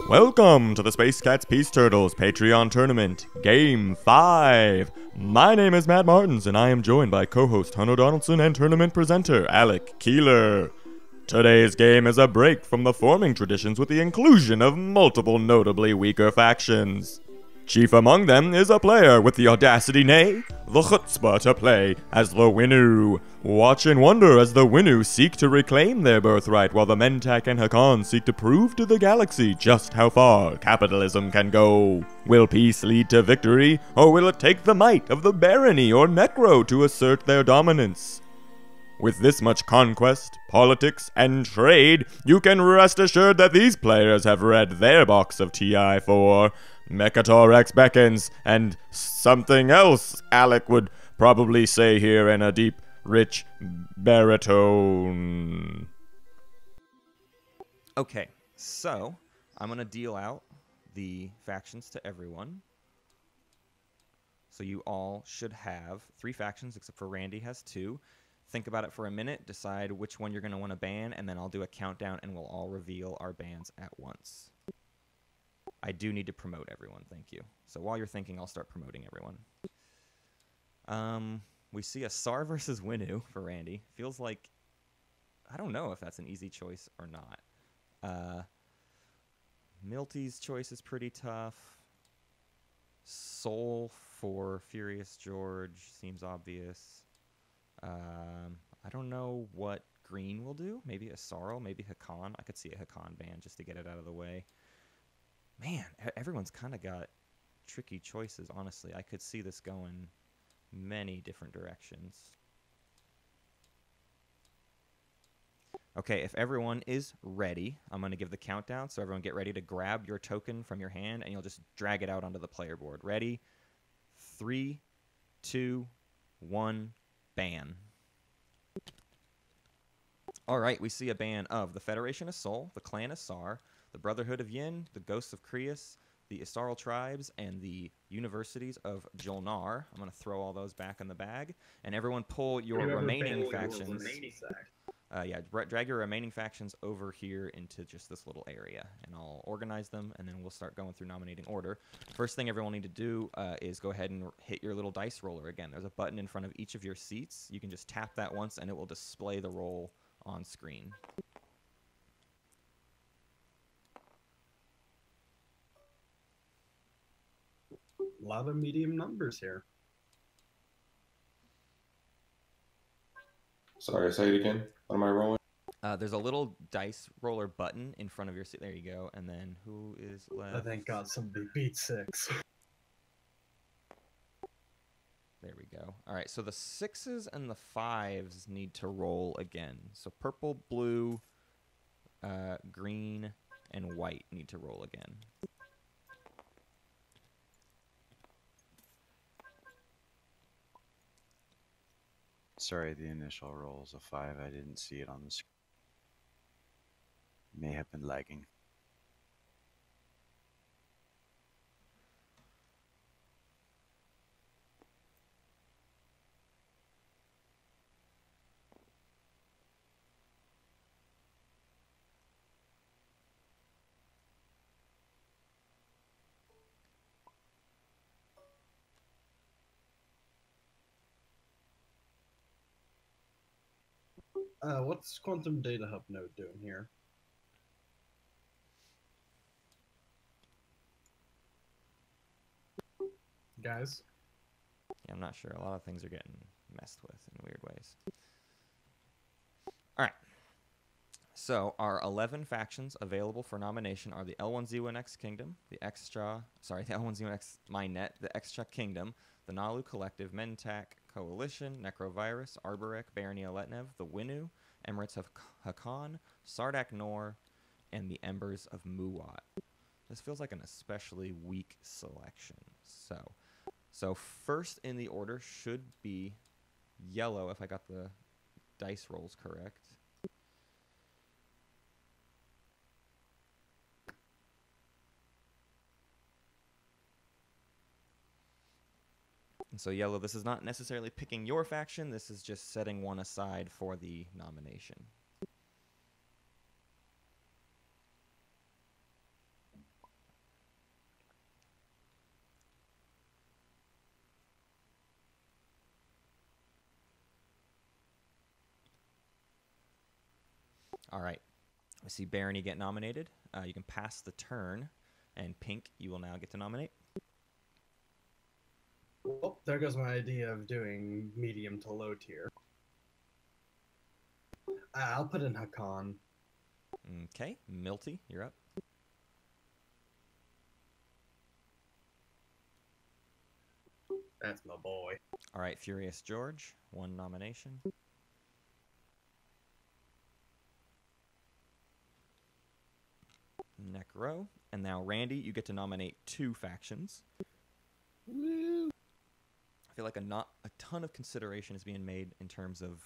Welcome to the Space Cats Peace Turtles Patreon Tournament, Game 5. My name is Matt Martins, and I am joined by co-host Hunter Donaldson and tournament presenter Alec Keeler. Today's game is a break from the forming traditions with the inclusion of multiple notably weaker factions. Chief among them is a player with the audacity, nay, the chutzpah to play as the Winnu. Watch and wonder as the Winnu seek to reclaim their birthright while the Mentak and Hakan seek to prove to the galaxy just how far capitalism can go. Will peace lead to victory, or will it take the might of the barony or Necro to assert their dominance? With this much conquest, politics, and trade, you can rest assured that these players have read their box of TI4. Mekator X beckons, and something else Alec would probably say here in a deep, rich baritone. Okay, so I'm going to deal out the factions to everyone. So you all should have 3 factions, except for Randy has 2. Think about it for a minute, decide which one you're going to want to ban, and then I'll do a countdown and we'll all reveal our bans at once. I do need to promote everyone, thank you. So while you're thinking, I'll start promoting everyone. We see a SAR versus Winnu for Randy. Feels like, I don't know if that's an easy choice or not. Milty's choice is pretty tough. Soul for Furious George seems obvious. I don't know what green will do. Maybe a Sorrel, maybe Hakan. I could see a Hakan ban just to get it out of the way. Man, everyone's kind of got tricky choices, honestly. I could see this going many different directions. Okay, if everyone is ready, I'm going to give the countdown, so everyone get ready to grab your token from your hand, and you'll just drag it out onto the player board. Ready? 3, 2, 1, ban. All right, we see a ban of the Federation of Sol, the Clan of Sar, the Brotherhood of Yin, the Ghosts of Creus, the Isaral Tribes, and the Universities of Jolnar. I'm going to throw all those back in the bag. And everyone pull your remaining factions. Drag your remaining factions over here into just this little area. And I'll organize them, and then we'll start going through nominating order. First thing everyone need to do is go ahead and hit your little dice roller again. There's a button in front of each of your seats. You can just tap that once, and it will display the roll on screen. A lot of medium numbers here. Sorry, say it again. What am I rolling? There's a little dice roller button in front of your seat. There you go. And then who is left? I thank God somebody beat 6. There we go. All right, so the 6s and the 5s need to roll again. So purple, blue, green, and white need to roll again. Sorry, the initial roll is a 5. I didn't see it on the screen. May have been lagging. What's Quantum Data Hub Node doing here? Guys? Yeah, I'm not sure. A lot of things are getting messed with in weird ways. All right. So our 11 factions available for nomination are the L1Z1X Kingdom, the L1Z1X Minet, the Extra Kingdom, the Nalu Collective, Mentak Coalition, Necrovirus, Arborek, Barony Letnev, the Winnu, Emirates of Hakan, Sardak Nor, and the Embers of Muwat. This feels like an especially weak selection. So first in the order should be yellow, if I got the dice rolls correct. And so yellow, this is not necessarily picking your faction, this is just setting one aside for the nomination. All right. I see Barony get nominated. You can pass the turn, and Pink, you will now get to nominate. Oh, there goes my idea of doing medium to low tier. I'll put in Hakan. Okay, Milty, you're up. That's my boy. All right, Furious George, 1 nomination. Necro, and now Randy, you get to nominate 2 factions. Woo! I feel like not a ton of consideration is being made in terms of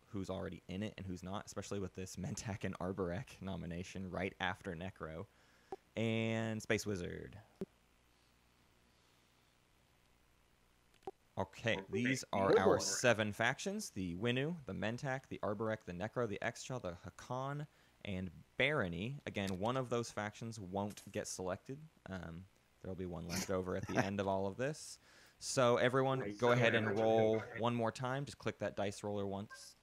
who's already in it and who's not, especially with this Mentak and Arborek nomination right after Necro. And Space Wizard. Okay, these are Oh, our boy. 7 factions: the Winnu, the Mentak, the Arborek, the Necro, the Extra, the Hakan, and Barony. Again, one of those factions won't get selected. There'll be one left over at the end of all of this. So everyone, go ahead and roll one more time. Just click that dice roller once.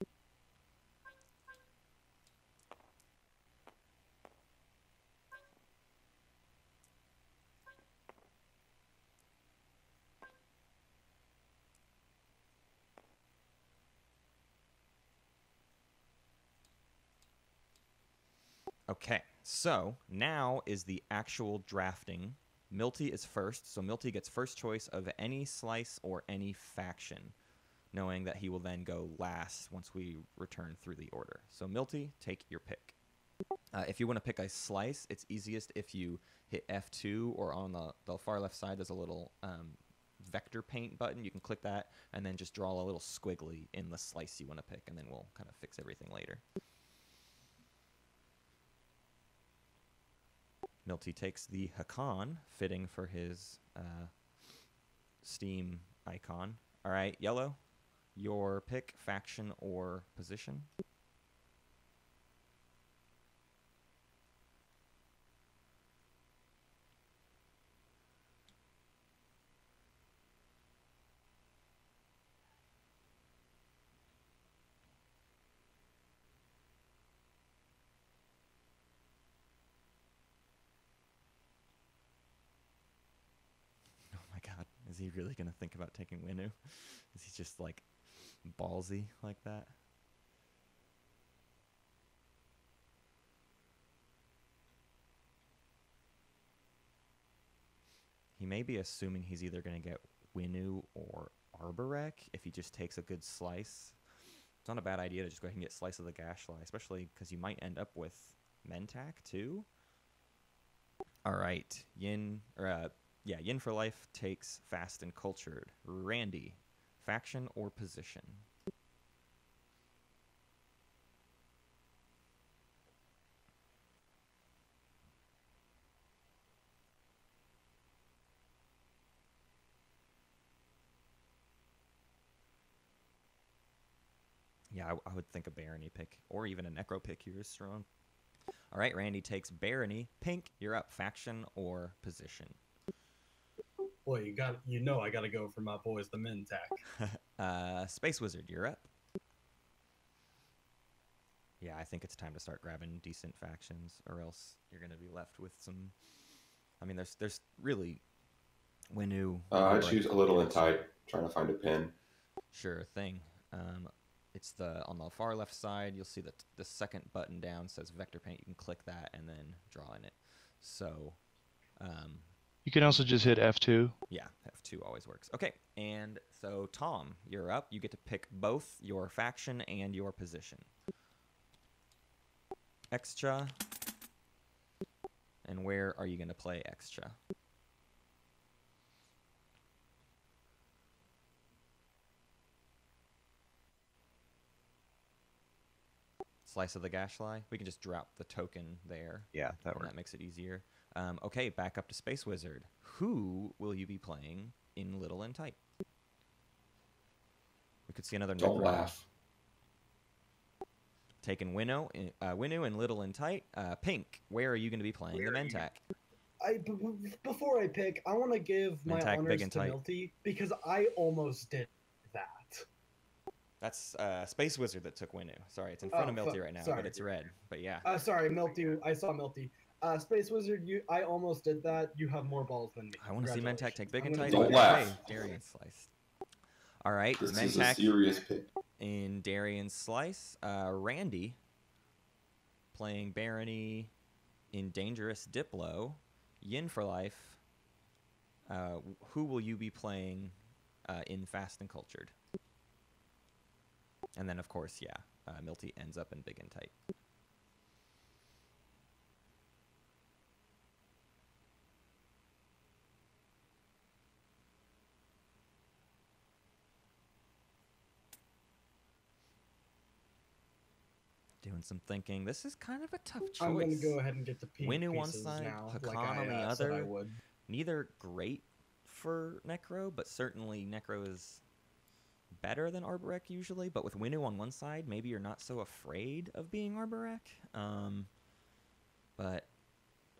Okay, so now is the actual drafting. Milty is first, so Milty gets first choice of any slice or any faction, knowing that he will then go last once we return through the order. So Milty, take your pick. If you want to pick a slice, it's easiest if you hit F2, or on the far left side there's a little vector paint button. You can click that and then just draw a little squiggly in the slice you want to pick, and then we'll kind of fix everything later. Milty takes the Hakan, fitting for his Steam icon. All right, Yellow, your pick, faction or position. God, is he really going to think about taking Winnu? Is he just, like, ballsy like that? He may be assuming he's either going to get Winnu or Arborek if he just takes a good slice. It's not a bad idea to just go ahead and get Slice of the Gashly, especially because you might end up with Mentak, too. All right, Yin for Life takes Fast and Cultured. Randy, faction or position? Yeah, I would think a Barony pick, or even a Necro pick here is strong. All right, Randy takes Barony. Pink, you're up. Faction or position? Boy, I gotta go for my boys, the Mentak. Space Wizard, you're up. Yeah, I think it's time to start grabbing decent factions, or else you're going to be left with some... I mean, there's really Winnu... I choose a little and tight, trying to find a pin. Sure thing. It's on the far left side, you'll see that the second button down says Vector Paint. You can click that and then draw in it. So... you can also just hit F2. Yeah, F2 always works. Okay, and so Tom, you're up. You get to pick both your faction and your position. Extra. And where are you going to play Extra? Slice of the Gashly. We can just drop the token there. Yeah, that works. That makes it easier. Okay, back up to Space Wizard. Who will you be playing in Little and Tight? We could see another... Don't laugh. Taking Winnu and Little and Tight. Pink, where are you going to be playing the Mentak? Before I pick, I want to give my Mentak, honors big and to tight. Milty, because I almost did that. That's Space Wizard that took Winnu. Sorry, it's in front of Milty right now, sorry. but it's red. But yeah. Sorry, Milty. I saw Milty. Space Wizard, I almost did that. You have more balls than me. I want to see Mentak take big and tight. Don't laugh. Okay, Darien Slice. All right, This is a Mentak serious pick. in Darien Slice. Randy playing Barony in Dangerous Diplo. Yin for Life. Who will you be playing in Fast and Cultured? And then, of course, yeah, Milty ends up in Big and Tight. Doing some thinking. This is kind of a tough choice. I'm going to go ahead and get the pink Winnu one pieces side, now, Hakan like on the I other. said I would. Neither great for Necro, but certainly Necro is better than Arborek usually. But with Winnu on one side, maybe you're not so afraid of being Arborek. But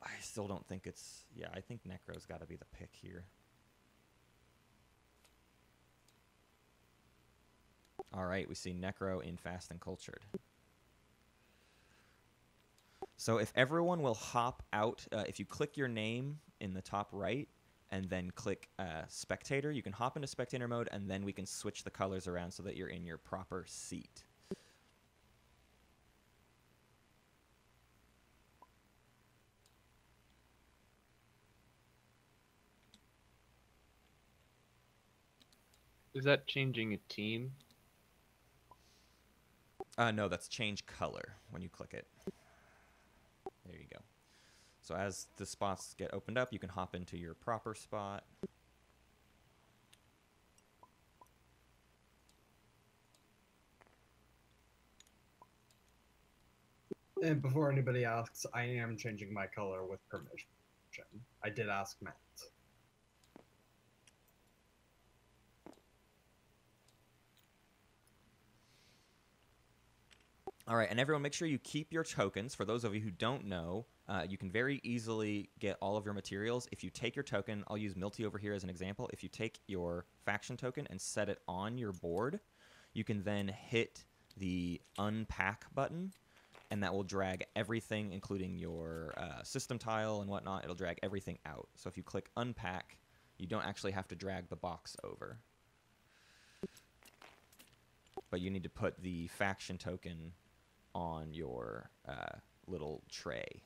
I still don't think it's... Yeah, I think Necro's got to be the pick here. All right, we see Necro in Fast and Cultured. So if everyone will hop out, if you click your name in the top right and then click Spectator, you can hop into Spectator mode, and then we can switch the colors around so that you're in your proper seat. Is that changing a team? No, that's change color when you click it. There you go. So as the spots get opened up, you can hop into your proper spot. And before anybody asks, I am changing my color with permission. I did ask Matt. All right, and everyone, make sure you keep your tokens. For those of you who don't know, you can very easily get all of your materials. If you take your token, I'll use Milty over here as an example. If you take your faction token and set it on your board, you can then hit the unpack button, and that will drag everything, including your system tile and whatnot. It'll drag everything out. So if you click unpack, you don't actually have to drag the box over. But you need to put the faction token on your little tray.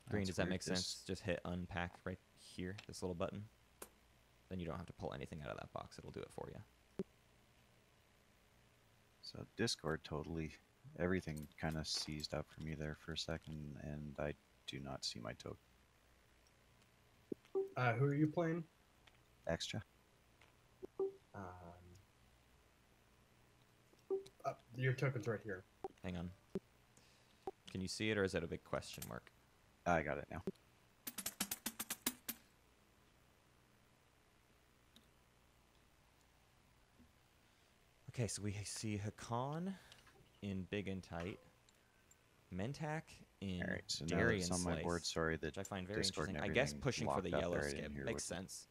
Green, does that make sense? Just hit unpack right here, this little button. Then you don't have to pull anything out of that box. It'll do it for you. So Discord totally, everything kind of seized up for me there for a second, and I do not see my token. Who are you playing? Extra. Your token's right here. Hang on. Can you see it, or is that a big question mark? I got it now. Okay, so we see Hakan in Big and Tight, Mentak in All right, so now Darien it's on Slice, my board. Sorry that which I find very Discord interesting. and I guess everything pushing for the locked up yellow there. I skip didn't hear makes what- sense.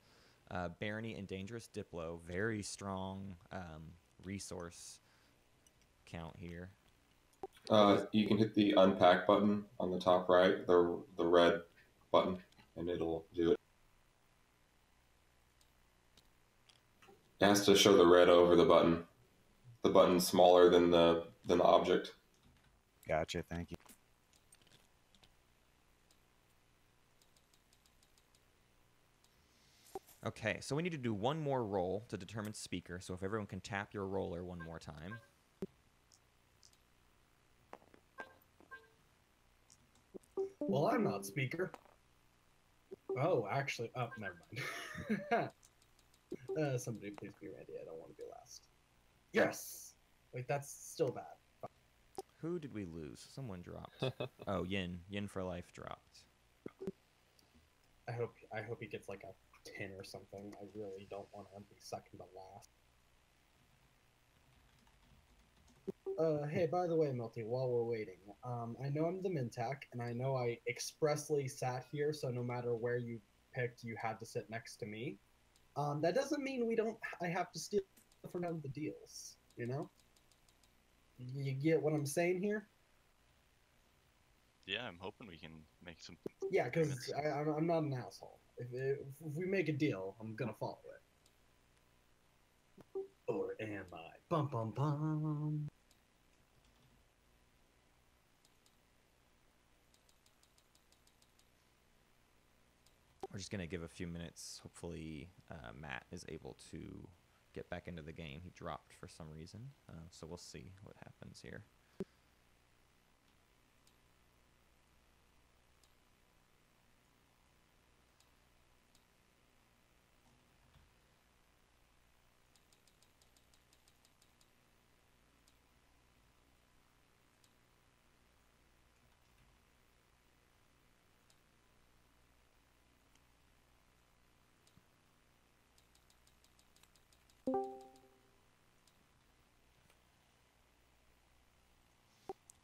Barony and Dangerous Diplo, very strong resource count here. You can hit the unpack button on the top right, the red button, and it'll do it. It has to show the red over the button. The button's smaller than the object. Gotcha, thank you. Okay, so we need to do one more roll to determine speaker. So if everyone can tap your roller one more time. Well, I'm not speaker. Oh, actually, oh, never mind. Somebody please be ready. I don't want to be last. Yes! Wait, that's still bad. Who did we lose? Someone dropped. Oh, Yin. Yin for Life dropped. I hope he gets like a 10 or something. I really don't want to be second to last. Hey, by the way, Milty, while we're waiting, I know I'm the Mintac, and I know I expressly sat here, so no matter where you picked, you had to sit next to me. That doesn't mean I have to steal from none of the deals, you know? You get what I'm saying here? Yeah, I'm hoping we can make some. Yeah, because I'm not an asshole. If we make a deal, I'm gonna follow it. Or am I? Bum bum bum. We're just gonna give a few minutes. Hopefully, Matt is able to get back into the game. He dropped for some reason, so we'll see what happens here.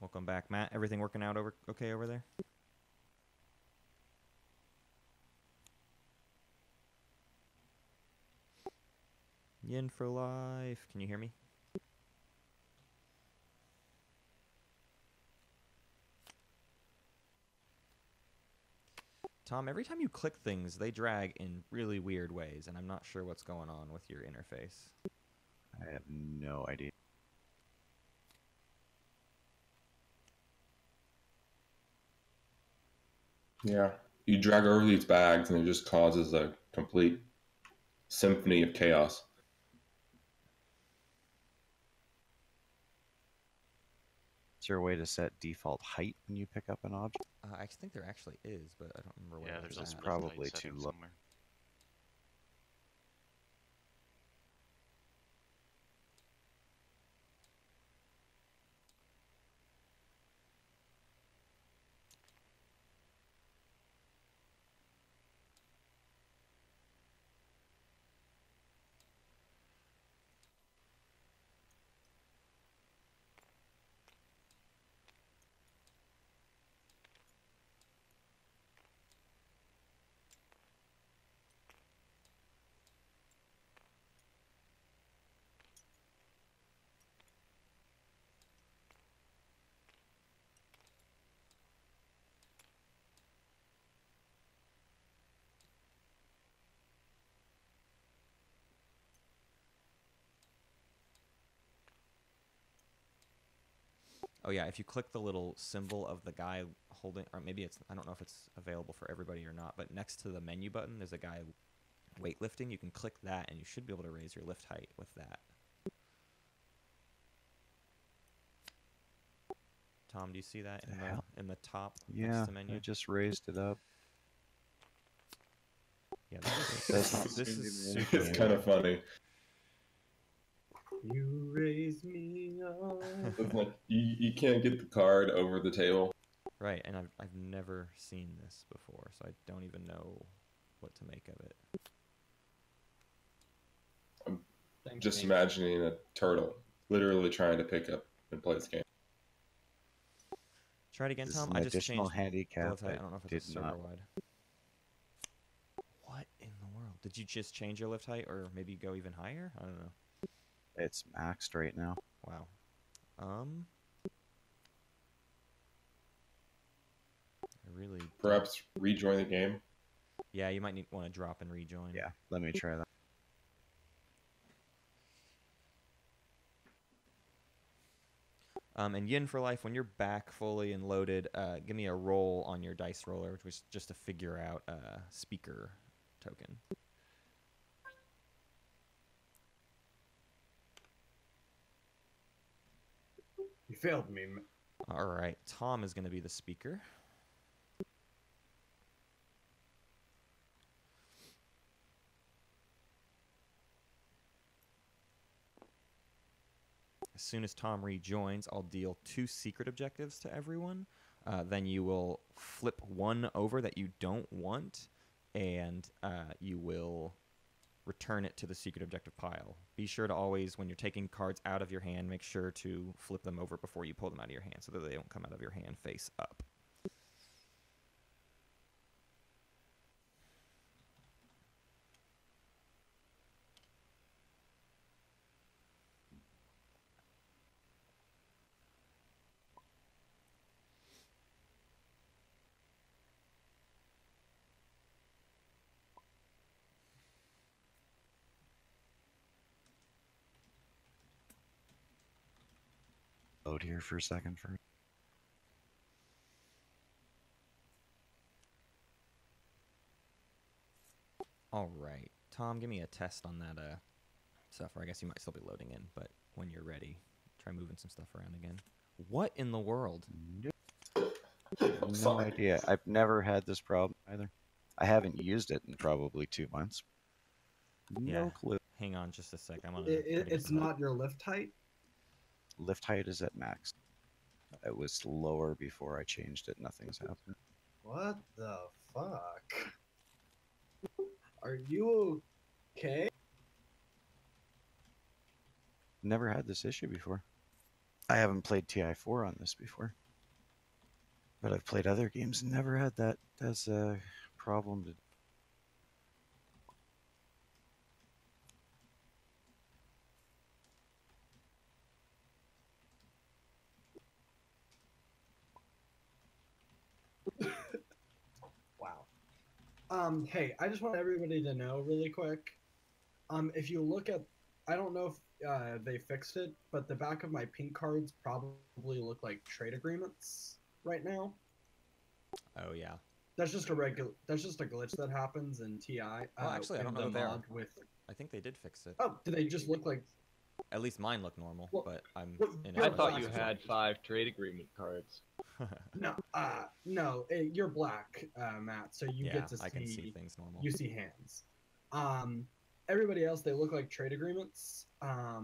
Welcome back, Matt. Everything working out okay over there? Yin for life. Can you hear me? Tom, every time you click things, they drag in really weird ways, and I'm not sure what's going on with your interface. I have no idea. Yeah. You drag over these bags and it just causes a complete symphony of chaos. Is there a way to set default height when you pick up an object? I think there actually is, but I don't remember where Yeah, it's there's a at. probably split height too setting low. somewhere. Oh yeah, if you click the little symbol of the guy holding, or maybe it's, I don't know if it's available for everybody or not, but next to the menu button, there's a guy weightlifting. You can click that, and you should be able to raise your lift height with that. Tom, do you see that in the top next Yeah, to menu? I just raised it up. Yeah, this That's not is, this is really super It's weird. kind of funny. You raise me up. It's like, you can't get the card over the table. Right, and I've never seen this before, so I don't even know what to make of it. Thanks, Just Nate. imagining a turtle literally trying to pick up and play this game. Try it again, This is Tom. an I just additional changed the handicap. lift height. I don't know if it's did server not. wide. What in the world? Did you just change your lift height, or maybe go even higher? I don't know. It's maxed right now. Wow. I really Perhaps rejoin the game. Yeah, you might want to drop and rejoin. Yeah, let me try that. And Yin for life, when you're back fully and loaded, give me a roll on your dice roller, which was just to figure out speaker token. You failed me. All right, Tom is going to be the speaker. As soon as Tom rejoins, I'll deal 2 secret objectives to everyone. Then you will flip one over that you don't want, and you will return it to the secret objective pile. Be sure to always, when you're taking cards out of your hand, make sure to flip them over before you pull them out of your hand so that they don't come out of your hand face up. Load here for a second for. All right. Tom, give me a test on that stuff, or I guess you might still be loading in, but when you're ready, try moving some stuff around again. What in the world? I'm No sorry. idea. I've never had this problem either. I haven't used it in probably 2 months. Yeah. No clue. Hang on just a sec. I'm gonna. It's not your lift height. Lift height is at max. It was lower before I changed it. Nothing's happened. What the fuck? Are you okay? Never had this issue before. I haven't played TI4 on this before. But I've played other games and never had that as a problem. Wow. Hey, I just want everybody to know really quick. If you look at, I don't know if they fixed it, but the back of my pink cards probably look like trade agreements right now. Oh yeah. That's just a glitch that happens in TI. Well, actually, I don't know if they are. With. I think they did fix it. Oh, do they just look like? At least mine look normal, Well, but I'm. In you're I it. thought you black. had 5 trade agreement cards. No, you're black, Matt. So you Yeah, get to see. I can see things normal. You see hands. Everybody else, they look like trade agreements. They're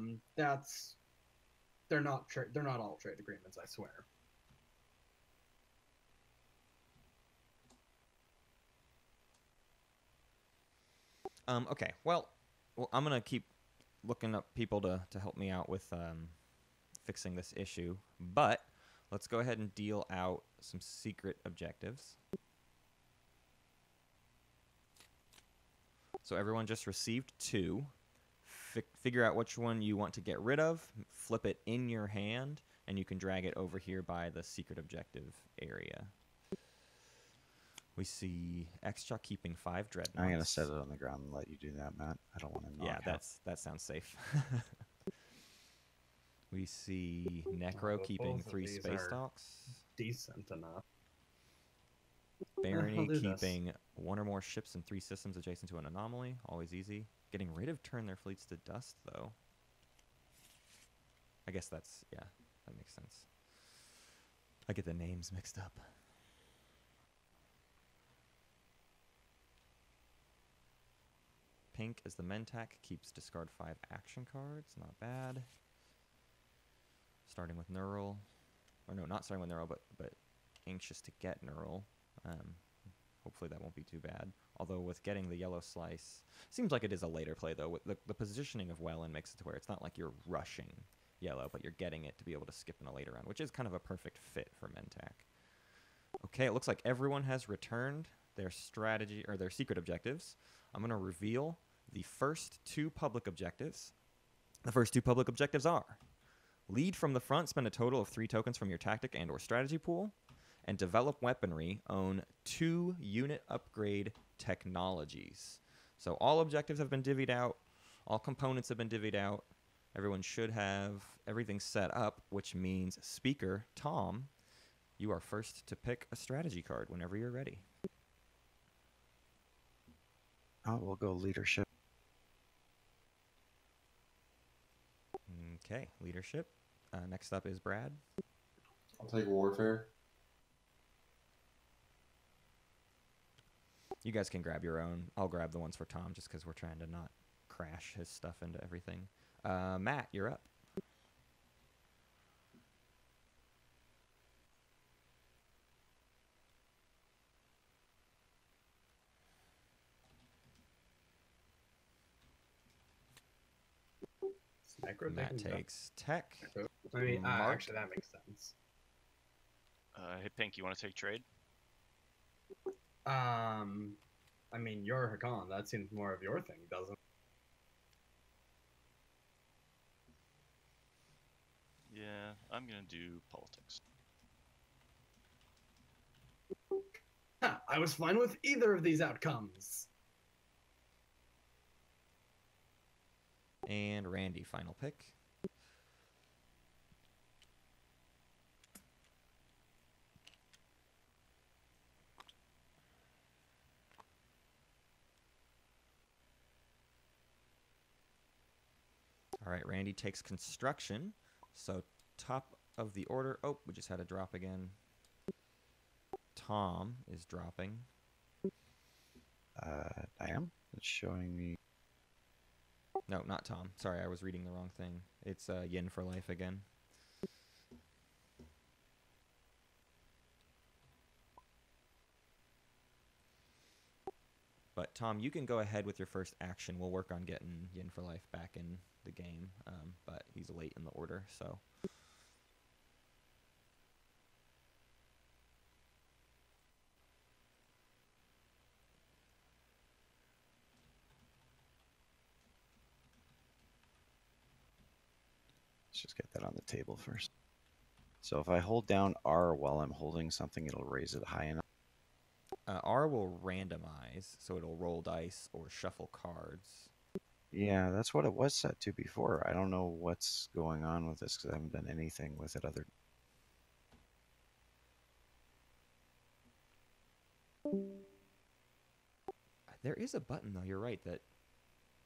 not all trade agreements, I swear. Okay. Well, I'm gonna keep looking up people to help me out with fixing this issue, but let's go ahead and deal out some secret objectives. So everyone just received 2. Figure out which one you want to get rid of, flip it in your hand, and you can drag it over here by the secret objective area. We see extra keeping 5 dreadnoughts. I'm going to set it on the ground and let you do that, Matt. I don't want to knock Yeah, out. that sounds safe. We see Necro but keeping both of 3 these space are docks. Decent enough. Barony I'll do this. keeping 1 or more ships and 3 systems adjacent to an anomaly. Always easy. Getting rid of turn their fleets to dust, though. I guess that's, yeah, that makes sense. I get the names mixed up. Pink is the Mentac, keeps discard 5 action cards. Not bad. Starting with Neural. Or no, not starting with Neural, but anxious to get Neural. Hopefully that won't be too bad. Although with getting the yellow slice, seems like it is a later play though. With the positioning of Wellen makes it to where it's not like you're rushing yellow, but you're getting it to be able to skip in a later round, which is kind of a perfect fit for Mentac. Okay, it looks like everyone has returned their strategy or their secret objectives. I'm going to reveal the first 2 public objectives. The first 2 public objectives are: lead from the front, spend a total of 3 tokens from your tactic and or strategy pool, and develop weaponry, own 2 unit upgrade technologies. So all objectives have been divvied out, all components have been divvied out. Everyone should have everything set up, which means speaker Tom, you are first to pick a strategy card whenever you're ready. Oh, we'll go leadership. Okay, leadership. Next up is Brad. I'll take warfare. You guys can grab your own. I'll grab the ones for Tom just because we're trying to not crash his stuff into everything. Matt, you're up. Micro Matt taking takes tech. I mean, Mark. actually, that makes sense. Hey, Pink, you want to take trade? I mean, you're Hakan. That seems more of your thing, doesn't it? Yeah, I'm gonna do politics. Ha, I was fine with either of these outcomes. And Randy, final pick. All right, Randy takes construction. So top of the order. Oh, we just had a drop again. Tom is dropping. I am. It's showing me. No, not Tom. Sorry, I was reading the wrong thing. It's Yin for life again. But Tom, you can go ahead with your first action. We'll work on getting Yin for life back in the game, but he's late in the order, so. Let's just get that on the table first. So if I hold down R while I'm holding something, it'll raise it high enough. R will randomize, so it'll roll dice or shuffle cards. Yeah, that's what it was set to before. I don't know what's going on with this because I haven't done anything with it other. There is a button, though, you're right, that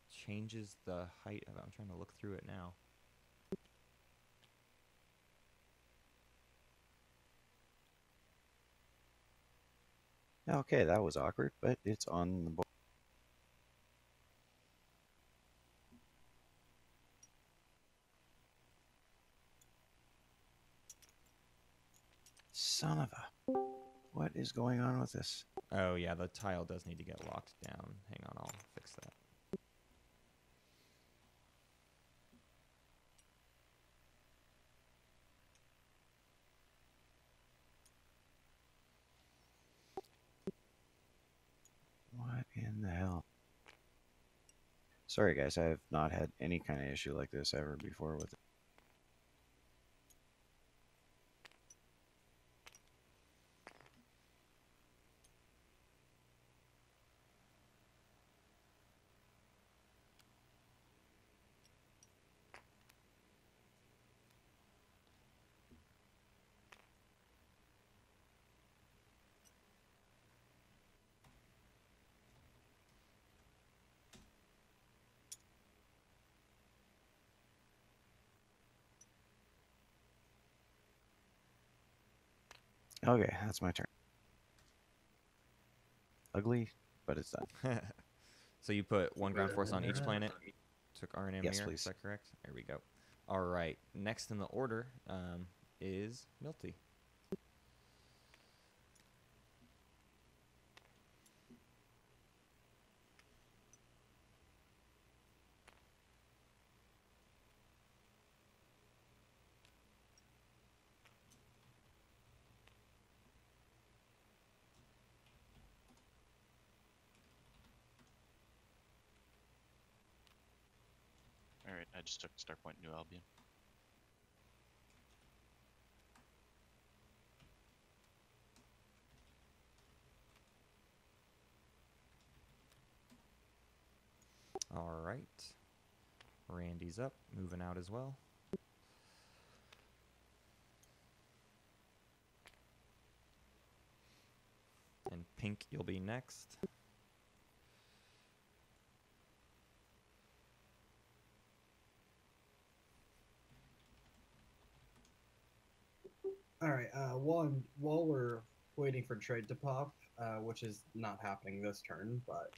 changes the height of it. I'm trying to look through it now. Okay, that was awkward, but it's on the board. Son of a... What is going on with this? Oh, yeah, the tile does need to get locked down. Hang on, I'll fix that. What in the hell? Sorry, guys, I have not had any kind of issue like this ever before with it. Okay, that's my turn. Ugly, but it's done. So you put one ground force on each planet. Took RNM Yes, mirror, please. is that correct? There we go. All right, next in the order is Milty. Alright, I just took Starpoint New Albion. All right. Randy's up, moving out as well. And Pink, you'll be next. All right. While we're waiting for trade to pop, which is not happening this turn, but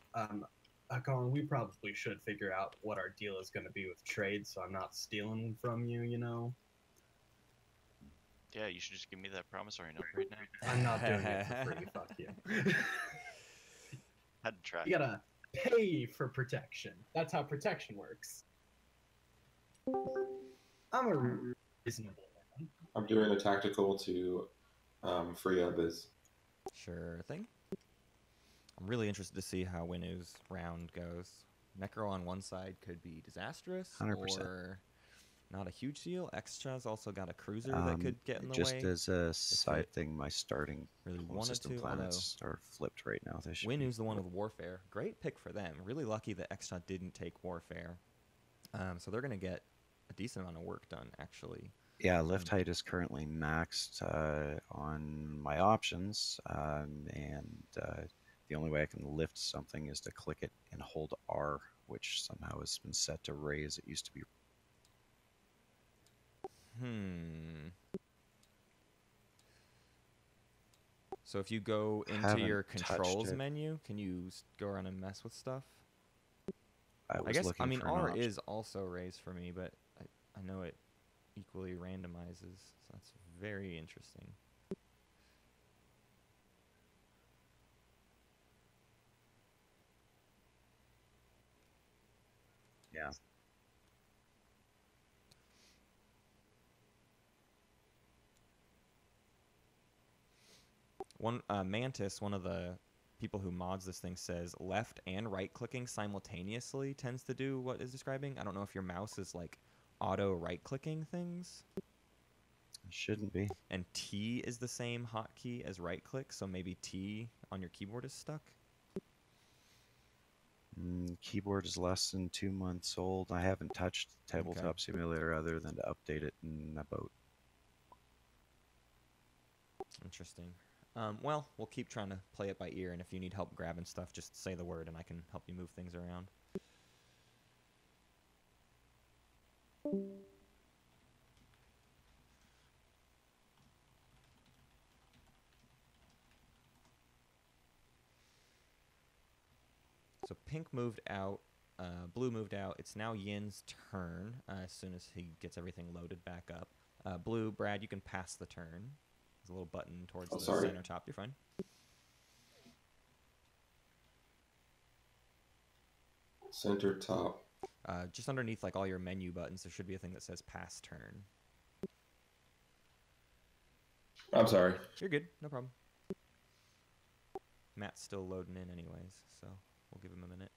Colin, we probably should figure out what our deal is going to be with trade, so I'm not stealing from you. You know, Yeah, you should just give me that promissory note right now. I'm not doing it for free. Fuck you. Had to try. You gotta pay for protection. That's how protection works. I'm a reasonable man. I'm doing a tactical to free up his. Sure thing. I'm really interested to see how Winnu's round goes. Necro on one side could be disastrous 100%. or not a huge deal. Extra's also got a cruiser that could get in the Just way. as a it side thing, my starting really clone wanted system to, planets are flipped right now. They should be Winnu's the one with Warfare. Great pick for them. Really lucky that Extra didn't take Warfare. So they're going to get a decent amount of work done, actually. Yeah, lift height is currently maxed on my options, and the only way I can lift something is to click it and hold R, which somehow has been set to raise. It used to be. So if you go into Haven't your touched controls it. menu, can you go around and mess with stuff? I guess, looking for an R option. is also raised for me, but I know it equally randomizes, so that's very interesting. Yeah. Mantis, one of the people who mods this thing, says left and right clicking simultaneously tends to do what is describing. I don't know if your mouse is like auto right clicking things. It shouldn't be. And T is the same hotkey as right click, so maybe T on your keyboard is stuck. Keyboard is less than 2 months old. I haven't touched Tabletop Simulator other than to update it in about. Interesting. Well, we'll keep trying to play it by ear, and if you need help grabbing stuff, just say the word and I can help you move things around. So pink moved out, blue moved out. It's now Yin's turn as soon as he gets everything loaded back up. Blue, Brad, you can pass the turn. There's a little button towards the center top. You're fine. Center top. Just underneath like all your menu buttons, there should be a thing that says pass turn. I'm sorry. You're good. No problem. Matt's still loading in anyways, so we'll give him a minute.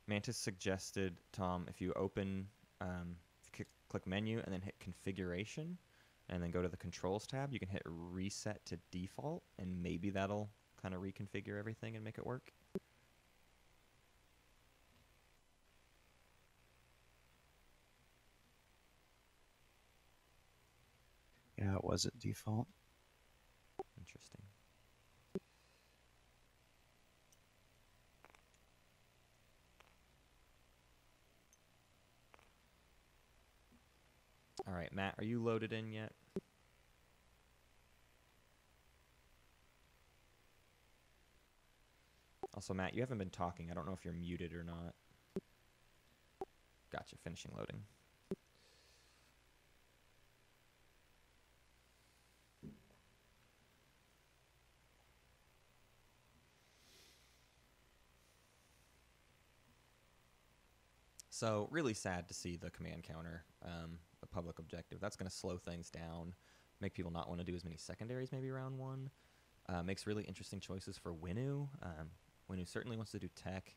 Mantis suggested, Tom, if you open, if you click menu and then hit configuration and then go to the controls tab, you can hit reset to default and maybe that'll kind of reconfigure everything and make it work. Yeah, it was at default. Interesting. All right, Matt, are you loaded in yet? Also, Matt, you haven't been talking. I don't know if you're muted or not. Gotcha, finishing loading. So really sad to see the command counter, the public objective. That's going to slow things down, make people not want to do as many secondaries maybe round one. Makes really interesting choices for Winnu. Winnu certainly wants to do tech.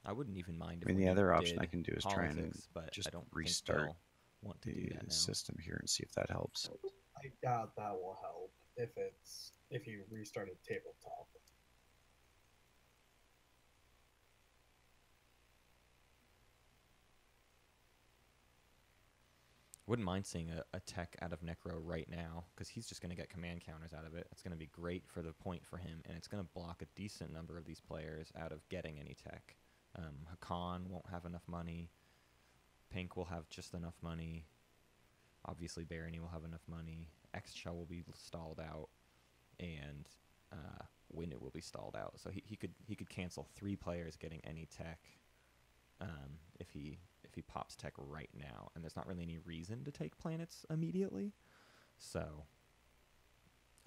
I wouldn't even mind if I mean, the Winnu other option did I can do is try and politics, but just I don't restart think they'll want to do that the now. system here and see if that helps. I doubt that will help if you restarted tabletop. Wouldn't mind seeing a tech out of Necro right now, because he's just going to get command counters out of it. It's going to be great for the point for him, and it's going to block a decent number of these players out of getting any tech. Hakan won't have enough money. Pink will have just enough money. Obviously, Barony will have enough money. Extra will be stalled out, and Winnu will be stalled out. So he could cancel 3 players getting any tech if he pops tech right now, and there's not really any reason to take planets immediately. So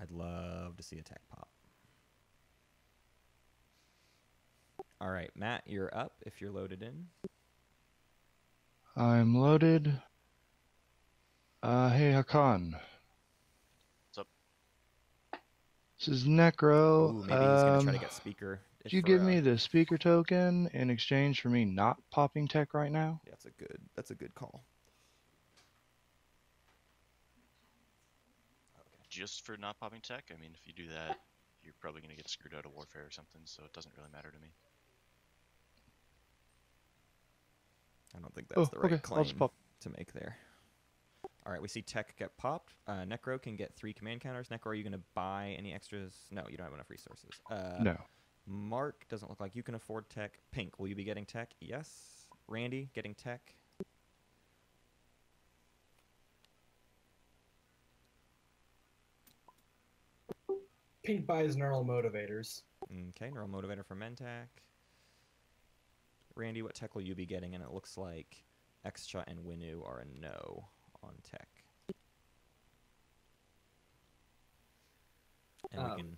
I'd love to see a tech pop. All right, Matt, you're up if you're loaded in. I'm loaded. Hey, Hakan. What's up? This is Necro. Ooh, maybe he's gonna try to get speaker. Could you give me the speaker token in exchange for me not popping tech right now? Yeah, that's a good call. Just for not popping tech? I mean, if you do that, you're probably going to get screwed out of warfare or something, so it doesn't really matter to me. I don't think that's the right okay. I'll just claim pop. to make there. All right, we see tech get popped. Necro can get 3 command counters. Necro, are you going to buy any extras? No, you don't have enough resources. No. Mark, doesn't look like you can afford tech. Pink, will you be getting tech? Yes. Randy, getting tech? Pink buys neural motivators. Okay, neural motivator for Mentac. Randy, what tech will you be getting? And it looks like Extra and Winnu are a no on tech. And we can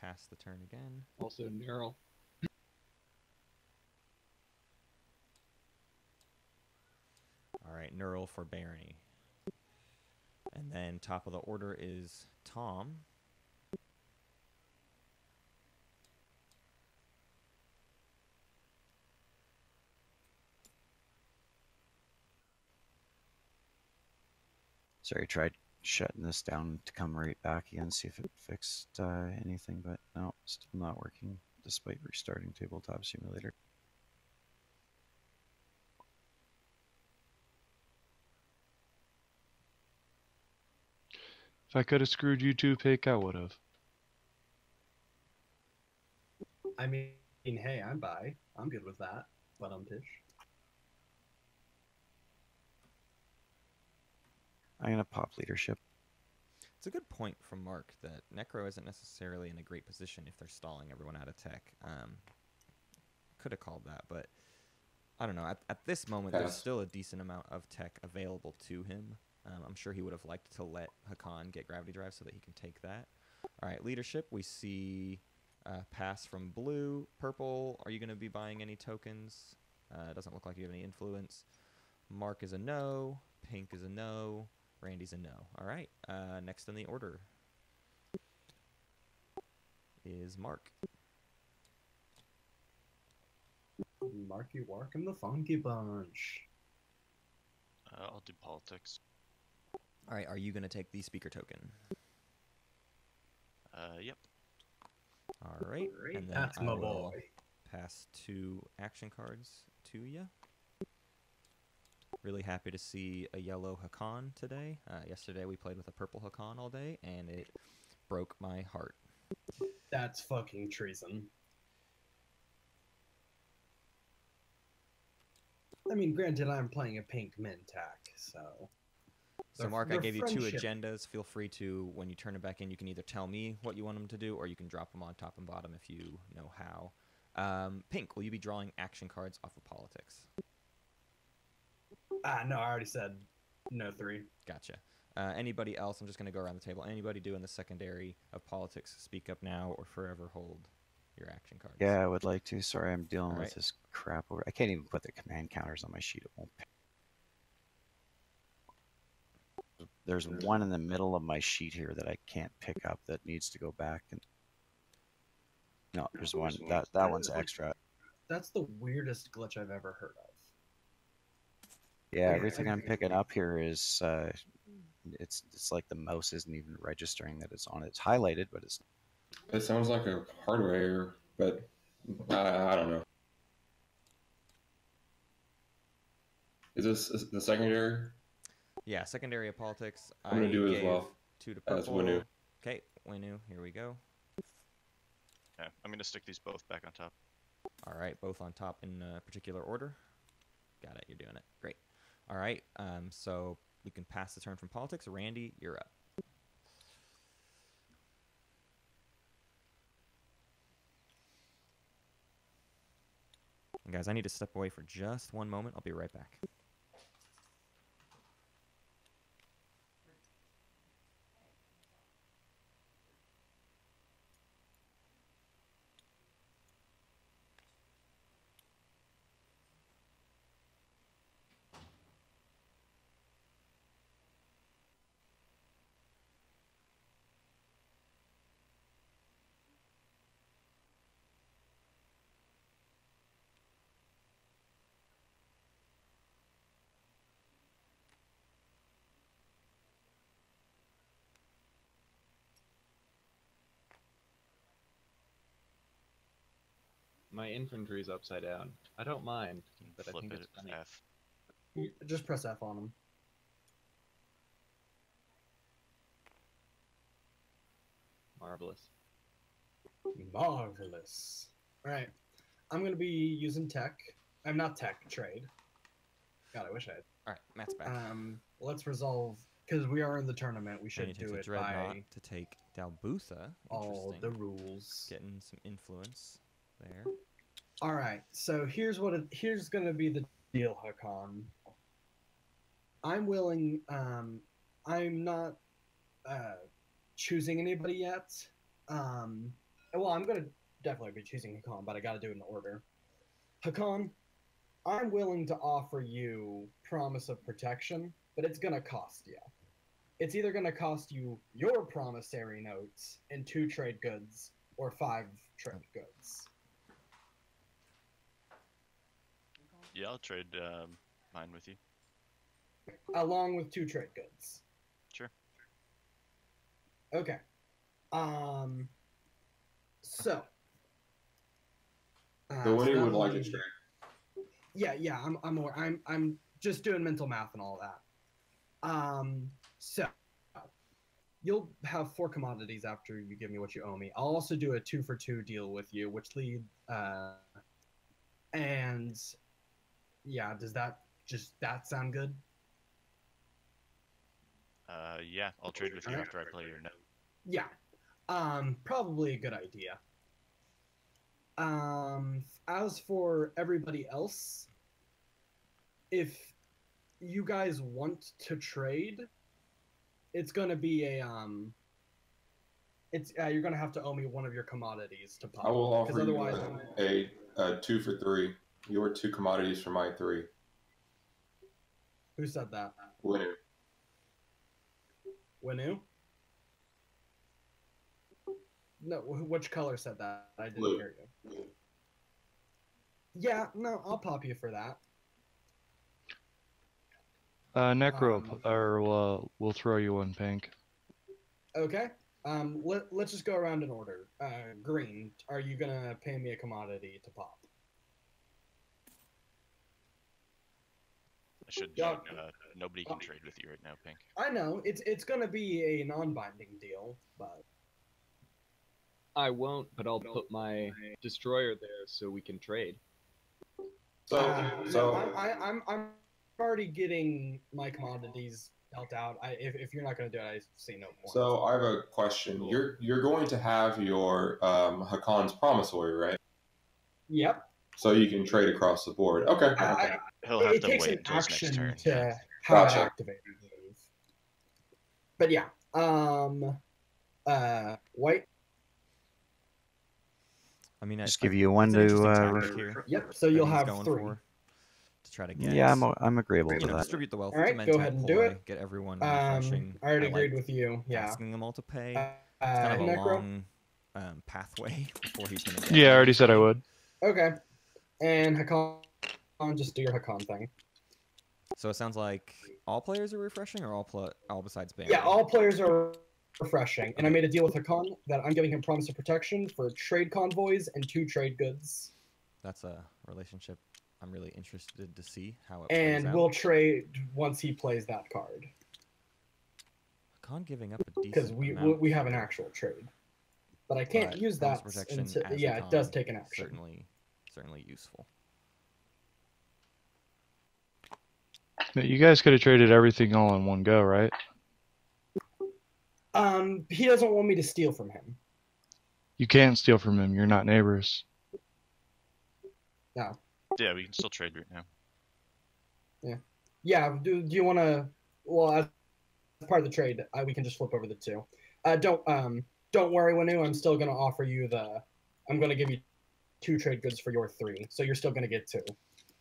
pass the turn again. Also neural. All right, neural for Barony. And then top of the order is Tom. Sorry, I tried shutting this down to come right back again, see if it fixed anything, but no, still not working despite restarting Tabletop Simulator. If I could have screwed you too, Pick, I would have. I mean, hey, I'm bi. I'm good with that. But Tish. I'm going to pop leadership. It's a good point from Mark that Necro isn't necessarily in a great position if they're stalling everyone out of tech. Could have called that, but I don't know. At this moment, there's still a decent amount of tech available to him. I'm sure he would have liked to let Hakan get gravity drive so that he can take that. All right, leadership. We see pass from blue. Purple, are you going to be buying any tokens? Doesn't look like you have any influence. Mark is a no. Pink is a no. Randy's a no. All right. Next in the order is Mark. Marky Wark and the Funky Bunch. I'll do politics. All right. Are you going to take the speaker token? Yep. All right. And then That's I my will boy. pass 2 action cards to you. Really happy to see a yellow Hakan today. Yesterday we played with a purple Hakan all day, and it broke my heart. That's fucking treason. I mean, granted, I'm playing a pink Mentac, so... So, Mark, I they're gave you 2 friendship. agendas. Feel free to, when you turn it back in, you can either tell me what you want them to do, or you can drop them on top and bottom if you know how. Pink, will you be drawing action cards off of politics? No, I already said no 3. Gotcha. Anybody else? I'm just going to go around the table. Anybody doing the secondary of politics, speak up now or forever hold your action cards. Yeah, I would like to. Sorry, I'm dealing All with right. this crap. I can't even put the command counters on my sheet. It won't pick. There's one in the middle of my sheet here that I can't pick up that needs to go back. And no, there's one. That one's extra. That's the weirdest glitch I've ever heard of. Yeah, Okay, everything I'm okay. picking up here is it's like the mouse isn't even registering that it's on. It's highlighted, but it's. It sounds like a hardware error, but I don't know. Is this the secondary? Yeah, secondary of politics. I'm gonna do it as gave well. 2 to As purple. Winnu. Okay, Winnu, here we go. Yeah, I'm going to stick these both back on top. All right, both on top in particular order. Got it. You're doing it. Great. All right. So we can pass the turn from politics. Randy, you're up. And guys, I need to step away for just one moment. I'll be right back. My infantry's upside down. I don't mind, but I Flip think it it's funny. F. Just press F on them. Marvelous. Marvelous. All right. I'm going to be using tech. I'm not tech, trade. God, I wish I had. All right, Matt's back. Let's resolve, because we are in the tournament. We Shiny should takes do a it Dreadnought by to take Dalbutha. all Interesting. the rules. Getting some influence there. All right. So here's going to be the deal, Hakan. I'm willing. I'm not choosing anybody yet. Well, I'm going to definitely be choosing Hakan, but I got to do it in order. Hakan, I'm willing to offer you promise of protection, but it's going to cost you. It's either going to cost you your promissory notes and 2 trade goods or 5 trade goods. Yeah, I'll trade mine with you. Along with 2 trade goods. Sure. Okay. So. The Winnu not would like only- a trade. Yeah. I'm just doing mental math and all that. So you'll have 4 commodities after you give me what you owe me. I'll also do a 2-for-2 deal with you, which lead and yeah, does that sound good? Yeah, I'll trade with you after I play your note. Yeah. Probably a good idea. As for everybody else, if you guys want to trade, it's gonna be a you're gonna have to owe me one of your commodities to pop. I will offer you otherwise a 2 for 3. Your 2 commodities for my 3. Who said that? Winnu. Winnu? No, which color said that? I didn't Blue. hear you. Yeah, no, I'll pop you for that. Necro, we'll throw you one, Pink. Okay. Let's just go around in order. Green, are you gonna pay me a commodity to pop? I should Yeah. note, nobody can trade with you right now, Pink. I know it's gonna be a non-binding deal, but I won't, but I'll put my destroyer there so we can trade. no, I'm already getting my commodities dealt out. If you're not gonna do it, I see no point. So I have a question. You're going to have your Hakan's promissory, right? Yep. So you can trade across the board. Okay. He'll have It to takes wait an until his next action turn. to Yeah. have Gotcha. it activated. But yeah, white. I mean, Just I give you one it's an interesting to. tactic here Yep. So that you'll he's have going 3. for to try to get. Yeah, I'm agreeable you to know, that. distribute the wealth. All right, to go ahead and do it. Get everyone I refreshing. already agreed like with you. Yeah. asking them all to pay. It's kind of a Necro. long pathway before he's gonna get. Yeah, I already said I would. Okay. And Hakan, just do your Hakan thing. So it sounds like all players are refreshing, or all besides Bam. Yeah, all players are refreshing, and I made a deal with Hakan that I'm giving him promise of protection for trade convoys and 2 trade goods. That's a relationship I'm really interested to see how it plays And out. we'll trade once he plays that card Hakan giving up a because decent we amount have an actual trade, but I can't but use promise that protection until as yeah, it Hakan, does take an action. Certainly useful. You guys could have traded everything all in one go, right? He doesn't want me to steal from him. You can't steal from him. You're not neighbors. No. Yeah, we can still trade right now. Yeah. Do you want to? Well, as part of the trade, we can just flip over the two. Don't worry, Winnu. I'm still gonna offer you I'm gonna give you 2 trade goods for your 3, so you're still gonna get 2.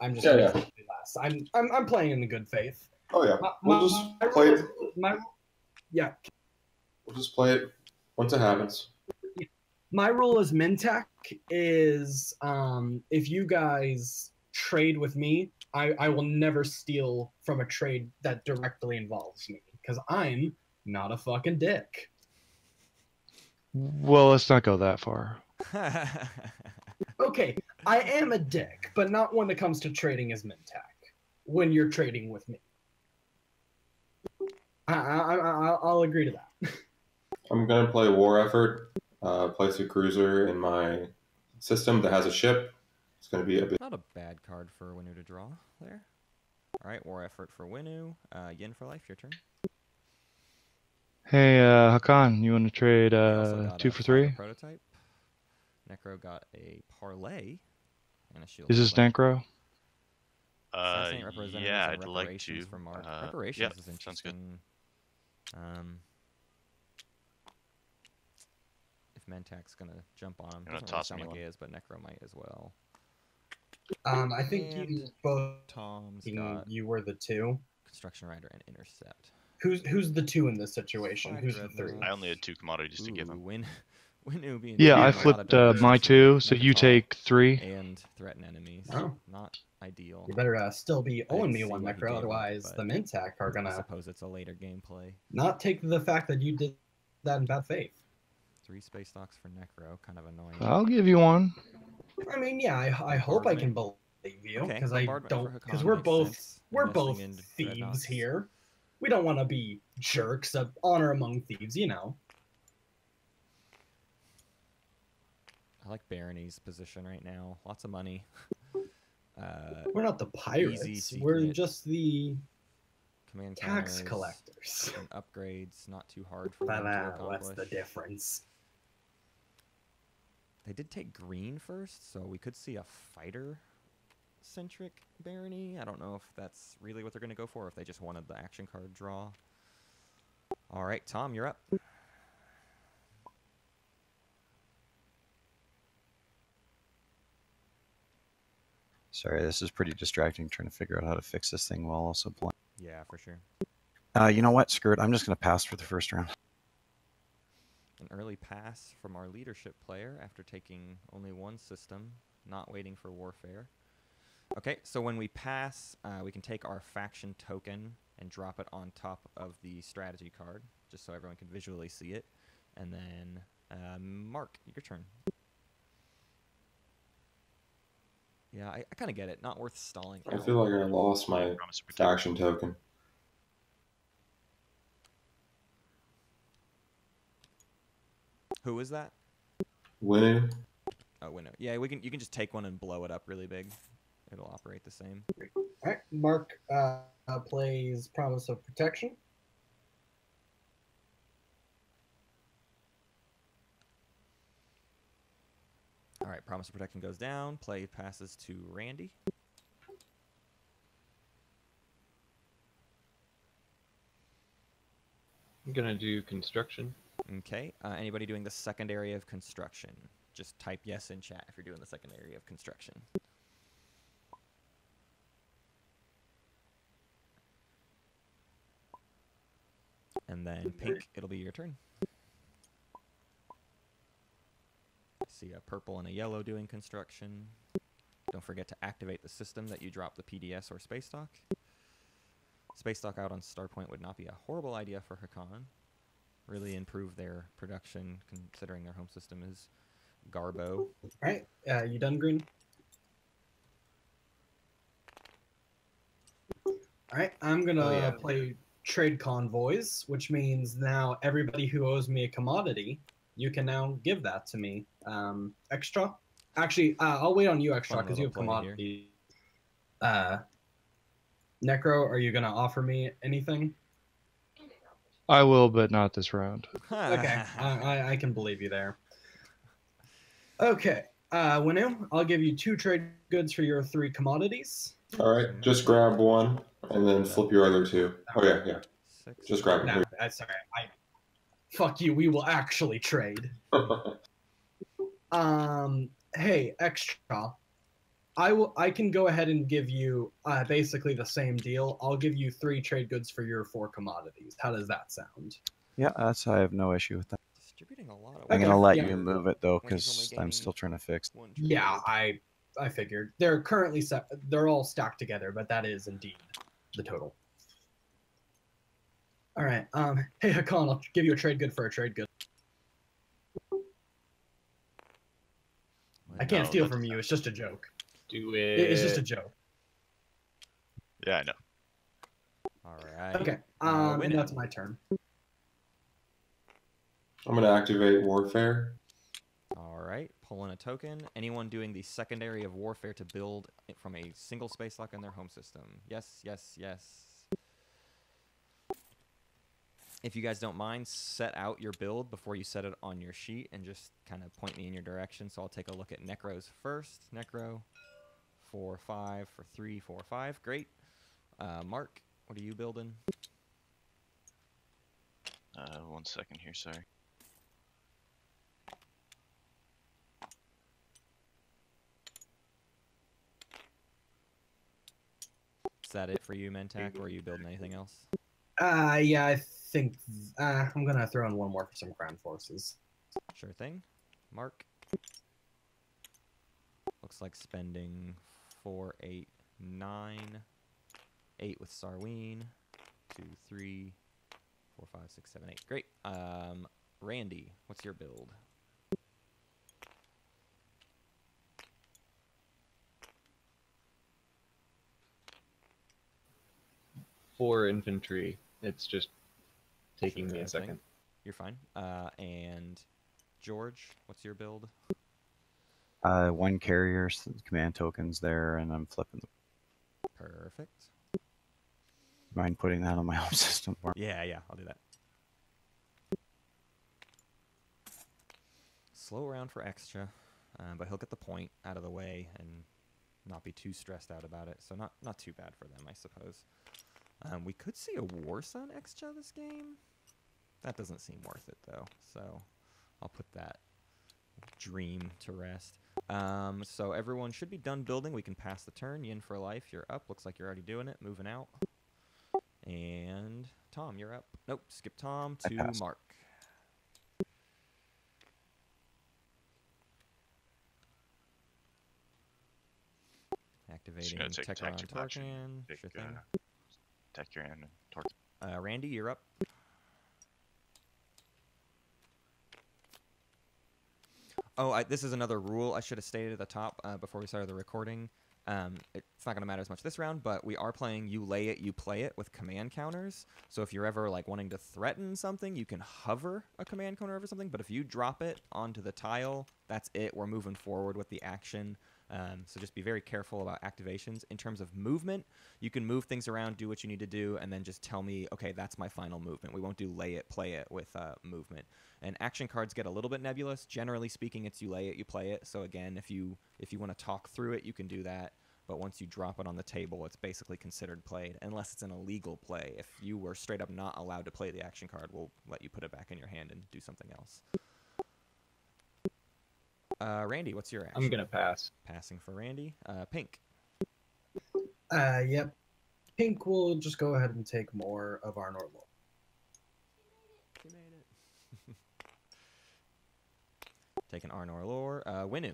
I'm just gonna do less. I'm playing in good faith. Oh yeah, we'll just play it. Yeah. We'll just play it once it happens. My rule as Mintac is if you guys trade with me, I will never steal from a trade that directly involves me because I'm not a fucking dick. Well, let's not go that far. Okay, I am a dick, but not when it comes to trading as Mintac. When you're trading with me, I'll agree to that. I'm gonna play War Effort. Place a cruiser in my system that has a ship. It's gonna be a bit. Not a bad card for Winnu to draw there. All right, War Effort for Winnu. Yin for life. Your turn. Hey, Hakan, you want to trade We also got 2 a for Fighter 3? Prototype. Necro got a parlay and a shield. Is this Plate. Necro? Assassinate representatives Yeah, and I'd like reparations to. For Mark. Reparations Yeah, is sounds good. interesting. If Mentac's gonna jump on him, You're gonna doesn't really toss sound me like one. he is, but Necro might as well. I think you And both. Tom's got You were the 2. Construction Rider and Intercept. Who's the 2 in this situation? Flag Who's the Dreadnought. 3? I only had 2 commodities to give him. Winnu being Yeah, doing I a lot of flipped damage my with 2, so Megatol you take 3. and threaten enemies. Oh. Not ideal. You better still be I owing didn't me see one, what he Necro, gave up, otherwise but the Mintac are I gonna suppose it's a later gameplay. not take the fact that you did that in bad faith. 3 space stocks for Necro, kind of annoying. I'll give you one. I mean, yeah, I hope I can Bombardment. believe you Okay, because I bombardment don't for because Hakan we're makes both sense. we're Investing both in thieves dreadnoughts. here. We don't want to be jerks. Honor among thieves, you know. I like Barony's position right now. Lots of money. We're not the pirates. Easy We're secret. just the Command tax counters collectors. and upgrades, not too hard for them to accomplish. What's the difference? They did take green first, so we could see a fighter-centric Barony. I don't know if that's really what they're going to go for, or if they just wanted the action card draw. All right, Tom, you're up. Sorry, this is pretty distracting trying to figure out how to fix this thing while also playing. Yeah, for sure. You know what? Screw it. I'm just going to pass for the first round. An early pass from our leadership player after taking only one system, not waiting for warfare. Okay, so when we pass, we can take our faction token and drop it on top of the strategy card, just so everyone can visually see it. And then, Mark, your turn. Yeah, I kind of get it. Not worth stalling. I feel like I lost my Promise to protect. faction token. Who is that? Winnu. Oh, Winnu. Yeah, you can just take one and blow it up really big. It'll operate the same. All right, Mark plays Promise of Protection. All right, Promise of Protection goes down. Play passes to Randy. I'm gonna do construction. Okay. Anybody doing the second area of construction? Just type yes in chat if you're doing the second area of construction. And then Pink, it'll be your turn. See a purple and a yellow doing construction. Don't forget to activate the system that you drop the PDS or Space Dock. Space Dock out on Starpoint would not be a horrible idea for Hakan. Really improve their production considering their home system is Garbo. All right, you done, Green? All right, I'm gonna play Trade Convoys, which means now everybody who owes me a commodity, you can now give that to me. Extra? Actually, I'll wait on you, Extra, Fun because you have little play here. commodity. Necro, are you gonna offer me anything? I will, but not this round. Okay, I can believe you there. Okay, Winnu, I'll give you 2 trade goods for your 3 commodities. All right, just grab one and then flip your other 2. Oh yeah, yeah. Just grab it. No, sorry. Fuck you. We will actually trade. Hey, extra. I can go ahead and give you basically the same deal. I'll give you 3 trade goods for your 4 commodities. How does that sound? Yeah, I have no issue with that. Distributing a lot of I'm gonna let yeah. you move it though, When he's because only I'm still trying to fix. Yeah, I figured. They're currently they're all stacked together, but that is indeed the total. All right. Hey Hakan, I'll give you a trade good for a trade good. I can't steal from you. It's just a joke. Do it. It's just a joke. Yeah, I know. All right. Okay. Winnu. And that's my turn. I'm gonna activate Warfare. All right. Pull in a token. Anyone doing the secondary of warfare to build it from a single space lock in their home system? Yes, yes, yes. If you guys don't mind, set out your build before you set it on your sheet and just kind of point me in your direction. So I'll take a look at Necro's first. Necro, 4, 5 for 3, 4, 5. Great. Mark, what are you building? 1 second here, sorry. Is that it for you, Mentak, or are you building anything else? Yeah, I think I'm gonna throw in one more for some ground forces. Sure thing. Mark. Looks like spending 4, 8, 9. 8 with Sarween. 2, 3, 4, 5, 6, 7, 8. Great. Randy, what's your build? For infantry, it's just taking me a Sure thing. second. You're fine. And George, what's your build? 1 carrier command tokens there, and I'm flipping them. Perfect. Mind putting that on my home system? Yeah, I'll do that. Slow around for extra, but he'll get the point out of the way and not be too stressed out about it. So not too bad for them, I suppose. We could see a War Sun extra this game. That doesn't seem worth it, though. So I'll put that dream to rest. So everyone should be done building. We can pass the turn. Yin for life, you're up. Looks like you're already doing it. Moving out. And Tom, you're up. Nope, skip Tom to Mark. Activating Techron Tarkan. Sure thing. Techron and Tarkan. Randy, you're up. Oh, this is another rule I should have stated at the top before we started the recording. It's not going to matter as much this round, but we are playing You Lay It, You Play It with command counters. So if you're ever like wanting to threaten something, you can hover a command counter over something. But if you drop it onto the tile, that's it. We're moving forward with the action. So just be very careful about activations. In terms of movement, you can move things around, do what you need to do, and then just tell me, okay, that's my final movement. We won't do lay it, play it with movement. And action cards get a little bit nebulous. Generally speaking, it's you lay it, you play it. So again, if you want to talk through it, you can do that. But once you drop it on the table, it's basically considered played, unless it's an illegal play. If you were straight up not allowed to play the action card, we'll let you put it back in your hand and do something else. Randy, what's your action? I'm gonna pass. Passing for Randy. Pink. Yep. Pink will just go ahead and take more of our normal. You made it. Taking Arnor Lore. Winnu.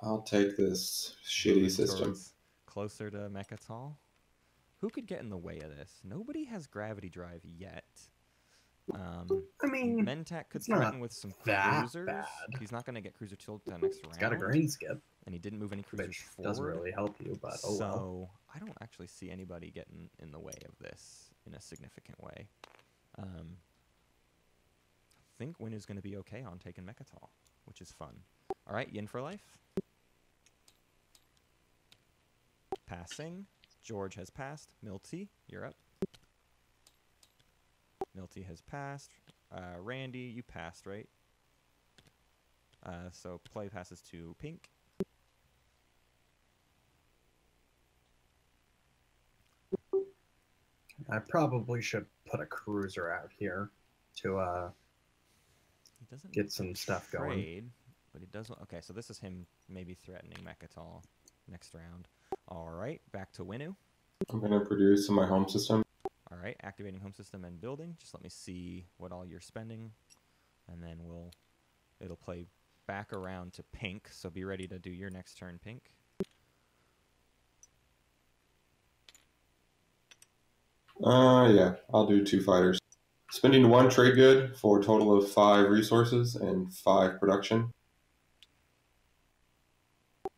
I'll take this shitty system. Towards closer to Mechatol. Who could get in the way of this? Nobody has gravity drive yet. I mean, Mentak could it's not threaten with some that cruisers. bad. He's not going to get cruiser till the next round. It's got a green skip, and he didn't move any cruisers which forward. doesn't really help you, but oh so well. I don't actually see anybody getting in the way of this in a significant way. I think Winnu's going to be okay on taking Mechatol, which is fun. All right, Yin for life. Passing. George has passed. Milty, you're up. Milty has passed. Randy, you passed, right? So play passes to Pink. I probably should put a cruiser out here to He doesn't get some stuff going. trade, but he does. Okay, so this is him maybe threatening Mechatol next round. All right, back to Winnu. I'm going to produce in my home system. All right, activating home system and building. Just let me see what all you're spending, and then it'll play back around to Pink. So be ready to do your next turn, Pink. Yeah, I'll do 2 fighters. Spending 1 trade good for a total of 5 resources and 5 production.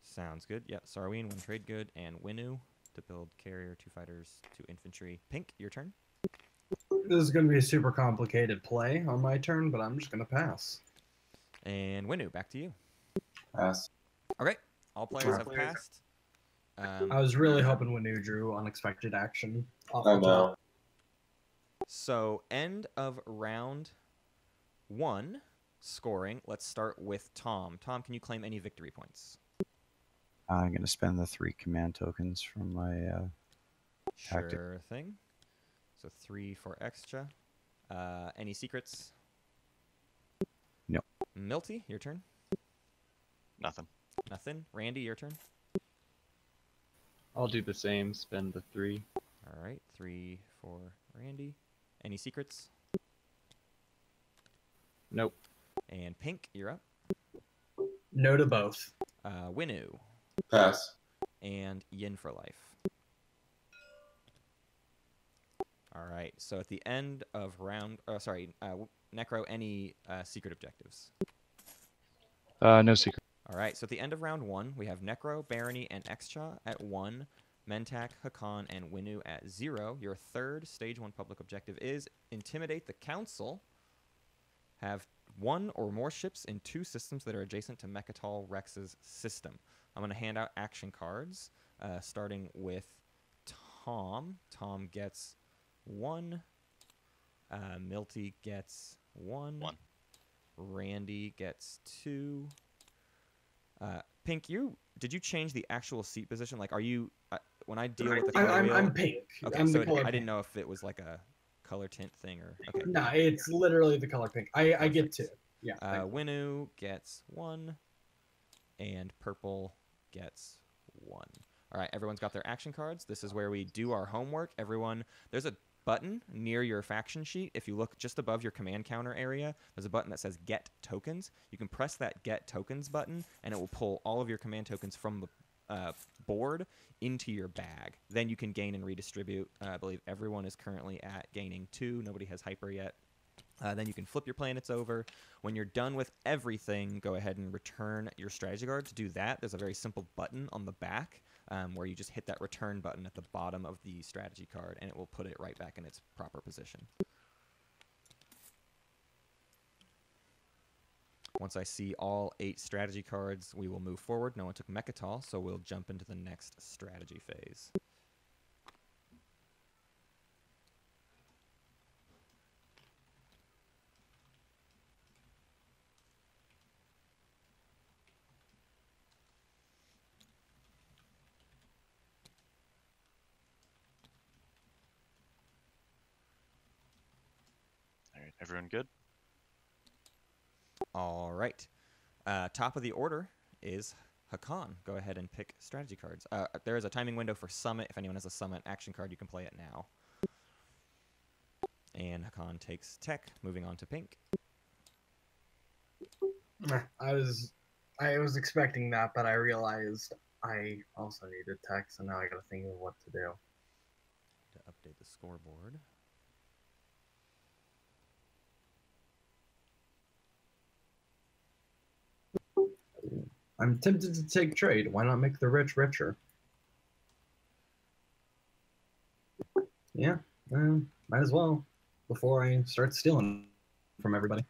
Sounds good. Yep, Sarween, 1 trade good, and Winnu to build carrier, 2 fighters, 2 infantry. Pink, your turn. This is going to be a super complicated play on my turn, but I'm just going to pass. And Winnu, back to you. Pass. Okay, all players have passed. I was really hoping Winnu drew unexpected action off I the know. top. So end of round 1 scoring. Let's start with Tom. Tom, can you claim any victory points? I'm going to spend the 3 command tokens from my tactic. Sure thing. So 3 for extra. Any secrets? No. Milty, your turn. Nothing. Nothing. Randy, your turn. I'll do the same. Spend the 3. All right, 3 for Randy. Any secrets? Nope. And Pink, you're up. No to both. Winnu Pass. and Yin for life. All right, so at the end of round, Necro, any secret objectives? No secret. All right, so at the end of round 1, we have Necro, Barony, and Excha at 1, Mentak, Hakan, and Winnu at 0. Your third stage 1 public objective is intimidate the council. Have 1 or more ships in 2 systems that are adjacent to Mechatol Rex's system. I'm going to hand out action cards, starting with Tom. Tom gets 1. Milty gets 1. 1. Randy gets 2. Pink, did you change the actual seat position? Like, are you when I deal with the color wheel? I'm pink. Okay, I'm so the color I pink. didn't know if it was like a color tint thing or okay. No, it's literally the color pink. I get 2. Yeah. Winnu gets 1, and purple gets 1. All right, everyone's got their action cards. This is where we do our homework. Everyone, there's a button near your faction sheet. If you look just above your command counter area, there's a button that says Get Tokens. You can press that Get Tokens button, and it will pull all of your command tokens from the board into your bag. Then you can gain and redistribute. I believe everyone is currently at gaining 2. Nobody has hyper yet. Then you can flip your planets over. When you're done with everything, go ahead and return your strategy card. To do that, there's a very simple button on the back where you just hit that return button at the bottom of the strategy card, and it will put it right back in its proper position. Once I see all 8 strategy cards, we will move forward. No one took Mechatol, so we'll jump into the next strategy phase. All right, everyone good? All right. Top of the order is Hakan. Go ahead and pick strategy cards. There is a timing window for Summit. If anyone has a Summit action card, you can play it now. And Hakan takes Tech, moving on to Pink. I was expecting that, but I realized I also needed Tech, so now I gotta think of what to do. To update the scoreboard. I'm tempted to take trade. Why not make the rich richer? Yeah, might as well before I start stealing from everybody.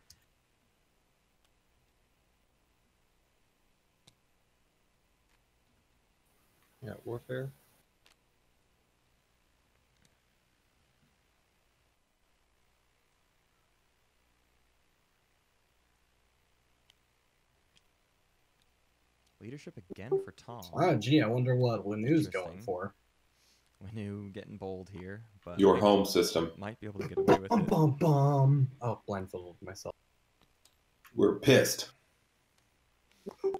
Yeah, warfare. Leadership again for Tom. Oh, gee, I wonder what Winnu's going Interesting. for. Winnu getting bold here, but Your home system. might be able to get away with it. Bum, bum. Oh, blindfolded myself. We're pissed.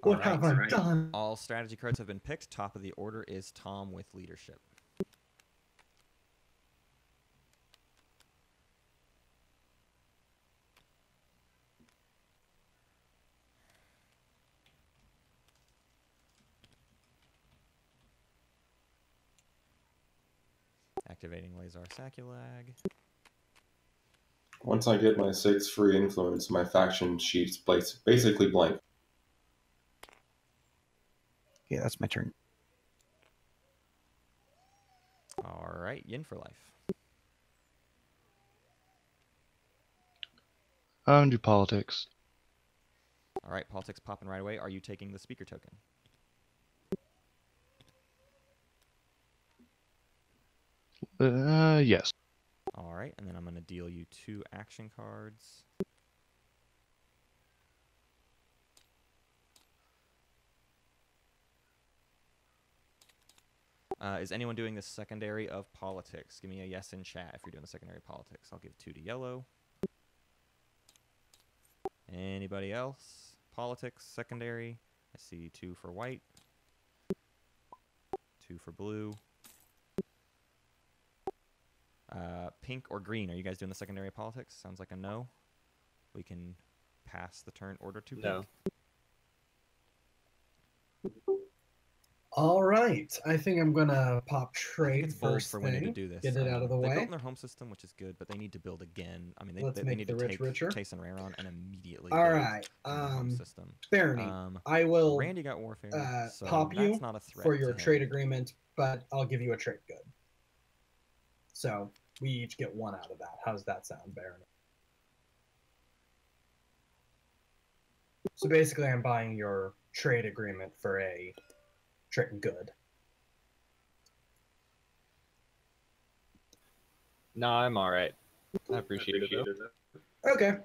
What Alright, have I done? all strategy cards have been picked. Top of the order is Tom with leadership. Activating Lazar Saculag. Once I get my 6 free influence, my faction sheet's basically blank. Yeah, that's my turn. Alright, Yin for life. Do politics. Alright, politics popping right away. Are you taking the speaker token? Yes. Alright, and then I'm going to deal you 2 action cards. Is anyone doing the secondary of politics? Give me a yes in chat if you're doing the secondary politics. I'll give 2 to yellow. Anybody else? Politics, secondary. I see 2 for white. 2 for blue. Pink or green? Are you guys doing the secondary politics? Sounds like a no. We can pass the turn order to pink. No. All right, I think I'm gonna pop I think trade it's bold first for Winnu to thing. do this. Get it out of the They way. built in their home system, which is good, but they need to build again. I mean, Let's they make need the to rich take richer. Chase and Rayron and immediately All build right, in their home system. Barony, I will Randy got warfare, so pop that's you not a threat for your to him. trade agreement, but I'll give you a trade good. So we each get 1 out of that. How's that sound, Barony? So basically, I'm buying your trade agreement for a trade good. No, I'm all right. I appreciate it though. Okay.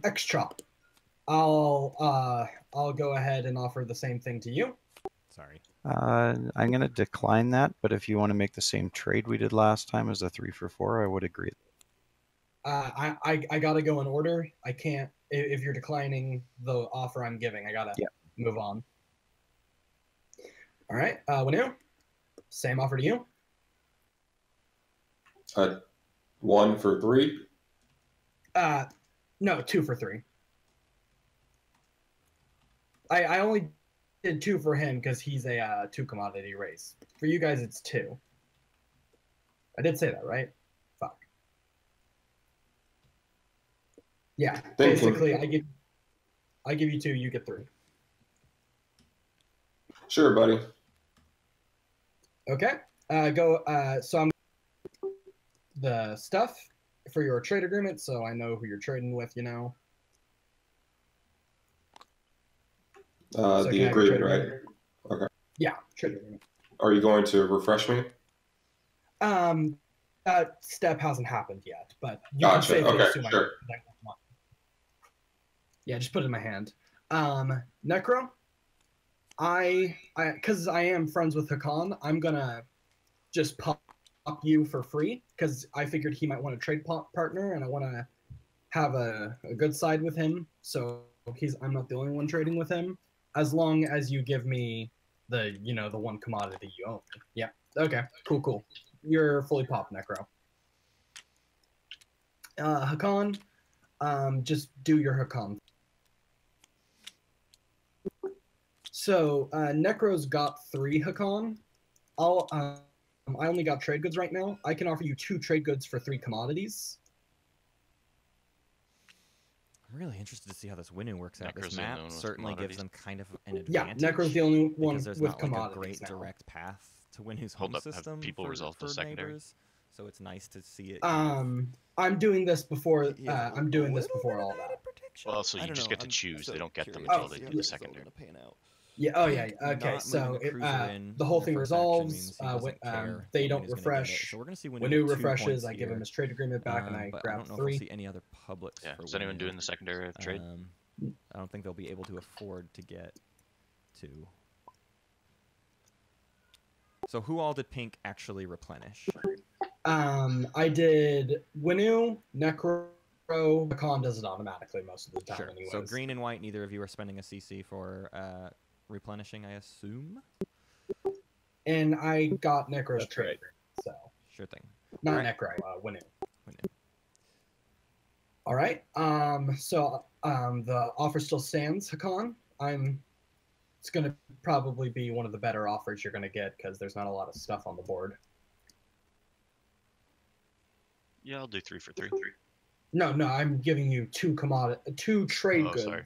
X-Chop. I'll go ahead and offer the same thing to you. Sorry. I'm going to decline that, but if you want to make the same trade we did last time as a 3 for 4, I would agree. I gotta go in order. I can't. If you're declining the offer I'm giving, I gotta move on. All right, Winnu, same offer to you. 1 for 3. No, 2 for 3. I only did 2 for him because he's a 2 commodity race. For you guys, it's 2. I did say that, right? Fuck. Yeah, basically, I give you 2, you get 3. Sure, buddy. Okay. So I'm the stuff for your trade agreement, so I know who you're trading with. You know. So The agreement, right? Okay. Yeah, trade agreement. Are you going to refresh me? That step hasn't happened yet, but you Gotcha. can safely Okay, assume sure. Yeah, just put it in my hand. Necro, because I am friends with Hakan, I'm gonna just pop you for free because I figured he might want a trade partner, and I want to have a good side with him. So I'm not the only one trading with him, as long as you give me the 1 commodity you own. Yeah. Okay. Cool. You're fully popped, Necro. Hakan, just do your Hakan. So Necro's got 3 Hakan. I only got trade goods right now. I can offer you 2 trade goods for 3 commodities. I'm really interested to see how this Winnu works out. Necro's This the only map one with certainly gives commodities. them kind of an Yeah, advantage. Necro's the only one because there's with not like a commodities great now. direct path to Winnu's Hold home up, have system people for, resolved the for secondary? neighbors. So it's nice to see it. I'm doing this before. I'm doing this little before bit all of that. added protection. Well, so I you don't just know, get to I'm choose. so They don't get them curious until to they see do how the this is all secondary. gonna pan out. Yeah. Oh yeah. Pink Okay. not So moving a cruiser in the whole their thing first action resolves. means he doesn't care They that don't Winnu's gonna get it. refresh. So we're gonna see Winnu When with Winnu 2 refreshes, points I give him here. his trade agreement back, and I But I grab don't know 3. if we'll see any other publics Yeah. for Is anyone Winnu. doing the secondary of trade? I don't think they'll be able to afford to get 2. So who all did pink actually replenish? I did Winnu, Necro, Hakan does it automatically most of the time Sure. anyways. So green and white, neither of you are spending a CC for replenishing, I assume? And I got Necro's That's trade. right. So Sure thing. not Alright. Necro, Winnu. Winnu. All right. The offer still stands, Hakan. It's gonna probably be one of the better offers you're gonna get because there's not a lot of stuff on the board. Yeah, I'll do 3 for 3. No, I'm giving you two trade goods Sorry.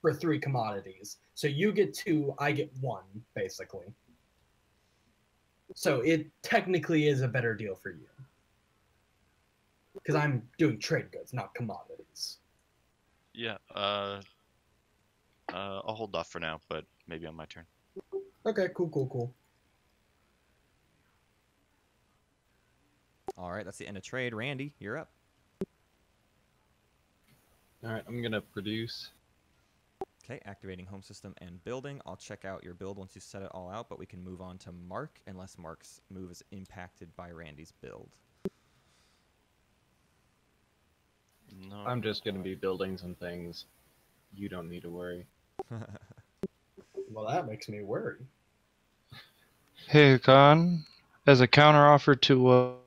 for 3 commodities. So you get 2, I get 1, basically. So it technically is a better deal for you. Because I'm doing trade goods, not commodities. Yeah, I'll hold off for now, but maybe on my turn. Okay, cool. All right, that's the end of trade. Randy, you're up. All right, I'm gonna produce. Okay, activating home system and building. I'll check out your build once you set it all out, but we can move on to Mark unless Mark's move is impacted by Randy's build. No. I'm just gonna be building some things. You don't need to worry. Well, that makes me worry. Hey, Khan, as a counteroffer to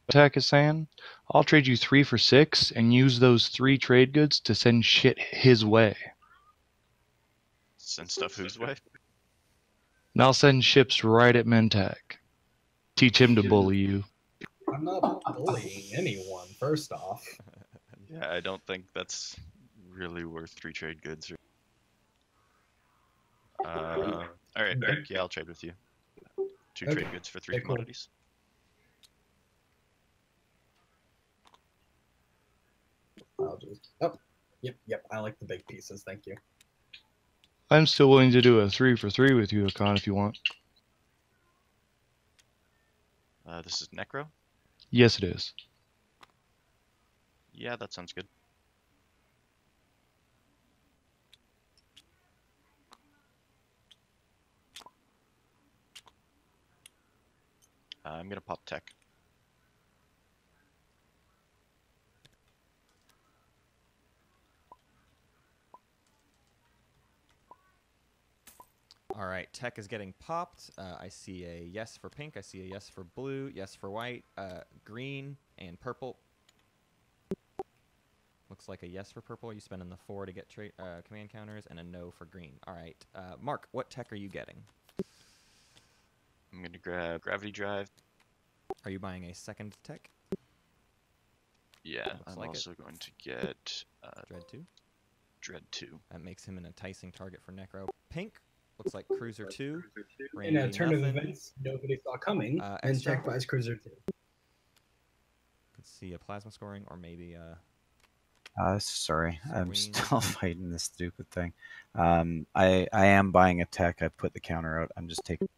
Attack is saying, I'll trade you 3 for 6 and use those 3 trade goods to send shit his way. Send stuff whose way? And I'll send ships right at Mentak. Teach him to bully you. I'm not bullying anyone, first off. Yeah, I don't think that's really worth 3 trade goods. Alright, Nick, yeah, I'll trade with you. 2 Okay. trade goods for 3 Okay, cool. commodities. I'll just. Oh, yep. I like the big pieces. Thank you. I'm still willing to do a 3 for 3 with you, Khan, if you want. This is Necro? Yes, it is. Yeah, that sounds good. I'm gonna pop tech. All right, tech is getting popped. I see a yes for pink. I see a yes for blue, yes for white, green, and purple. Looks like a yes for purple. You spending the 4 to get command counters, and a no for green. All right, Mark, what tech are you getting? I'm gonna grab gravity drive. Are you buying a second tech? Yeah, Looks I'm like also going to get Dread 2? Dread 2. That makes him an enticing target for Necro. Pink looks like Cruiser 2. In a Randy, turn of nothing. events nobody saw coming, and extra? Tech buys Cruiser 2. Could see a plasma scoring or maybe Sorry, I'm Serene. still fighting this stupid thing. I am buying a tech. I put the counter out. I'm just taking.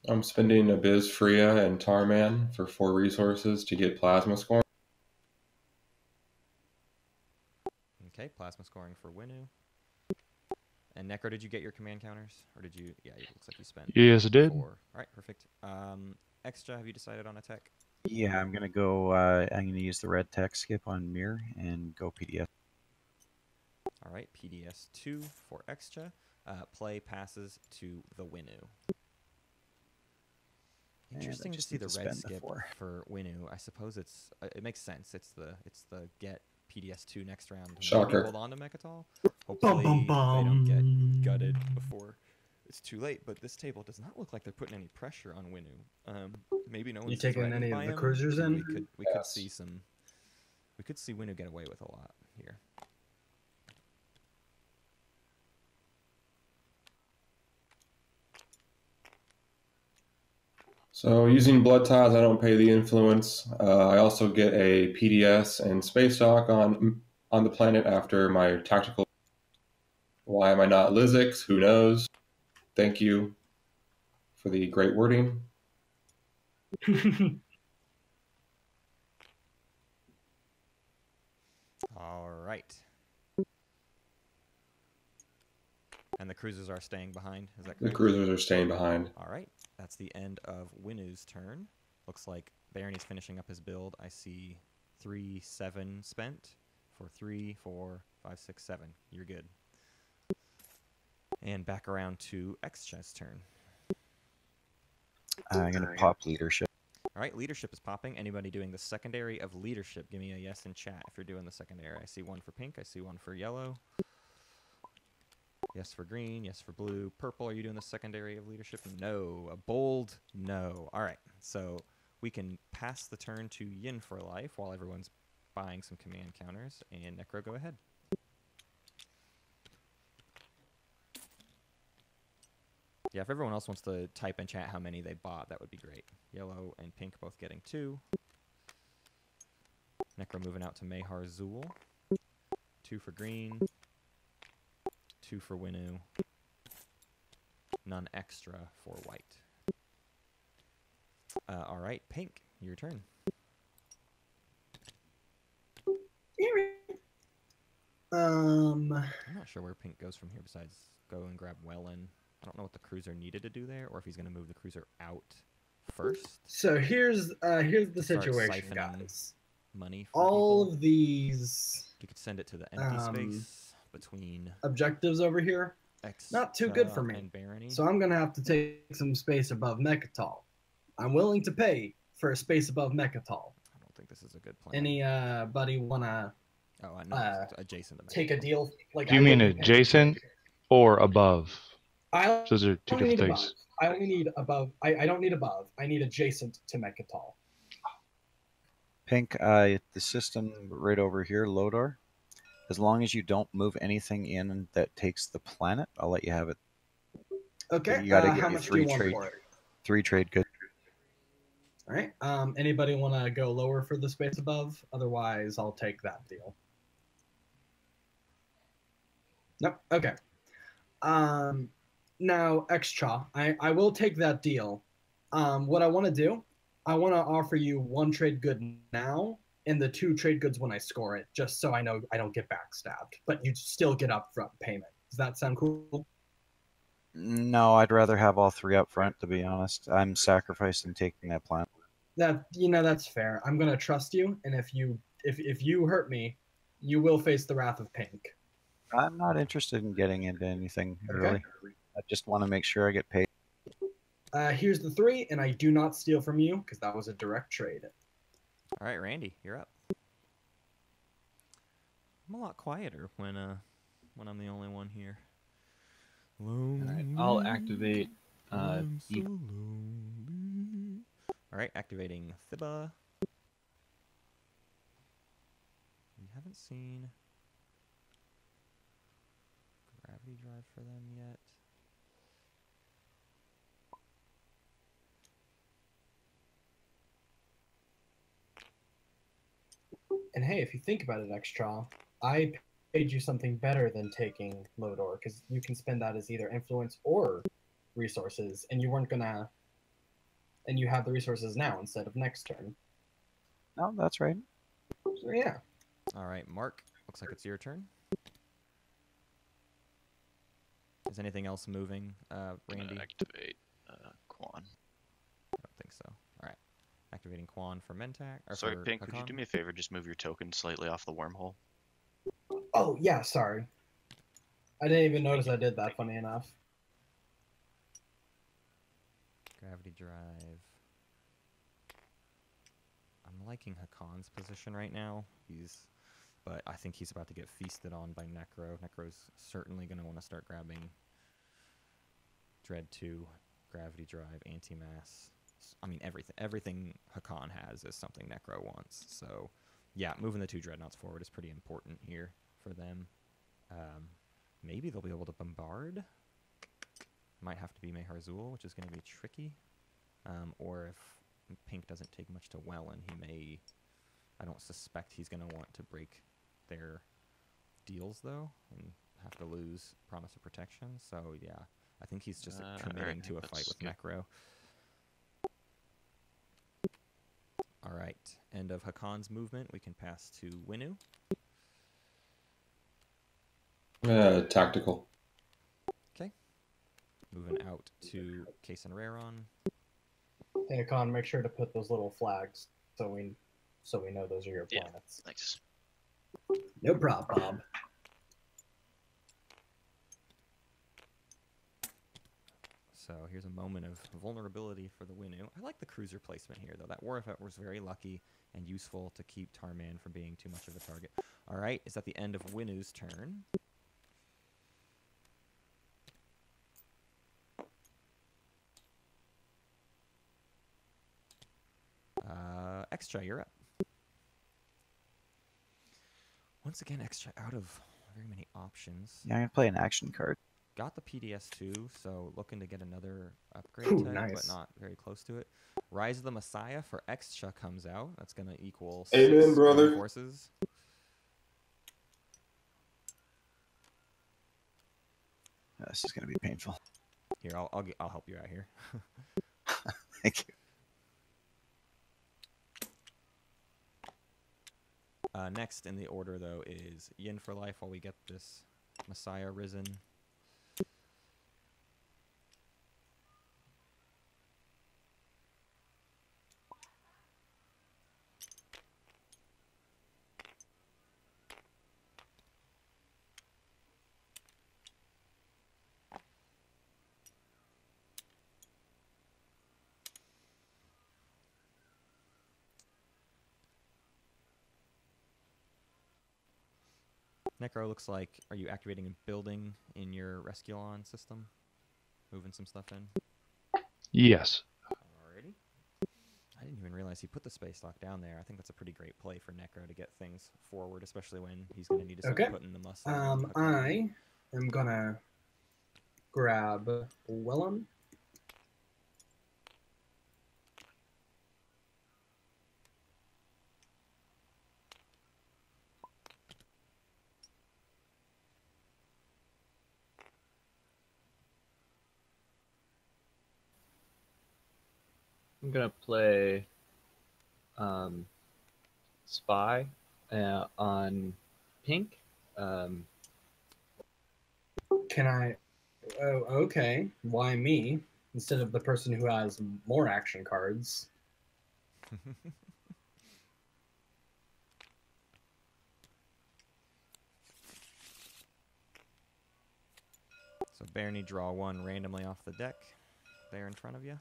I'm spending Abyss, Freya, and Tarman for 4 resources to get plasma scoring. Okay, plasma scoring for Winnu. And Necro, did you get your command counters? Or did you? Yeah, it looks like you spent Yes, I did. 4. All right, perfect. Extra, have you decided on a tech? Yeah, I'm gonna go. I'm gonna use the red tech skip on Mir and go PDF. All right, PDS 2 for extra. Play passes to the Winnu. Interesting to just see need the to red spend the skip 4. for Winnu. I suppose it makes sense. It's the get PDS2 next round. Maybe Shocker. hold on to Mechatol. Hopefully they don't get gutted before it's too late. But this table does not look like they're putting any pressure on Winnu. Maybe no one's You taking threatened any of by the him. cruisers in? We could Yes. see some. We could see Winnu get away with a lot here. So using blood ties, I don't pay the influence. I also get a PDS and space dock on the planet after my tactical. Why am I not Lizix? Who knows? Thank you for the great wording. All right. And the cruisers are staying behind. Is that The correct? cruisers are staying behind. All right. That's the end of Winnu's turn. Looks like Barony's finishing up his build. I see 3, 7 spent for 3, 4, 5, 6, 7. You're good. And back around to X-Chess turn. I'm going to pop leadership. All right, leadership is popping. Anybody doing the secondary of leadership, give me a yes in chat if you're doing the secondary. I see one for pink. I see one for yellow. Yes for green. Yes for blue. Purple, are you doing the secondary of leadership? No. A bold no. All right, so we can pass the turn to Yin for life while everyone's buying some command counters. And Necro, go ahead. Yeah, if everyone else wants to type in chat how many they bought, that would be great. Yellow and pink both getting 2. Necro moving out to Mehar Zul. 2 for green. 2 for Winnu. None extra for white. All right, pink, your turn. I'm not sure where pink goes from here besides go and grab Wellen. I don't know what the cruiser needed to do there, or if he's going to move the cruiser out first. So here's the Start situation, siphoning guys. Money from All people. of these You could send it to the empty space between objectives over here, X. not too good for me. And Barony. So I'm gonna have to take some space above Mechatol. I'm willing to pay for a space above Mechatol. I don't think this is a good plan. Anybody wanna Oh, I know. It's adjacent to take a deal? Like, Do you mean adjacent or above? I Those are two only different need above. things. I only need above. I don't need above. I need adjacent to Mechatol. Pink, the system right over here, Lodor. As long as you don't move anything in that takes the planet, I'll let you have it. Okay. You gotta how get me much do you want for it? 3 trade goods. All right. Anybody want to go lower for the space above? Otherwise, I'll take that deal. Nope. Okay. Now, X-Chaw, I will take that deal. What I want to do, I want to offer you 1 trade good now and the 2 trade goods when I score it, just so I know I don't get backstabbed. But you still get upfront payment. Does that sound cool? No, I'd rather have all 3 up front, to be honest. I'm sacrificing taking that planet. That's fair. I'm gonna trust you, and if you hurt me, you will face the wrath of Pink. I'm not interested in getting into anything, really. I just want to make sure I get paid. Here's the 3, and I do not steal from you, because that was a direct trade. All right, Randy, you're up. I'm a lot quieter when I'm the only one here. All right, I'll activate. All right, activating Thibba. We haven't seen gravity drive for them yet. And hey, if you think about it, Extra, I paid you something better than taking Lodor, because you can spend that as either influence or resources, and you weren't gonna, and you have the resources now instead of next turn. No, that's right. So yeah. All right, Mark, looks like it's your turn. Is anything else moving, Randy? Activate Quan. I don't think so. All right, activating Quan for Mentak. Sorry, for Pink, could you Hakan? do me a favor? Just move your token slightly off the wormhole. Oh yeah, sorry. I didn't even notice I did that. Funny enough. Gravity drive. I'm liking Hakan's position right now. But I think he's about to get feasted on by Necro. Necro's certainly going to want to start grabbing Dread 2, Gravity Drive, Anti-Mass. I mean, everything Hakan has is something Necro wants. So, yeah, moving the 2 Dreadnoughts forward is pretty important here for them. Maybe they'll be able to bombard. Might have to be Mehar Zul, which is going to be tricky. Or if Pink doesn't take much to Wellen, he may... I don't suspect he's going to want to break their deals, though, and have to lose Promise of Protection. So, yeah, I think he's just committing to a fight with Necro. All right, end of Hakan's movement. We can pass to Winnu. Tactical. Moving out to Case and Raron. Hey, Con, make sure to put those little flags so we know those are your Yeah. planets. Thanks. No problem, Bob. So here's a moment of vulnerability for the Winnu. I like the cruiser placement here, though. That war effort was very lucky and useful to keep Tarman from being too much of a target. All right, it's at the end of Winnu's turn. Extra, you're up. Once again, Extra out of very many options. Yeah, I'm gonna play an action card. Got the PDS too, so looking to get another upgrade Ooh, tech, nice. but not very close to it. Rise of the Messiah for Extra comes out. That's going to equal Amen, 6 brother. forces. This is gonna be painful. Here, I'll help you out here. Thank you. Next in the order, though, is Yin for life while we get this Messiah risen. Necro looks like, are you activating a building in your Resculon system? Moving some stuff in? Yes. Alrighty. I didn't even realize he put the space lock down there. I think that's a pretty great play for Necro to get things forward, especially when he's going to need to start putting the muscle. I am gonna grab Willem. I'm gonna play Spy on pink. Can I? Oh, okay. Why me instead of the person who has more action cards? So Barney, draw one randomly off the deck there in front of you.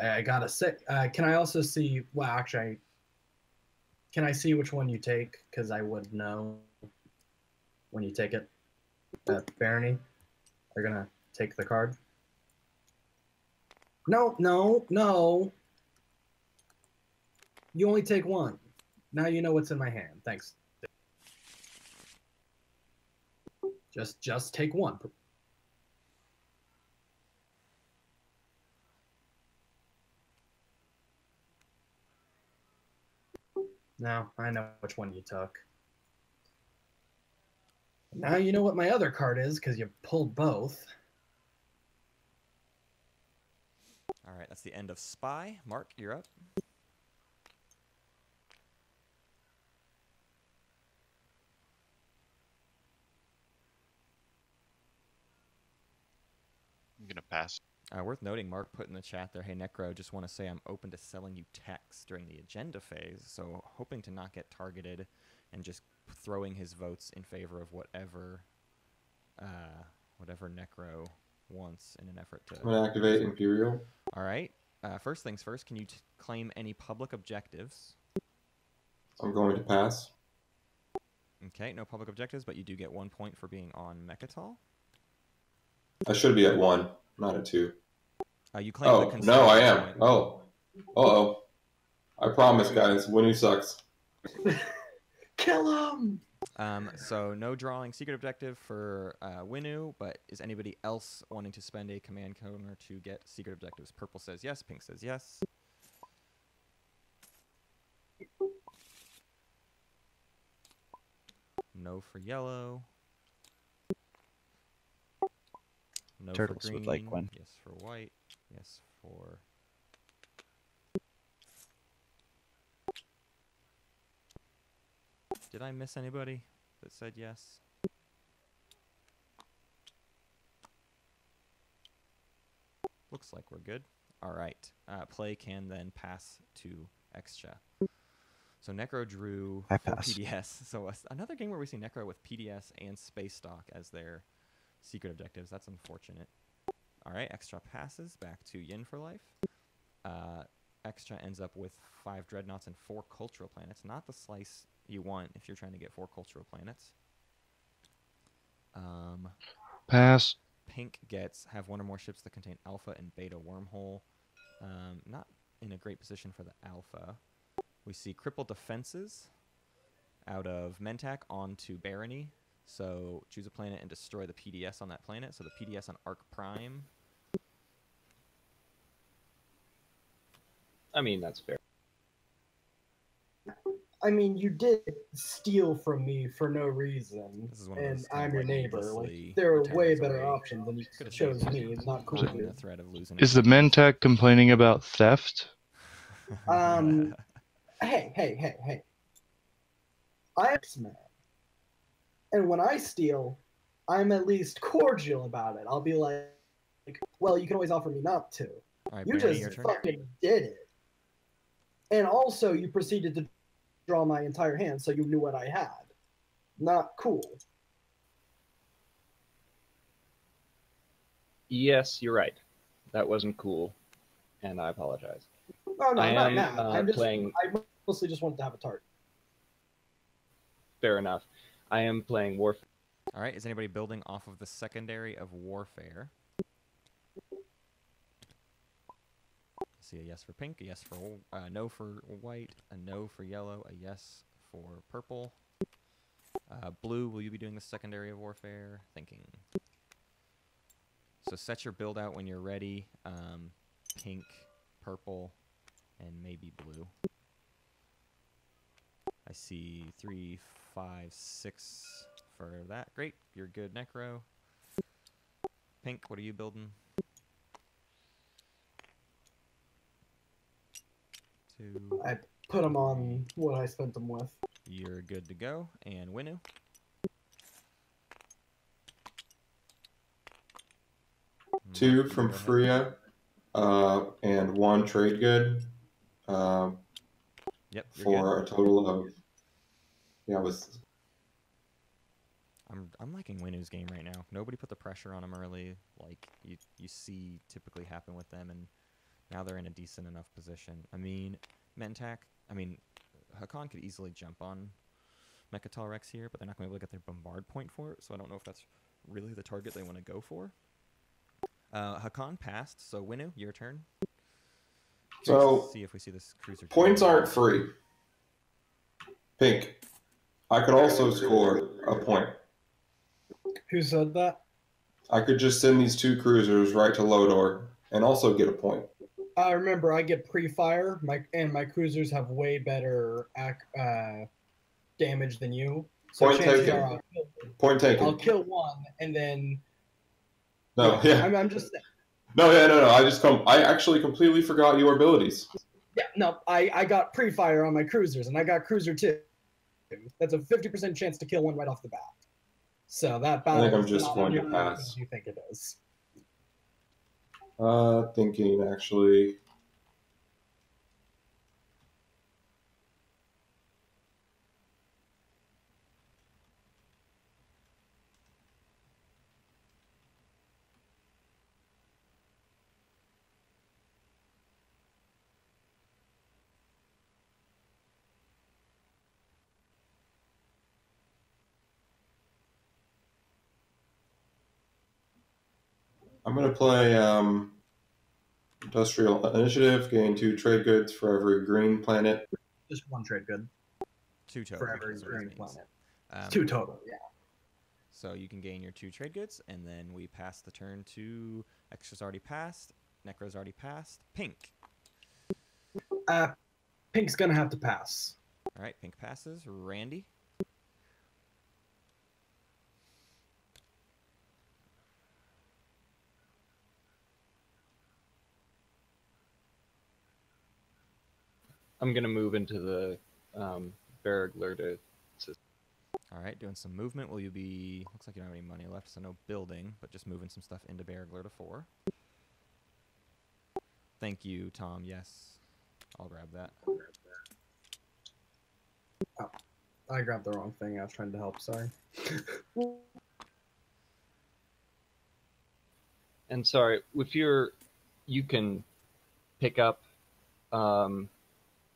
I got a six. Can I also see? Well, actually, can I see which one you take? Because I would know when you take it. Barney, are you gonna take the card? No, no, no. You only take one. Now you know what's in my hand. Thanks. Just take one. Now I know which one you took. Now you know what my other card is because you pulled both. All right, that's the end of Spy. Mark, you're up. I'm gonna pass. Worth noting, Mark put in the chat there, hey, Necro, just want to say I'm open to selling you techs during the agenda phase, so hoping to not get targeted and just throwing his votes in favor of whatever Necro wants in an effort to... I'm gonna activate Imperial. All right. First things first, can you claim any public objectives? I'm going to pass. Okay, no public objectives, but you do get 1 point for being on Mechatol. I should be at 1, not at 2. You claim the Oh, consensus no, I am. point. Oh. Uh-oh. I promise, guys. Winnu sucks. Kill him! So no drawing secret objective for Winnu, but is anybody else wanting to spend a command counter to get secret objectives? Purple says yes, pink says yes. No for yellow. No Turtles for green. would like one. Yes for white. Yes for... Did I miss anybody that said yes? looks like we're good. All right. Play can then pass to Extra. So Necro drew I 4 pass. PDS. So another game where we see Necro with PDS and Space Dock as their secret objectives. That's unfortunate. All right, Extra passes back to Yin for life. Extra ends up with 5 Dreadnoughts and 4 Cultural Planets. Not the slice you want if you're trying to get 4 Cultural Planets. Pass. Pink gets have 1 or more ships that contain Alpha and Beta Wormhole. Not in a great position for the Alpha. We see Crippled Defenses out of Mentak onto Barony. So choose a planet and destroy the PDS on that planet. So the PDS on Arc Prime. I mean, that's fair. I mean, you did steal from me for no reason, This is one of and those kind I'm of your like neighbor. needlessly Like, there are way better retaliatory- options than you Could've chose saved me. It's not cool. running the threat of losing. Is the Mentec complaining about theft? Hey. I'm X-Man. And when I steal, I'm at least cordial about it. I'll be like, well, you can always offer me not to. All right, You Barony, your just turn. fucking did it. And also, you proceeded to draw my entire hand, so you knew what I had. Not cool. Yes, you're right. That wasn't cool, and I apologize. No, I I'm not am, mad. I'm just playing- I mostly just wanted to have a target. Fair enough. I am playing Warfare. All right, is anybody building off of the secondary of Warfare? See a yes for pink, a yes for no for white, a no for yellow, a yes for purple. Blue, will you be doing the secondary of Warfare? Thinking. So set your build out when you're ready. Pink, purple, and maybe blue. I see 3, 5, 6 for that. Great, you're good, Necro. Pink, what are you building? 2. I put them on what I spent them with. You're good to go. And Winnu? Two Mark, from go ahead. Freya, and 1 trade good, Yep, you're for a total of, yeah, with I'm liking Winnu's game right now. Nobody put the pressure on him early, like you see typically happen with them, and now they're in a decent enough position. I mean, Hakan could easily jump on Mechatol Rex here, but they're not going to be able to get their bombard point for it, so I don't know if that's really the target they want to go for. Hakan passed, so Winnu, your turn. So, see if we see this cruiser. points aren't free. Pink, I could also score a point. Who said that? I could just send these 2 cruisers right to Lodor and also get a point. Remember, I get pre-fire, and my cruisers have way better damage than you. So Point chances taken. are Point taken. I'll kill one, and then No, yeah. I'm just No. I actually completely forgot your abilities. I got pre-fire on my cruisers, and I got cruiser 2. That's a 50% chance to kill one right off the bat. So that battle. I think I'm is just not going to nearly as pass. good as you think it is? Thinking actually. I'm going to play Industrial Initiative, gain 2 trade goods for every green planet. Just 1 trade good 2 total. for every is what green this means. planet. 2 total, yeah. So you can gain your 2 trade goods, and then we pass the turn to Extra's already passed, Necro's already passed, Pink. Pink's gonna have to pass. All right, Pink passes. Randy. I'm gonna move into the Barragler to. All right, doing some movement. Will you be... Looks like you don't have any money left, so no building, but just moving some stuff into Barragler to 4. Thank you, Tom. Yes. I'll grab that. Oh, I grabbed the wrong thing. I was trying to help. Sorry. And sorry, if you can pick up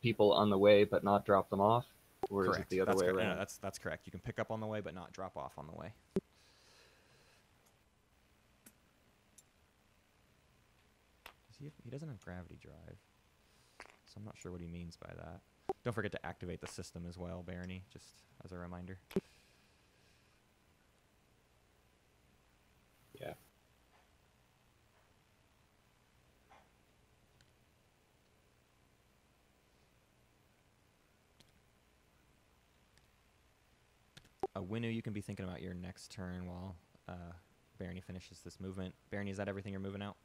people on the way but not drop them off, or Correct. is it the other That's way correct. around? No, that's correct. You can pick up on the way, but not drop off on the way. He doesn't have gravity drive, so I'm not sure what he means by that. Don't forget to activate the system as well, Barony, just as a reminder. Yeah. Winnu, you can be thinking about your next turn while Barony finishes this movement. Barony, is that everything you're moving out?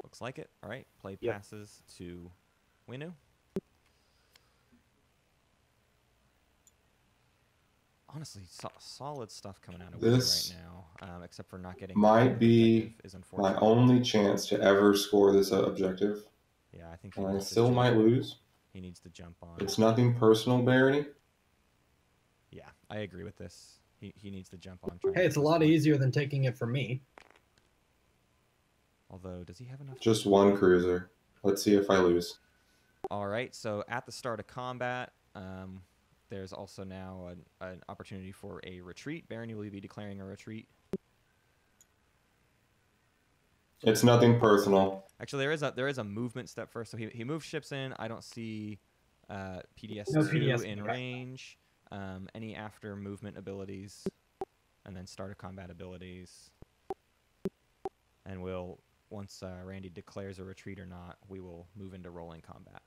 Looks like it. All right, play Yep. passes to Winnu. Honestly, solid stuff coming out of Winnu This right now, except for not getting might be objective is my unfortunate. only chance to ever score this objective. Yeah, I think And I needs to still jump. might lose. He needs to jump on. It's nothing personal, Barony. Yeah, I agree with this. He needs to jump on. Trying Hey, to it's a get this lot point. easier than taking it from me. Although, does he have enough? Just one cruiser. Let's see if I lose. All right, so at the start of combat, there's also now an opportunity for a retreat. Barony, will you be declaring a retreat? It's nothing personal. Actually, there is a movement step first. So he moves ships in. I don't see PDS2 No PDS, in okay. range. Any after movement abilities, and then start of combat abilities. And we'll, once Randy declares a retreat or not, we will move into rolling combat.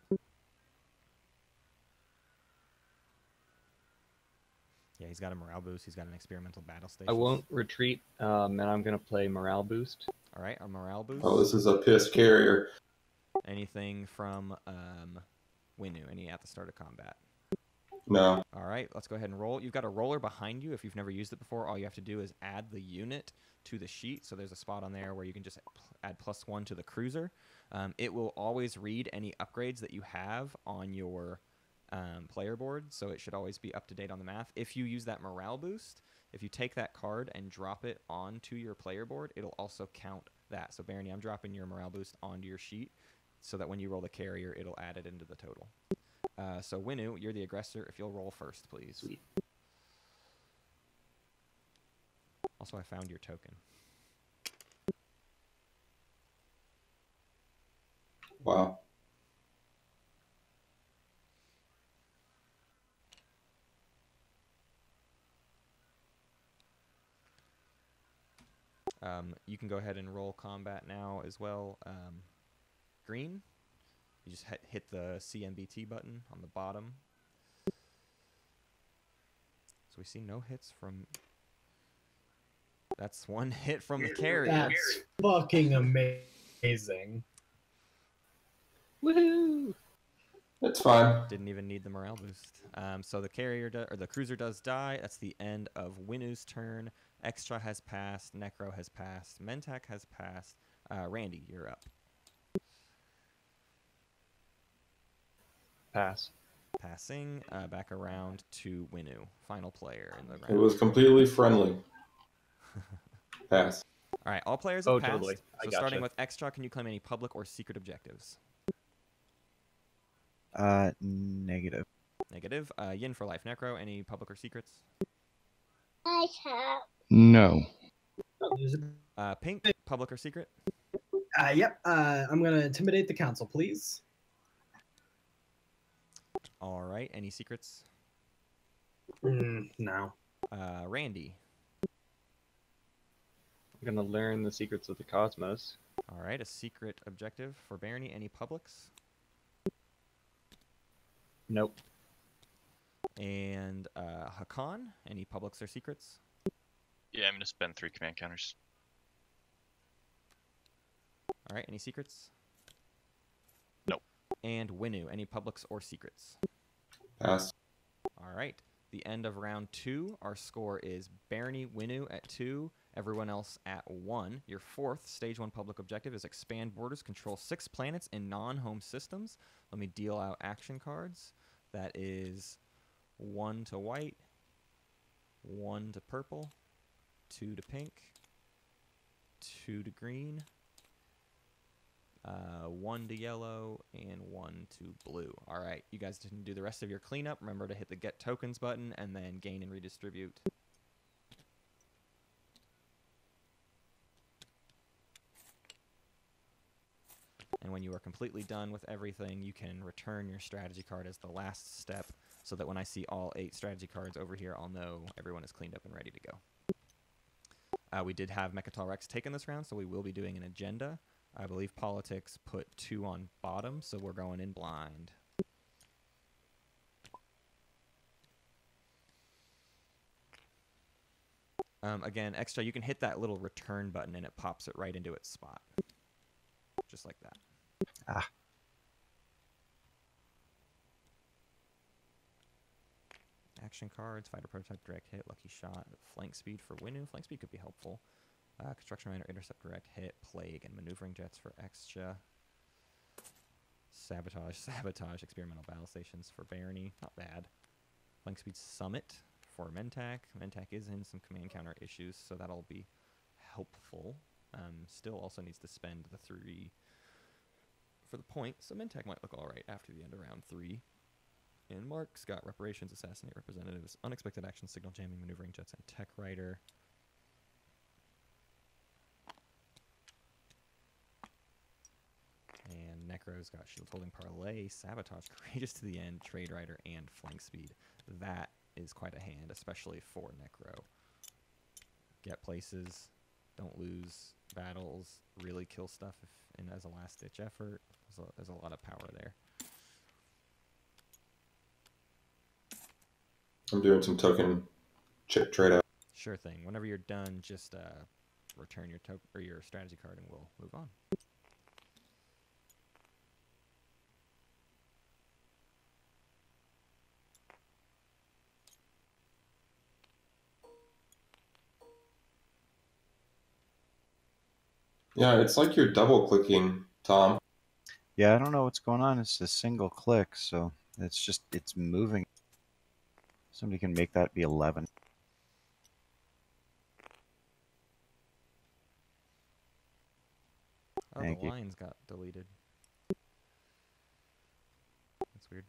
Yeah, he's got a morale boost. He's got an experimental battle station. I won't retreat, and I'm going to play morale boost. All right, a morale boost. Oh, this is a pissed carrier. Anything from Winnu, any at the start of combat. No. All right, let's go ahead and roll. You've got a roller behind you. If you've never used it before, all you have to do is add the unit to the sheet. So there's a spot on there where you can just add +1 to the cruiser. It will always read any upgrades that you have on your player board, so it should always be up to date on the math. If you use that morale boost, if you take that card and drop it onto your player board, it'll also count that. So Barony, I'm dropping your morale boost onto your sheet so that when you roll the carrier, it'll add it into the total. So Winnu, you're the aggressor. If you'll roll first, please. Sweet. Also, I found your token. Wow. You can go ahead and roll combat now as well. Green, you just hit the CMBT button on the bottom. So we see no hits from... That's one hit from the carrier. That's fucking amazing. Woohoo! It's fine. Didn't even need the morale boost. So the carrier or the cruiser does die. That's the end of Winnu's turn. Extra has passed. Necro has passed. Mentak has passed. Randy, you're up. Pass. Passing back around to Winnu, final player in the round. It was completely friendly. Pass. All right, all players have Oh, passed. totally. I So gotcha. starting with Extra, can you claim any public or secret objectives? Negative. Negative. Yin for life. Necro, any public or secrets? I have. No. Pink, public or secret? Yep. I'm gonna intimidate the council, please. All right, any secrets? No. Randy. I'm going to learn the secrets of the cosmos. All right, a secret objective for Barony. Any publics? Nope. And Hakan, any publics or secrets? Yeah, I'm gonna spend 3 command counters. All right, any secrets? Nope. And Winnu, any publics or secrets? Pass. All right, the end of round 2. Our score is Barony Winnu at 2, Everyone else at 1. Your 4th Stage 1 public objective is expand borders, control 6 planets in non-home systems. Let me deal out action cards. That is 1 to white, 1 to purple, 2 to pink, 2 to green, 1 to yellow, and 1 to blue. All right, you guys can do the rest of your cleanup. Remember to hit the Get Tokens button and then gain and redistribute. And when you are completely done with everything, you can return your strategy card as the last step, so that when I see all 8 strategy cards over here, I'll know everyone is cleaned up and ready to go. We did have Mechatol Rex taken this round, so we will be doing an agenda. I believe Politics put 2 on bottom, so we're going in blind. Again, extra, you can hit that little return button and it pops it right into its spot. Just like that. Ah. Action cards, fighter prototype, direct hit, lucky shot, flank speed for Winnu. Flank speed could be helpful. Construction Rider, intercept, direct hit, plague, and maneuvering jets for extra. Sabotage, experimental battle stations for Barony. Not bad. Flank speed summit for Mentak. Mentak is in some command counter issues, so that'll be helpful. Still also needs to spend the 3 for the point, so Mentak might look alright after the end of round 3. And Mark's got reparations, assassinate representatives, unexpected action, signal jamming, maneuvering jets, and tech rider. And Necro's got shield holding, parlay, sabotage, courageous to the end, trade rider, and flank speed. That is quite a hand, especially for Necro. Get places, don't lose battles, really kill stuff as a last-ditch effort. There's a lot of power there. I'm doing some token chip trade out. Sure thing. Whenever you're done, just return your your strategy card, and we'll move on. Yeah, it's like you're double clicking, Tom. Yeah, I don't know what's going on. It's a single click, so it's moving. Somebody can make that be 11. Oh, Thank the you. lines got deleted. That's weird.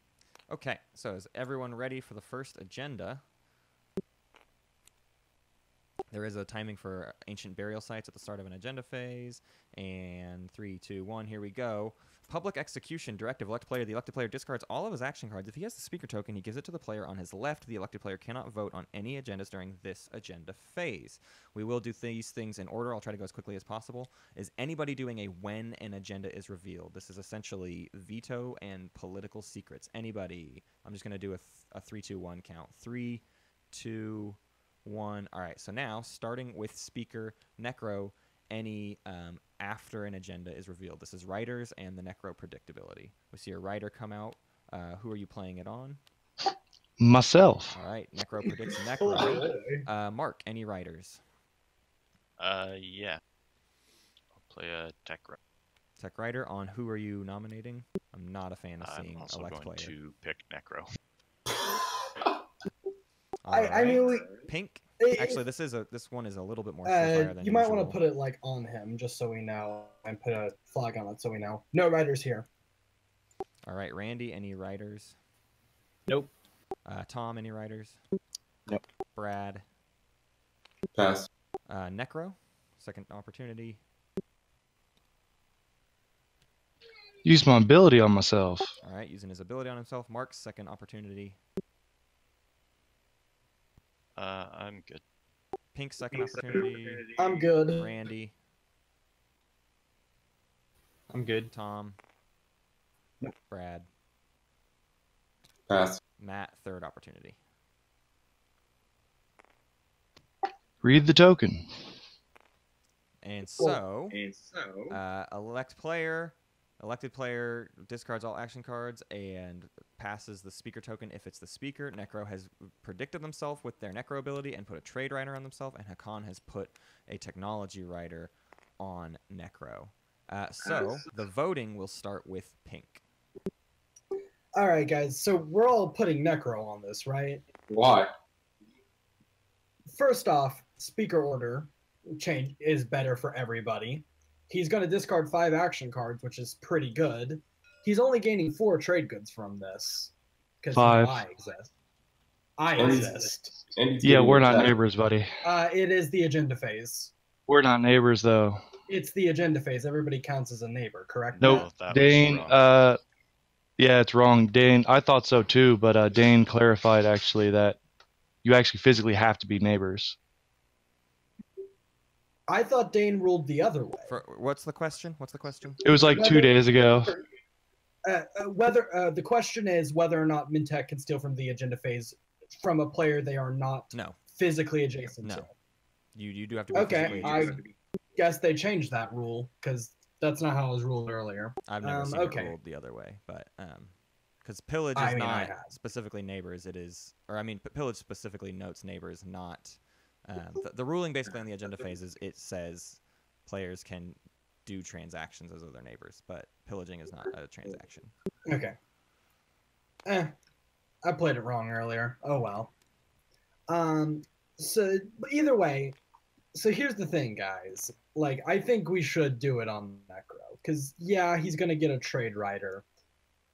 Okay, so is everyone ready for the first agenda? There is a timing for ancient burial sites at the start of an agenda phase. And 3, 2, 1, here we go. Public execution directive. Elected player. The elected player discards all of his action cards. If he has the speaker token, he gives it to the player on his left. The elected player cannot vote on any agendas during this agenda phase. We will do these things in order. I'll try to go as quickly as possible. Is anybody doing a when an agenda is revealed? This is essentially veto and political secrets. Anybody? I'm just going to do a 3, 2, 1 count. 3, 2, 1. All right, so now, starting with speaker Necro, any after an agenda is revealed. This is writers and the Necro predictability. We see a writer come out. Who are you playing it on? Myself. All right, Necro predicts Necro. Mark, any writers? Yeah. I'll play a tech writer. Tech writer. On who are you nominating? I'm not a fan of I'm seeing also elect going player. to pick Necro. I mean, Pink. It- Actually, this one is a little bit more surefire than you might want usual. to put it like on him, just so we know, and put a flag on it so we know. No writers here. All right, Randy, any writers? Nope. Tom, any writers? Nope. Brad. Pass. Necro, second opportunity. Use my ability on myself. All right, using his ability on himself. Mark's second opportunity. I'm good. Pink's second opportunity. I'm good. Randy. I'm good. Tom. Brad. Pass. Matt, third opportunity. Read the token. And so, elect player, Elected player discards all action cards and passes the speaker token if it's the speaker. Necro has predicted themselves with their Necro ability and put a trade writer on themselves, and Hakan has put a technology writer on Necro. So the voting will start with pink. All right, guys. So we're all putting Necro on this, right? Why? First off, speaker order change is better for everybody. He's going to discard 5 action cards, which is pretty good. He's only gaining 4 trade goods from this because 5. I exist. I exist. Yeah, we're not neighbors, buddy. It is the agenda phase. We're not neighbors, though. It's the agenda phase. Everybody counts as a neighbor, correct? Nope. Oh, that was Dane, wrong. yeah, it's wrong. Dane, I thought so too, but Dane clarified actually that you actually physically have to be neighbors. I thought Dane ruled the other way. What's the question? It was like 2 days ago. The question is whether or not Mintech can steal from the agenda phase from a player they are not physically adjacent to. You do have to be okay, physically I adjacent. guess they changed that rule because that's not how it was ruled earlier. I've never seen it ruled the other way, but because pillage is not specifically neighbors, it is, or I mean, pillage specifically notes neighbors, not. The ruling basically on the agenda phase is it says players can do transactions as other neighbors, but pillaging is not a transaction. Okay. I played it wrong earlier. Oh well. So either way, so here's the thing, guys. Like, I think we should do it on Necro, because yeah, he's gonna get a trade writer,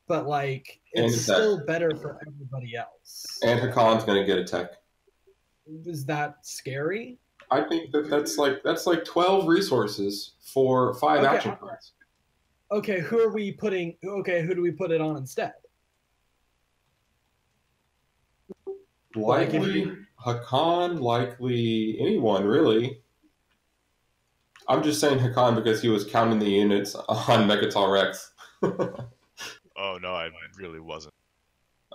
but like it's still better for everybody else. And Hakan's gonna get a tech. Is that scary? I think that's like 12 resources for 5 action cards. Okay, who are we putting? Okay, who do we put it on instead? Likely Hakan, likely anyone really. I'm just saying Hakan because he was counting the units on Mechatal Rex. Oh no, I really wasn't.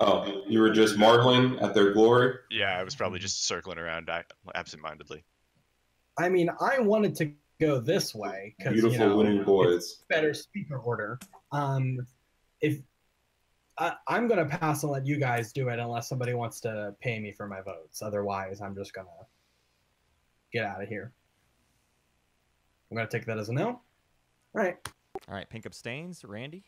Oh, you were just marveling at their glory? Yeah, I was probably just circling around absentmindedly. I mean, I wanted to go this way because Beautiful Winnu boys. It's better speaker order. If I'm gonna pass and let you guys do it unless somebody wants to pay me for my votes. Otherwise, I'm just gonna get out of here. I'm gonna take that as a no. All right. All right. Pink abstains. Randy.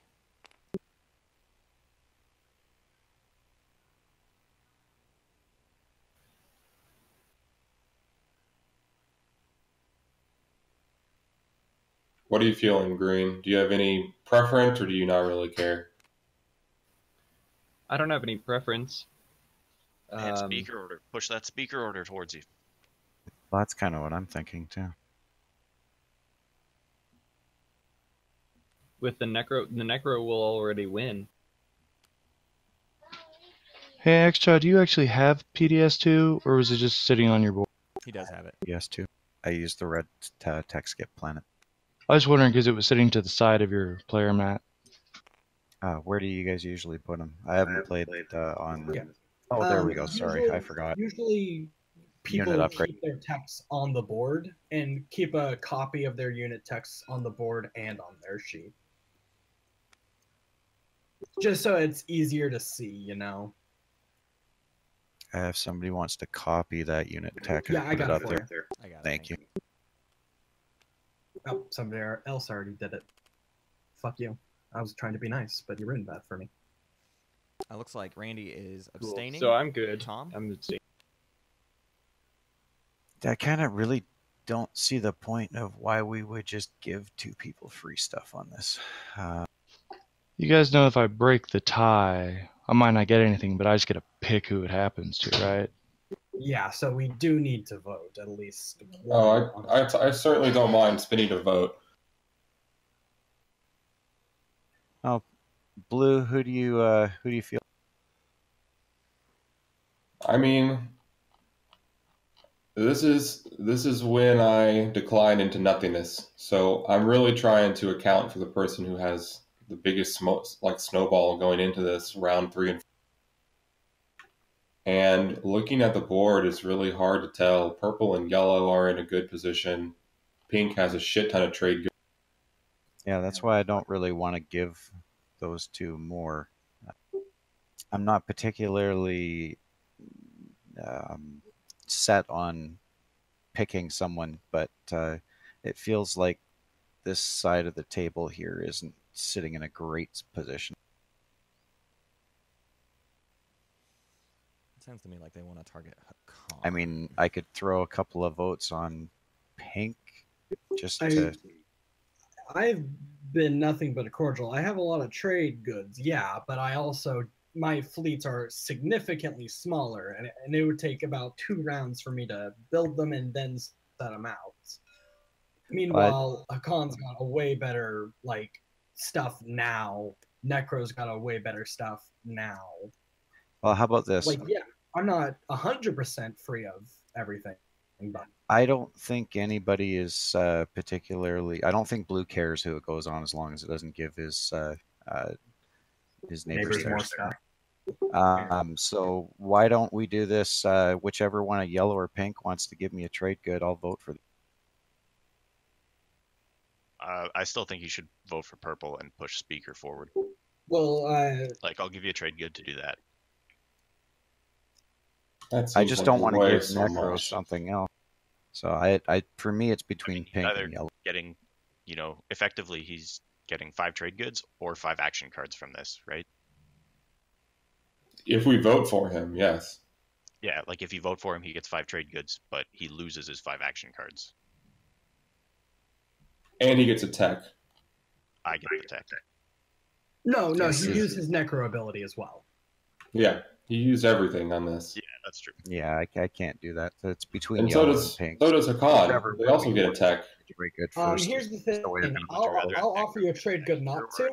What are you feeling, Green? Do you have any preference, or do you not really care? I don't have any preference. And speaker order. Push that speaker order towards you. Well, that's kind of what I'm thinking too. With the Necro will already win. Hey, Extra, do you actually have PDS2, or was it just sitting on your board? He does have it. PDS2. I used the red tech skip planet. I was wondering because it was sitting to the side of your player mat. Where do you guys usually put them? I haven't played on... Yeah. Oh, there we go. Sorry, I forgot. Usually people keep their texts on the board and keep a copy of their unit texts on the board and on their sheet. Just so it's easier to see, you know? If somebody wants to copy that unit tech, yeah, I got it up for there. you. I got it. Thank you. Oh, somebody else already did it. Fuck you. I was trying to be nice, but you ruined that for me. It looks like Randy is abstaining. Cool. So I'm good. Tom? I'm abstaining. I kind of really don't see the point of why we would just give 2 people free stuff on this. You guys know if I break the tie, I might not get anything, but I just get to pick who it happens to, right? Yeah, so we do need to vote at least. Oh, I certainly don't mind spinning a vote. Oh, Blue, who do you feel? I mean, this is when I decline into nothingness. So I'm really trying to account for the person who has the biggest snowball going into this round 3 and 4. And looking at the board, it's really hard to tell. Purple and yellow are in a good position. Pink has a shit ton of trade goods. Yeah, that's why I don't really want to give those two more. I'm not particularly set on picking someone, but it feels like this side of the table here isn't sitting in a great position. It sounds to me like they want to target Hakan. I mean, I could throw a couple of votes on pink just to. I've been nothing but cordial. I have a lot of trade goods, yeah, but I also my fleets are significantly smaller, and it would take about 2 rounds for me to build them and then set them out. Meanwhile, Hakon's got a way better stuff now. Necro's got a way better stuff now. Well, how about this? Yeah, I'm not 100% free of everything, but I don't think anybody is particularly. I don't think Blue cares who it goes on as long as it doesn't give his neighbors more stuff. stuff. So why don't we do this? Whichever one, yellow or pink, wants to give me a trade good, I'll vote for them. I still think you should vote for purple and push speaker forward. Well, I'll give you a trade good to do that. I just don't want to give Necro something else. So for me, it's between pink and yellow. Getting, effectively, he's getting 5 trade goods or 5 action cards from this, right? If we vote for him, yes. Yeah, if you vote for him, he gets 5 trade goods, but he loses his 5 action cards. And he gets a tech. I get the tech. No, he used his Necro ability as well. Yeah, he used everything on this. Yeah, that's true. Yeah, I can't do that. So it's between And yellow and pink. So does Hakan. They also get a tech. Here's the thing. I'll offer you a trade good not to.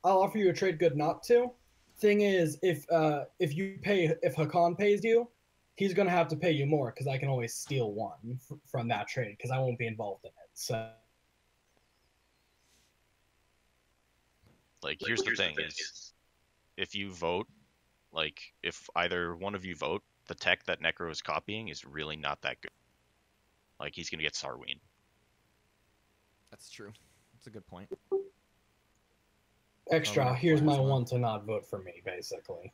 I'll offer you a trade good not to. Thing is, if Hakan pays you, he's gonna have to pay you more because I can always steal one from that trade because I won't be involved in it. So. Here's the thing is, if you vote, if either one of you vote, the tech that Necro is copying is really not that good. He's going to get Sarween. That's true. That's a good point. Extra, here's my one to not vote for me, basically.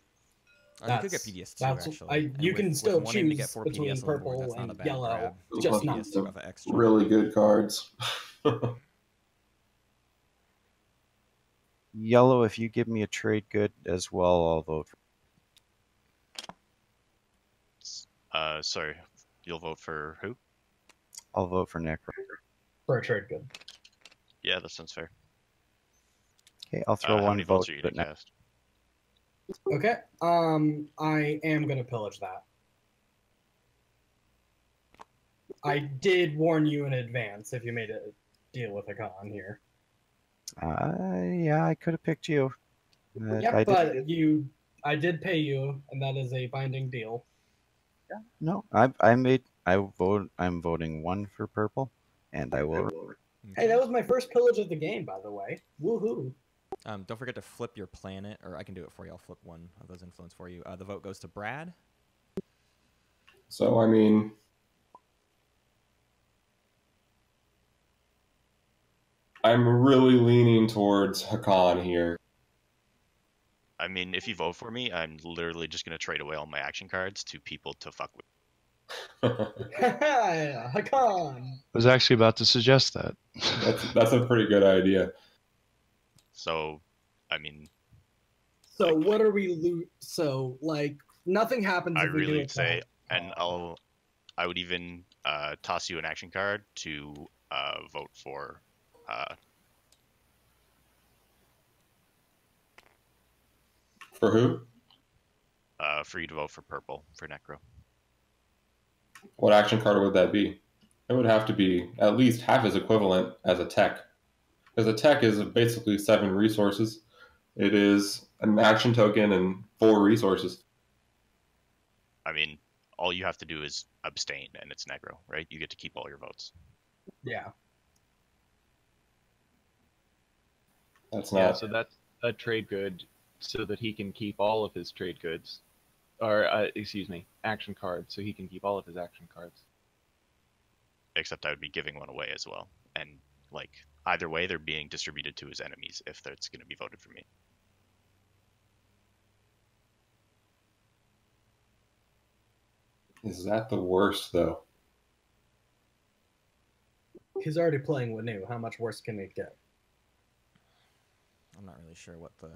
You could get PDS too, actually. You can still choose between purple and yellow, just not extra. Really good cards. Yellow, if you give me a trade good as well, I'll vote for. Sorry, you'll vote for who? I'll vote for Necro. For a trade good. Yeah, that sounds fair. Okay, I'll throw one vote. Cast? Okay, I am gonna pillage that. I did warn you in advance if you made a deal with Hakan here. Yeah, I could have picked you. Yeah, I did pay you, and that is a binding deal. Yeah. No, I'm voting 1 for purple, and I will. Hey, that was my first pillage of the game, by the way. Woohoo! Don't forget to flip your planet, or I can do it for you. I'll flip one of those influence for you. The vote goes to Brad. So, I mean, I'm really leaning towards Hakan here. I mean, if you vote for me, I'm literally just going to trade away all my action cards to people to fuck with. Hakan! I was actually about to suggest that. That's a pretty good idea. So, I mean... So, what are we... So, nothing happens I if we really do would say, and I would even toss you an action card to vote for... For who? For you to vote for purple, for Necro. What action card would that be? It would have to be at least half as equivalent as a tech. Because a tech is basically 7 resources. It is an action token and 4 resources. I mean, all you have to do is abstain, and it's Negro, right? You get to keep all your votes. Yeah. That's not... Yeah, so that's a trade good so that he can keep all of his trade goods. Or, excuse me, action cards, so he can keep all of his action cards. Except I would be giving one away as well. And, either way, they're being distributed to his enemies if it's going to be voted for me. Is that the worst, though? He's already playing Winnu. How much worse can it get? I'm not really sure what the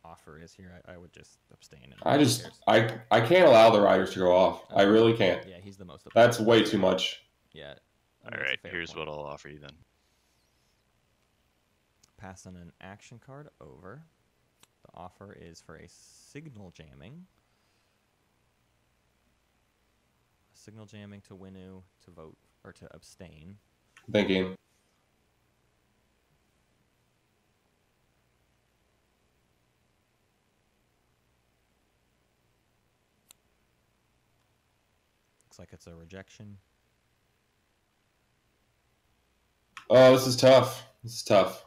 offer is here. I would just abstain. And I can't allow the riders to go off. I really can't. Yeah, he's the most. That's way too much. Yeah. All right, here's what I'll offer you then. Passing an action card over. The offer is for a signal jamming. Signal jamming to Winnu to vote or to abstain. Thinking. Looks like it's a rejection. Oh, this is tough. This is tough.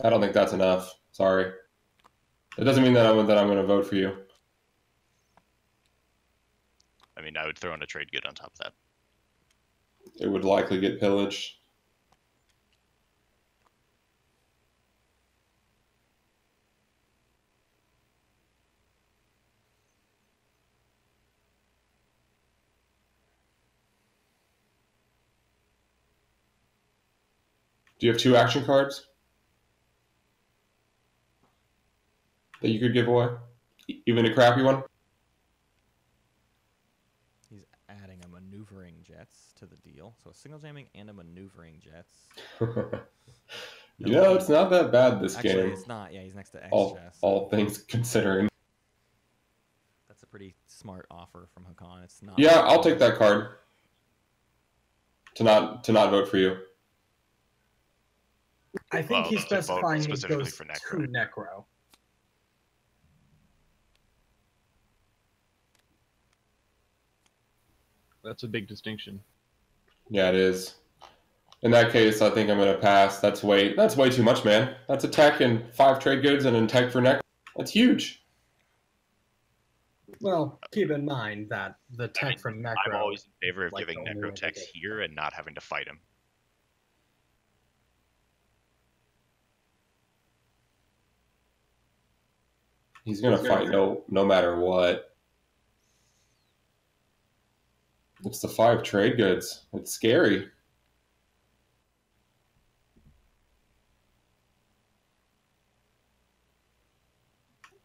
I don't think that's enough. Sorry. It doesn't mean that I'm going to vote for you. I mean, I would throw in a trade good on top of that. It would likely get pillaged. Do you have 2 action cards that you could give away? Even a crappy one? He's adding a maneuvering jets to the deal. So a signal jamming and a maneuvering jets. You know, it's not that bad this Actually, game. it's not. Yeah, he's next to X chess. All things considering. That's a pretty smart offer from Hakan. It's not. Yeah, I'll take that card. To not vote for you. I think he's to vote specifying it specifically goes for to Necro. Necro. That's a big distinction. Yeah, it is. In that case, I think I'm going to pass. That's way too much, man. That's a tech and 5 trade goods and a tech for Necro. That's huge. Well, keep in mind that the tech from Necro. I'm always in favor of like giving the only Necro one techs to get. here and not having to fight him. He's going to fight no matter what. It's the 5 trade goods. It's scary.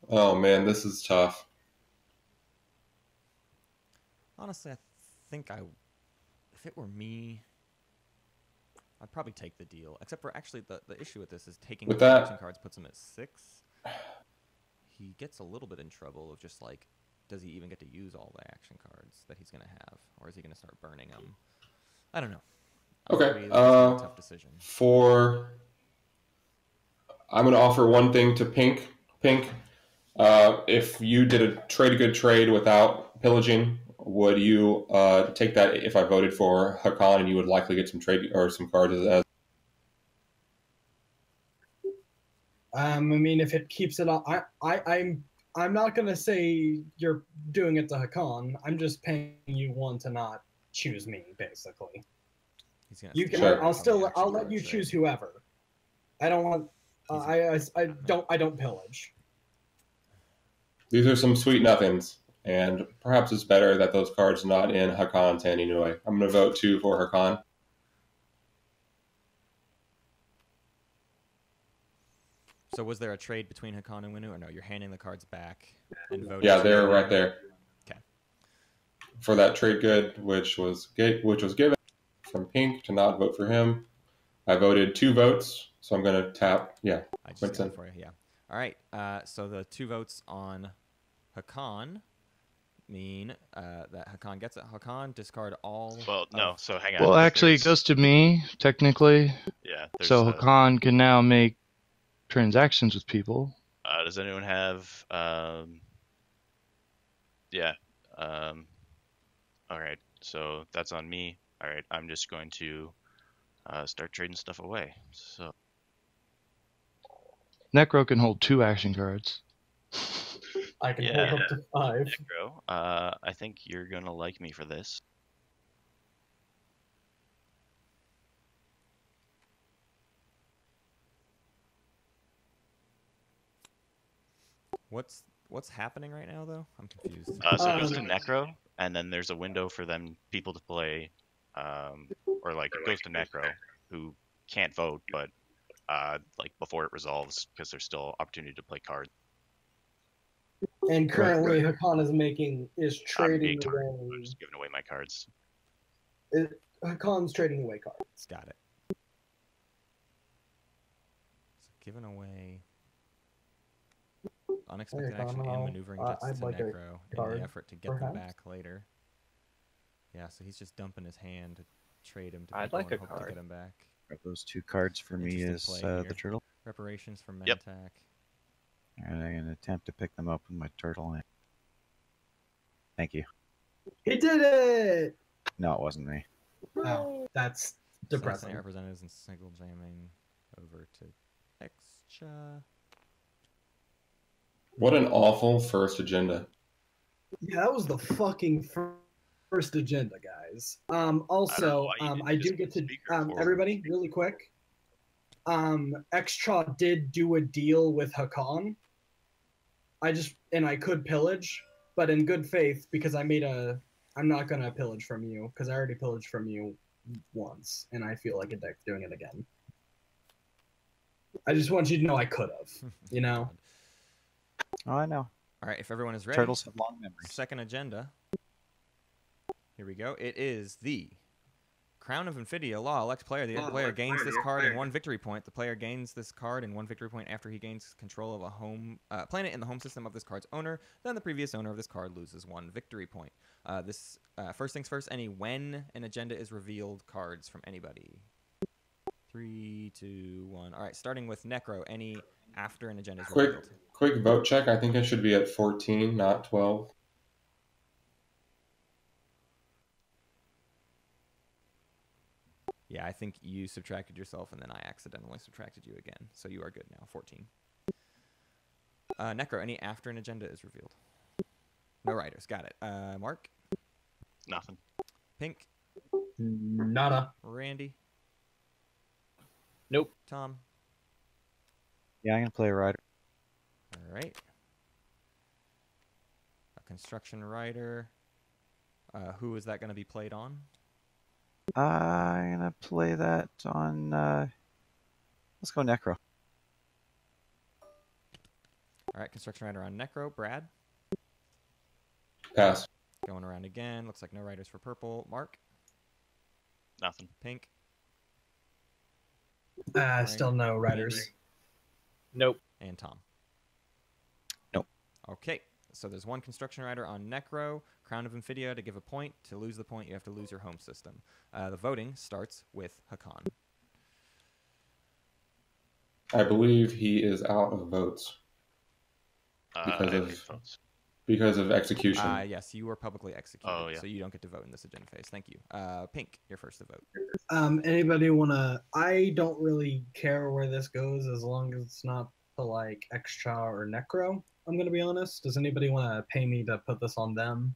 Oh man, this is tough. Honestly, I think if it were me, I'd probably take the deal. Except for actually the issue with this is taking With the that- action cards puts him at 6. He gets a little bit in trouble of just like, does he even get to use all the action cards that he's going to have? Or is he going to start burning them? I don't know. I Okay, agree that it's a tough decision. I'm going to offer one thing to Pink. Pink, if you did a good trade without pillaging, would you take that if I voted for Hakan and you would likely get some trade or some cards as I mean, if it keeps it on, I'm not gonna say you're doing it to Hakan. I'm just paying you one to not choose me, basically. He's gonna You can. Sure. I'll let you choose whoever. I don't want. I don't pillage. These are some sweet nothings, and perhaps it's better that those cards are not in Hakan's hand anyway. I'm going to vote 2 for Hakan. So was there a trade between Hakan and Winnu, or no? You're handing the cards back and voting. Yeah, they're right there. Okay. For that trade good, which was given from Pink to not vote for him. I voted 2 votes, so I'm going to tap. Yeah, I just Winston. got it for you. Yeah. All right. So the 2 votes on Hakan mean that Hakan gets it. Hakan discard all. Well, no. So hang on. Well, actually, it There's- goes to me, technically. Yeah. So there's, Hakan can now make transactions with people. does anyone have? Yeah. All right. So that's on me. All right. I'm just going to start trading stuff away. So Necro can hold 2 action cards. I can Yeah. hold up to 5. Necro, I think you're gonna like me for this. What's happening right now though? I'm confused. So it goes to Necro, and then there's a window for people to play, or like it goes to Necro, who can't vote, but like before it resolves, because there's still opportunity to play cards. And currently, Hakan is I'm trading being targeted. away. I'm just giving away my cards. Hakan's trading away cards. Got it. So giving away unexpected action and maneuvering gets I'd to like a Necro in card, the effort to get them perhaps? back later. Yeah, so he's just dumping his hand to trade him to I'd people like and a hope to card. get him back. Grab those 2 cards for me Interesting as play the here. turtle. Reparations for Yep. Mentak. And I'm going to attempt to pick them up with my turtle. Thank you. He did it! No, it wasn't me. Oh, that's depressing. Assassinate representatives and single jamming over to Extra. What an awful first agenda. Yeah, that was the fucking first agenda, guys. Also, why you I didn't do just get to speaker forward. everybody really quick. Extra did do a deal with Hakan. I could pillage, but in good faith, because I'm not gonna pillage from you because I already pillaged from you once, and I feel like a dick doing it again. I just want you to know I could have, you know. Oh, I know. All right, if everyone is ready. Turtles have long memories. Second agenda. Here we go. It is the Crown of Infidia Law. Elect player. The player gains this card and 1 victory point. The player gains this card and 1 victory point after he gains control of a home planet in the home system of this card's owner. Then the previous owner of this card loses 1 victory point. First things first. Any when an agenda is revealed cards from anybody. 3, 2, 1. All right. Starting with Necro. Any after an agenda is revealed. Quick vote check. I think I should be at 14, not 12. Yeah, I think you subtracted yourself, and then I accidentally subtracted you again. So you are good now, 14. Necro, any after an agenda is revealed? No writers, got it. Mark? Nothing. Pink? Nada. Randy? Nope. Tom? Yeah, I'm going to play a rider. All right. A construction rider. Who is that going to be played on? I'm going to play that on... let's go Necro. All right, construction rider on Necro. Brad? Pass. Going around again. Looks like no riders for purple. Mark? Nothing. Pink? Still no riders. Randy? Nope. And Tom? Nope. Okay, so there's 1 construction rider on Necro. Crown of Infidia to give a point. To lose the point, you have to lose your home system. The voting starts with Hakan. I believe he is out of votes because of execution. Yes, you were publicly executed, Oh, yeah. so you don't get to vote in this agenda phase. Thank you. Pink, you're first to vote. Anybody wanna? I don't really care where this goes as long as it's not to like Extra or Necro. I'm gonna be honest. Does anybody want to pay me to put this on them?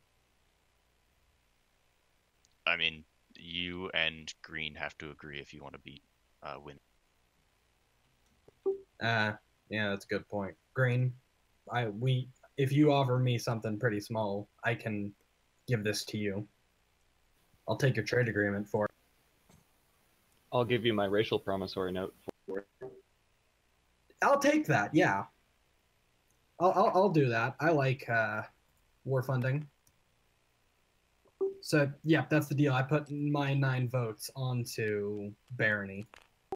I mean, you and Green have to agree if you want to beat Win. Yeah, that's a good point. Green, if you offer me something pretty small, I can give this to you. I'll take your trade agreement for it. I'll give you my racial promissory note for it. I'll take that. Yeah, I'll do that. I like war funding. So yeah, that's the deal. I put my 9 votes onto Barony.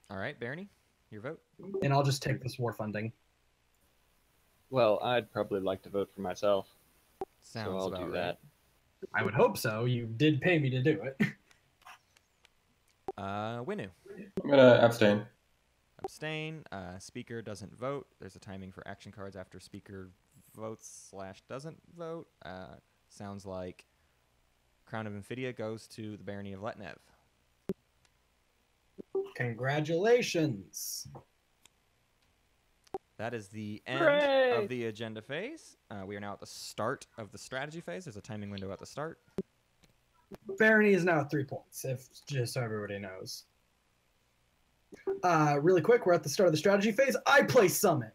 All right, Barony, your vote. And I'll just take this war funding. Well, I'd probably like to vote for myself. Sounds so I'll about do right. that. I would hope so. You did pay me to do it. Winnu. I'm going to abstain. Abstain. Speaker doesn't vote. There's a timing for action cards after speaker votes / doesn't vote. Sounds like Crown of Infidia goes to the Barony of Letnev. Congratulations. That is the end Hooray! of the agenda phase. We are now at the start of the strategy phase. There's a timing window at the start. Barony is now at 3 points, if just so everybody knows. Really quick, we're at the start of the strategy phase. I play Summit.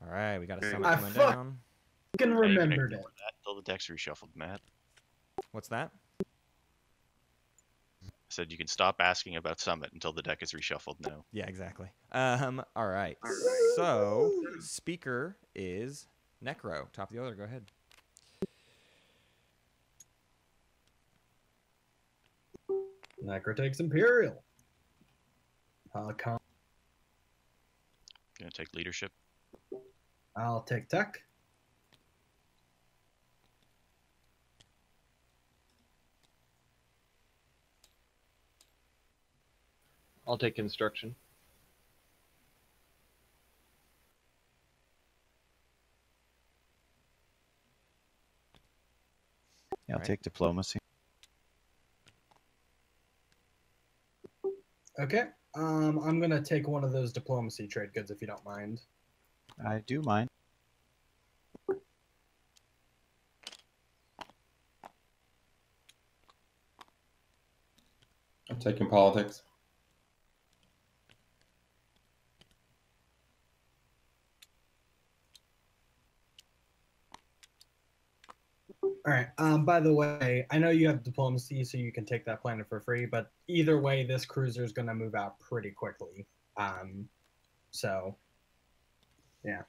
All right, we got a summit I coming fuck- down. Fucking How you gonna remembered it. ignore that until the deck's reshuffled, Matt. What's that? I said you can stop asking about Summit until the deck is reshuffled now. Yeah, exactly. All right. So, speaker is Necro. Top of the order. Go ahead. Necro takes Imperial. Gonna take leadership. I'll take Tech. I'll take construction. Yeah, I'll Right. take diplomacy. Okay. I'm gonna take one of those diplomacy trade goods if you don't mind. I do mind. I'm taking politics. All right. By the way, I know you have diplomacy, so you can take that planet for free. But either way, this cruiser is gonna move out pretty quickly. So, yeah.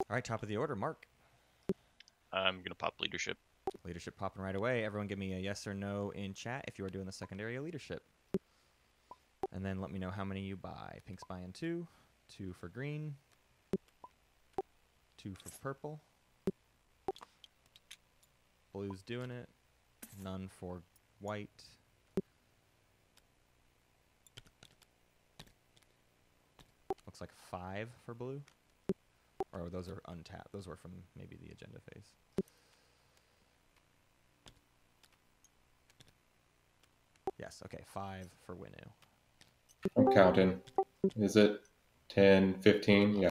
All right, top of the order, Mark. I'm gonna pop leadership. Leadership popping right away. Everyone give me a yes or no in chat if you are doing the secondary leadership. And then let me know how many you buy. Pink's buying 2, 2 for green, 2 for purple. Blue's doing it. None for white. Looks like 5 for blue. Or those are untapped. Those were from maybe the agenda phase. Yes, okay, 5 for Winnu. I'm counting. Is it 10, 15? Yeah.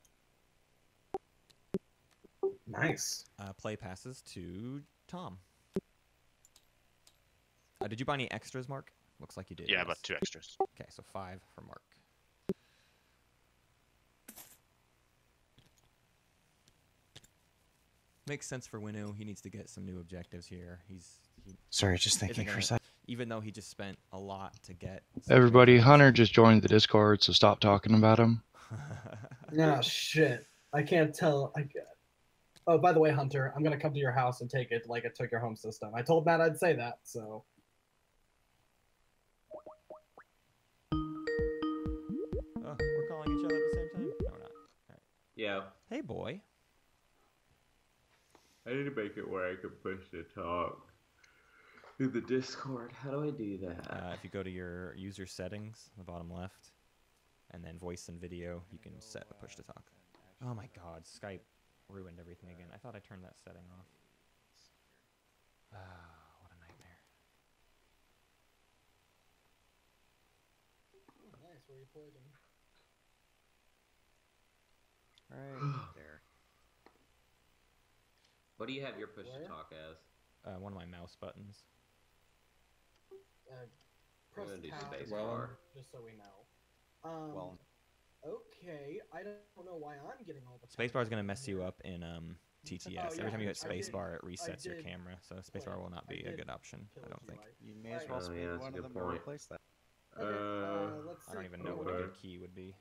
Nice. Play passes to Tom. Did you buy any extras, Mark? Looks like you did. Yeah, yes. about 2 extras. Okay, so 5 for Mark. Makes sense for Winnu. He needs to get some new objectives here. Sorry, just isn't thinking for a gonna- second. Even though he just spent a lot to get. some Everybody, objectives. Hunter just joined the Discord, so stop talking about him. No shit. I can't tell. Oh, by the way, Hunter, I'm gonna come to your house and take it like I took your home system. I told Matt I'd say that, so. Oh, we're calling each other at the same time? No, we're not. Yeah. Hey, boy. I need to make it where I can push the talk through the Discord. How do I do that? If you go to your user settings, the bottom left, and then voice and video, you can set the push to talk. Oh my god, Skype ruined everything again. I thought I turned that setting off. What a nightmare. Oh, nice. Where you plugged in? Right there. What do you have your push Where? to talk as? One of my mouse buttons. Press gonna do tab, space bar. just so we know. Well- Okay, I don't know why I'm getting all the Spacebar is going to mess you up in TTS. Oh, Every yeah, time you hit I did- spacebar, it resets your did camera, so spacebar will not I be a did good option, I kill don't you, think. right? You may as well Alright. speak yeah, that's one a of good them to point. replace that. Okay, let's see. I don't even know what a good key would be.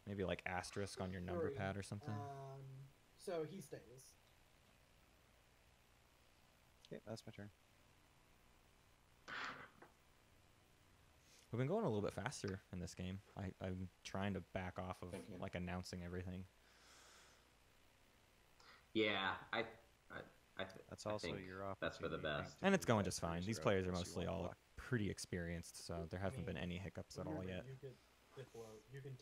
Maybe like asterisk on your number 3. pad or something. So he stays. Okay, that's my turn. We've been going a little bit faster in this game. I'm trying to back off of like announcing everything. Yeah, That's I also think your opportunity. that's for the best. And it's going just fine. These players are mostly all pretty experienced, so there haven't been any hiccups at all yet.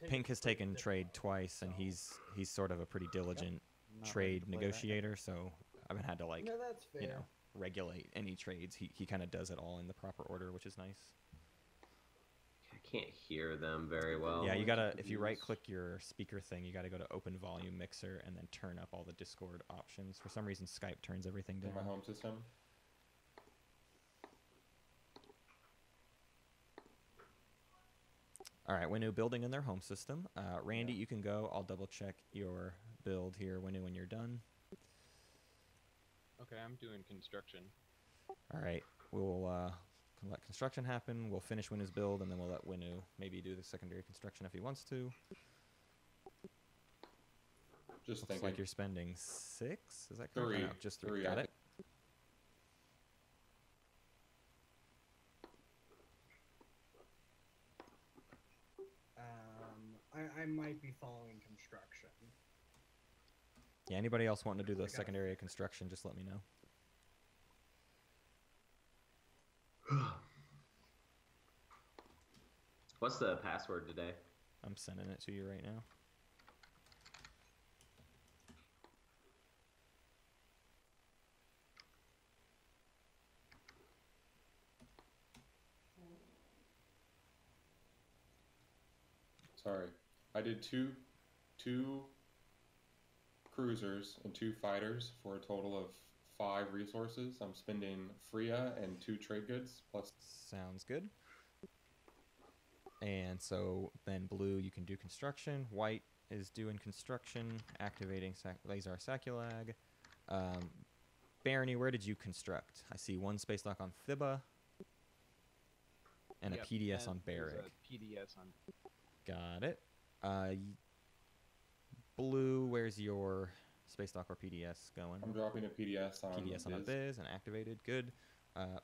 Pink has taken trade twice, and he's sort of a pretty diligent trade negotiator, so I haven't had to like, No, that's fair. you know, regulate any trades. He kind of does it all in the proper order, which is nice. I can't hear them very well. Yeah, you gotta, if you right-click your speaker thing, you gotta go to Open Volume Mixer and then turn up all the Discord options. For some reason, Skype turns everything In down. my home system. All right, Winnu building in their home system. Randy, you can go. I'll double-check your build here, Winnu, when you're done. Okay, I'm doing construction. All right, we'll let construction happen. We'll finish Winnu's build, and then we'll let Winnu maybe do the secondary construction if he wants to. Just Looks thinking. like you're spending 6. Is that correct? 3. No, just 3. 3, Got I it. I might be following construction. Yeah, anybody else wanting to do the secondary construction, just let me know. What's the password today? I'm sending it to you right now. Sorry. I did two cruisers and 2 fighters for a total of 5 resources. I'm spending Freya and 2 trade goods plus. Sounds good. And so then blue, you can do construction. White is doing construction, activating Lazar Saculag. Barony, where did you construct? I see 1 space lock on Thibba and Yep, a PDS and on there's Barrick. a PDS on. Got it. Blue, where's your space dock or PDS going? I'm dropping a PDS on PDS on a biz and activated. Good.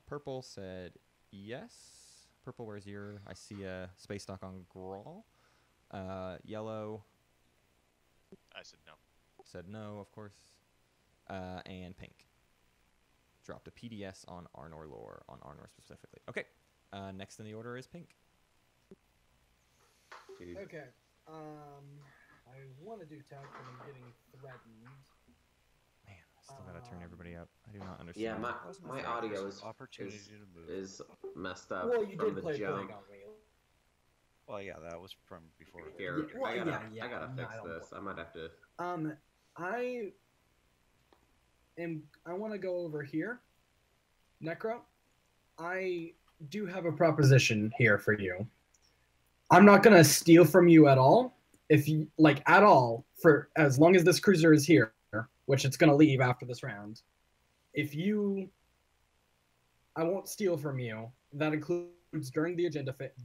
Purple said yes. Purple, where's your? I see a space dock on Grawl. Yellow I said no. said no, of course. And pink dropped a PDS on Arnor lore, on Arnor specifically. Okay. Next in the order is pink. Okay. I want to do tech, but I'm getting threatened. Man, I still gotta turn everybody up. I do not understand. Yeah, Wasn't my afraid audio there's is, opportunity is, to move. is messed up Well, you from did the play jump. Plague on me. Well, yeah, that was from before. Here, Yeah, well, I gotta no, fix I don't this. I might have to. I want to go over here. Necro, I do have a proposition here for you. I'm not going to steal from you at all. If you like at all, for as long as this cruiser is here, which it's going to leave after this round. I won't steal from you. That includes during the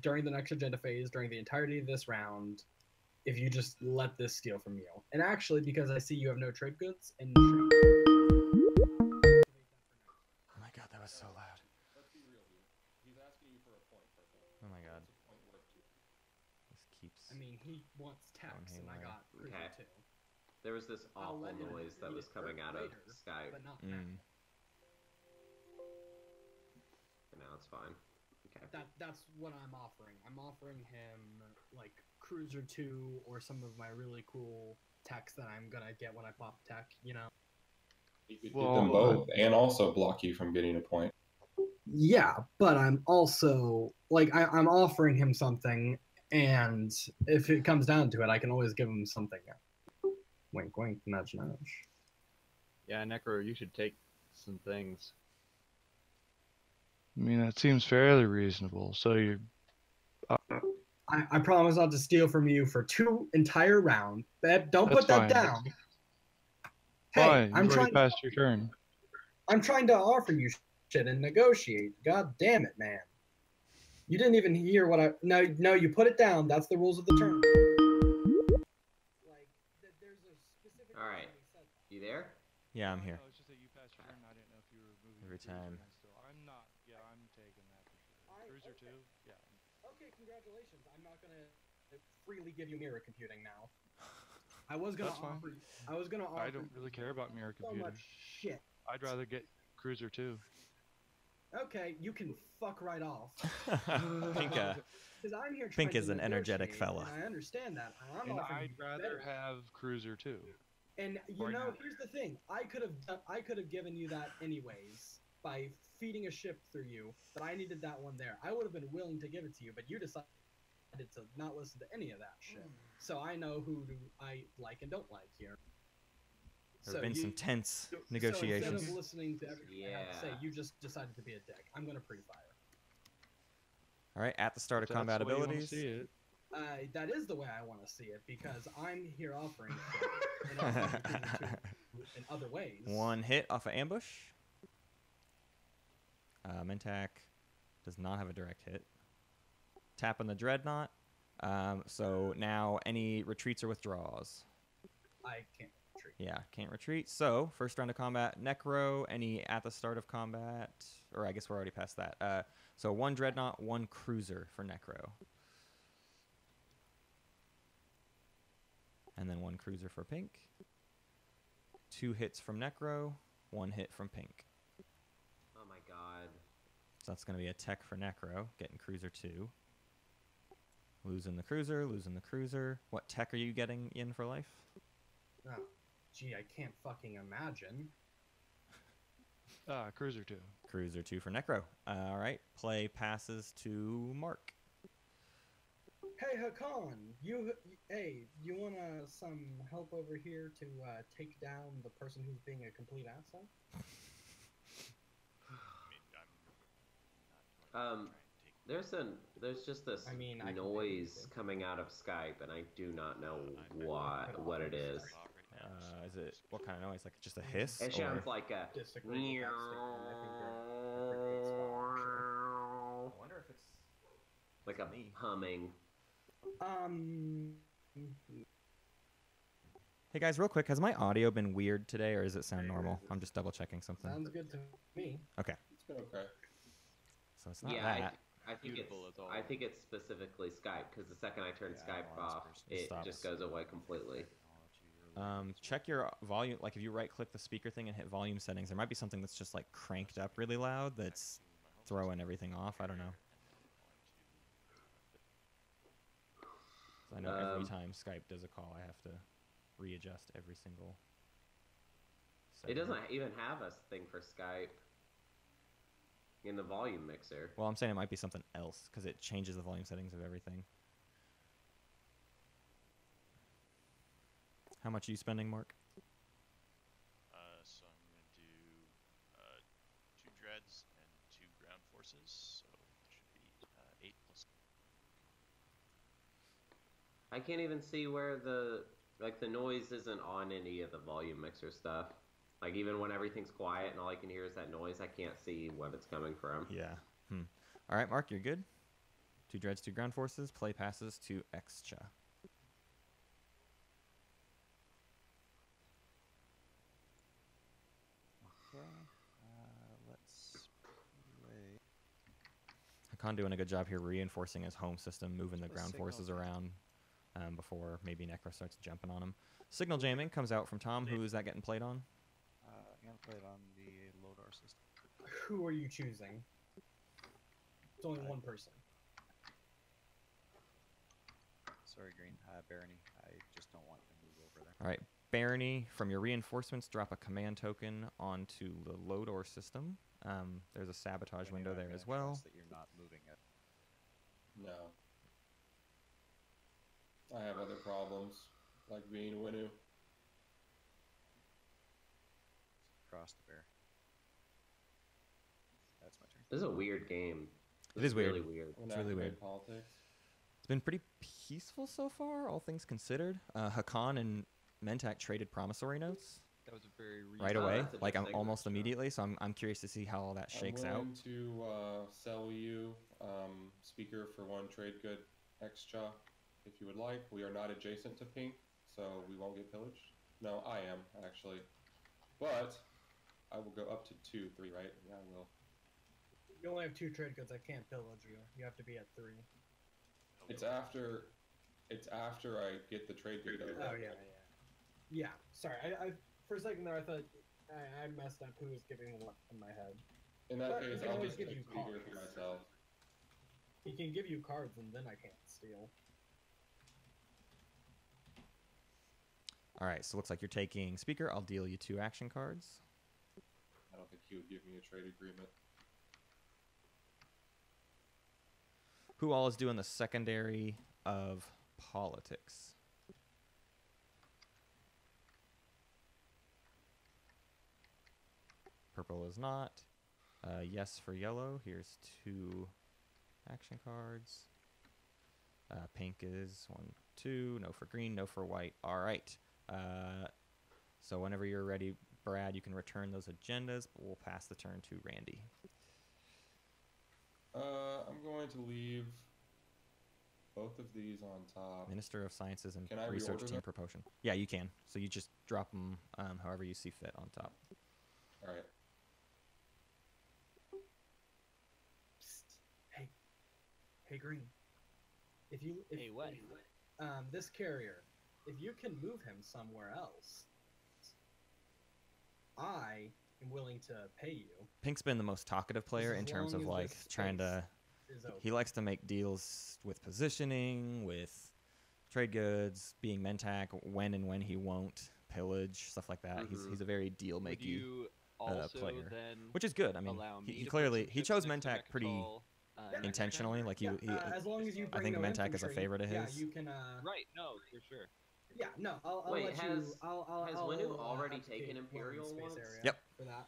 during the next agenda phase, during the entirety of this round. If you just let this steal from you, and actually, because I see you have no trade goods and. Oh my god, that was so loud. Let's be real here. He's asking you for a point, Purple. Oh my god. What's the point worth to you? This keeps. I mean, he wants text, and I haywire. got cruiser Okay. too. There was this I'll awful let him noise that read was it coming out of later, Skype, but not now. but now it's fine. Okay. That's what I'm offering. I'm offering him like cruiser 2 or some of my really cool techs that I'm gonna get when I pop tech. You know. He could Well, get them both and also block you from getting a point. Yeah, but I'm also like I'm offering him something, and if it comes down to it, I can always give him something. Wink, wink, nudge, nudge. Yeah, Necro, you should take some things. I mean, that seems fairly reasonable. So you're. I promise not to steal from you for 2 entire round. Don't put that That's fine. down. Hey, Fine, I'm you've already trying. passed your turn. I'm trying to offer you shit and negotiate. God damn it, man! You didn't even hear what I. No, you put it down. That's the rules of the turn. Like, there's a specific. All right. You there? Yeah, I'm here. No, it's just that you passed your turn. I didn't know if you were moving Every your cruiser time. in still. I'm not. Yeah, I'm taking that for sure. Cruiser 2? Yeah. Okay, congratulations. I'm not gonna freely give you mirror computing now. I was gonna That's fine. offer. I was gonna offer. I don't really care about mirror so computing. much shit. I'd rather get Cruiser 2. Okay, you can fuck right off. Pink, Because I'm here. Pink trying is to an energetic negotiate, fella. and I understand that. And I'm And offering I'd you rather better. have Cruiser 2. And you right know, now. here's the thing. I could have given you that anyways by feeding a ship through you, but I needed that one there. I would have been willing to give it to you, but you decided to not listen to any of that shit. So I know who I like and don't like here. There have been some tense negotiations. So instead of listening to everything I have to say, you just decided to be a dick. I'm going to pre-fire. All right, at the start of That's combat the way you wanna abilities. see it. That is the way I want to see it, because I'm here offering shit and offering things in other ways. One hit off of ambush. Mentak does not have a direct hit. Tap on the dreadnought. So now any retreats or withdraws. I can't retreat. Yeah, can't retreat. So first round of combat, Necro. Any at the start of combat, or I guess we're already past that. So one dreadnought, one cruiser for Necro. And then one cruiser for Pink. 2 hits from Necro, 1 hit from Pink. Oh my god. So that's going to be a tech for Necro, getting cruiser 2. Losing the cruiser, losing the cruiser. What tech are you getting in for life? Oh, gee, I can't fucking imagine. Cruiser 2. Cruiser 2 for Necro. All right, play passes to Mark. Hey, Hakan, you want some help over here to take down the person who's being a complete asshole? There's just this noise coming out of Skype, and I do not know what it is. Is it what kind of noise? Like just a hiss? It sounds like a. Disagree with that I wonder if it's like a humming. Hey guys, real quick, has my audio been weird today, or does it sound normal? I'm just double checking something. Sounds good to me. Okay. It's been okay. So it's not that. I think it's specifically Skype, because the second I turn Skype off, it just goes away completely. Check your volume. Like if you right-click the speaker thing and hit volume settings, there might be something that's just like cranked up really loud that's throwing everything off. I don't know. I know every time Skype does a call, I have to readjust every single segment. It doesn't even have a thing for Skype in the volume mixer. Well, I'm saying it might be something else because it changes the volume settings of everything. How much are you spending, Mark? So I'm going to do 2 dreads and 2 ground forces, so it should be 8 plus. I can't even see where the noise isn't on any of the volume mixer stuff. Like even when everything's quiet and all I can hear is that noise, I can't see what it's coming from. Yeah. All right, Mark, you're good. 2 dreads, 2 ground forces. Play passes to Xcha. Okay. Let's play. Hakan doing a good job here reinforcing his home system, moving the ground forces around before maybe Necro starts jumping on him. Signal jamming comes out from Tom. Who is that getting played on? I'm going to play it on the Lodar system. Who are you choosing? It's only one person. Sorry, Green. Barony. I just don't want you to move over there. All right, Barony, from your reinforcements, drop a command token onto the Lodor system. There's a sabotage window there as well. That you're not moving it. No. I have other problems, like being Winnu. Cross the bear. That's my turn. This is a weird game. It is weird. Really weird. It's really weird. Politics. It's been pretty peaceful so far, all things considered. Hakan and Mentak traded promissory notes That was a very right away, that's a like good I'm segment, almost sure. immediately. So I'm curious to see how all that shakes I'm out. willing to sell you speaker for 1 trade good extra, if you would like. We are not adjacent to Pink, so we won't get pillaged. No, I am actually, but I will go up to 2, 3, right? Yeah, I will. You only have 2 trade goods. I can't pillage you. You have to be at 3. It's after I get the trade good. Oh yeah. Yeah. Sorry, I for a second there I thought I messed up. Who was giving what in my head? In that But case, he can I'll always just give take you speaker for cards. myself. He can give you cards, and then I can't steal. All right, so looks like you're taking speaker. I'll deal you 2 action cards. I don't think he would give me a trade agreement. who all is doing the secondary of politics? Purple is not. Yes for yellow. Here's 2 action cards. Pink is 1, 2. No for green. No for white. All right. So whenever you're ready, Brad, you can return those agendas, but we'll pass the turn to Randy. I'm going to leave both of these on top. Minister of Sciences and Can I Research reorder Team them? Promotion. Yeah, you can. So you just drop them however you see fit on top. All right. Psst. Hey, Green. If Hey, what? This carrier, if you can move him somewhere else, I am willing to pay you. Pink's been the most talkative player in as terms long of as like this trying to. space is open. He likes to make deals with positioning, with trade goods, being Mentac, when he won't, pillage, stuff like that. He's a very deal Would making you also player, then which is good. I mean, allow me he to put clearly some he ships chose next to Mentac pretty Mechatol, next to intentionally. Mechatol? Like he as long as you bring I think no Mentac is a infantry, favorite of yeah, his. you can. Right, no, for sure. Yeah, no, I'll Wait, let has you. I'll, has I'll, Winnu I'll already advocate taken one Imperial space once? area Yep. For that.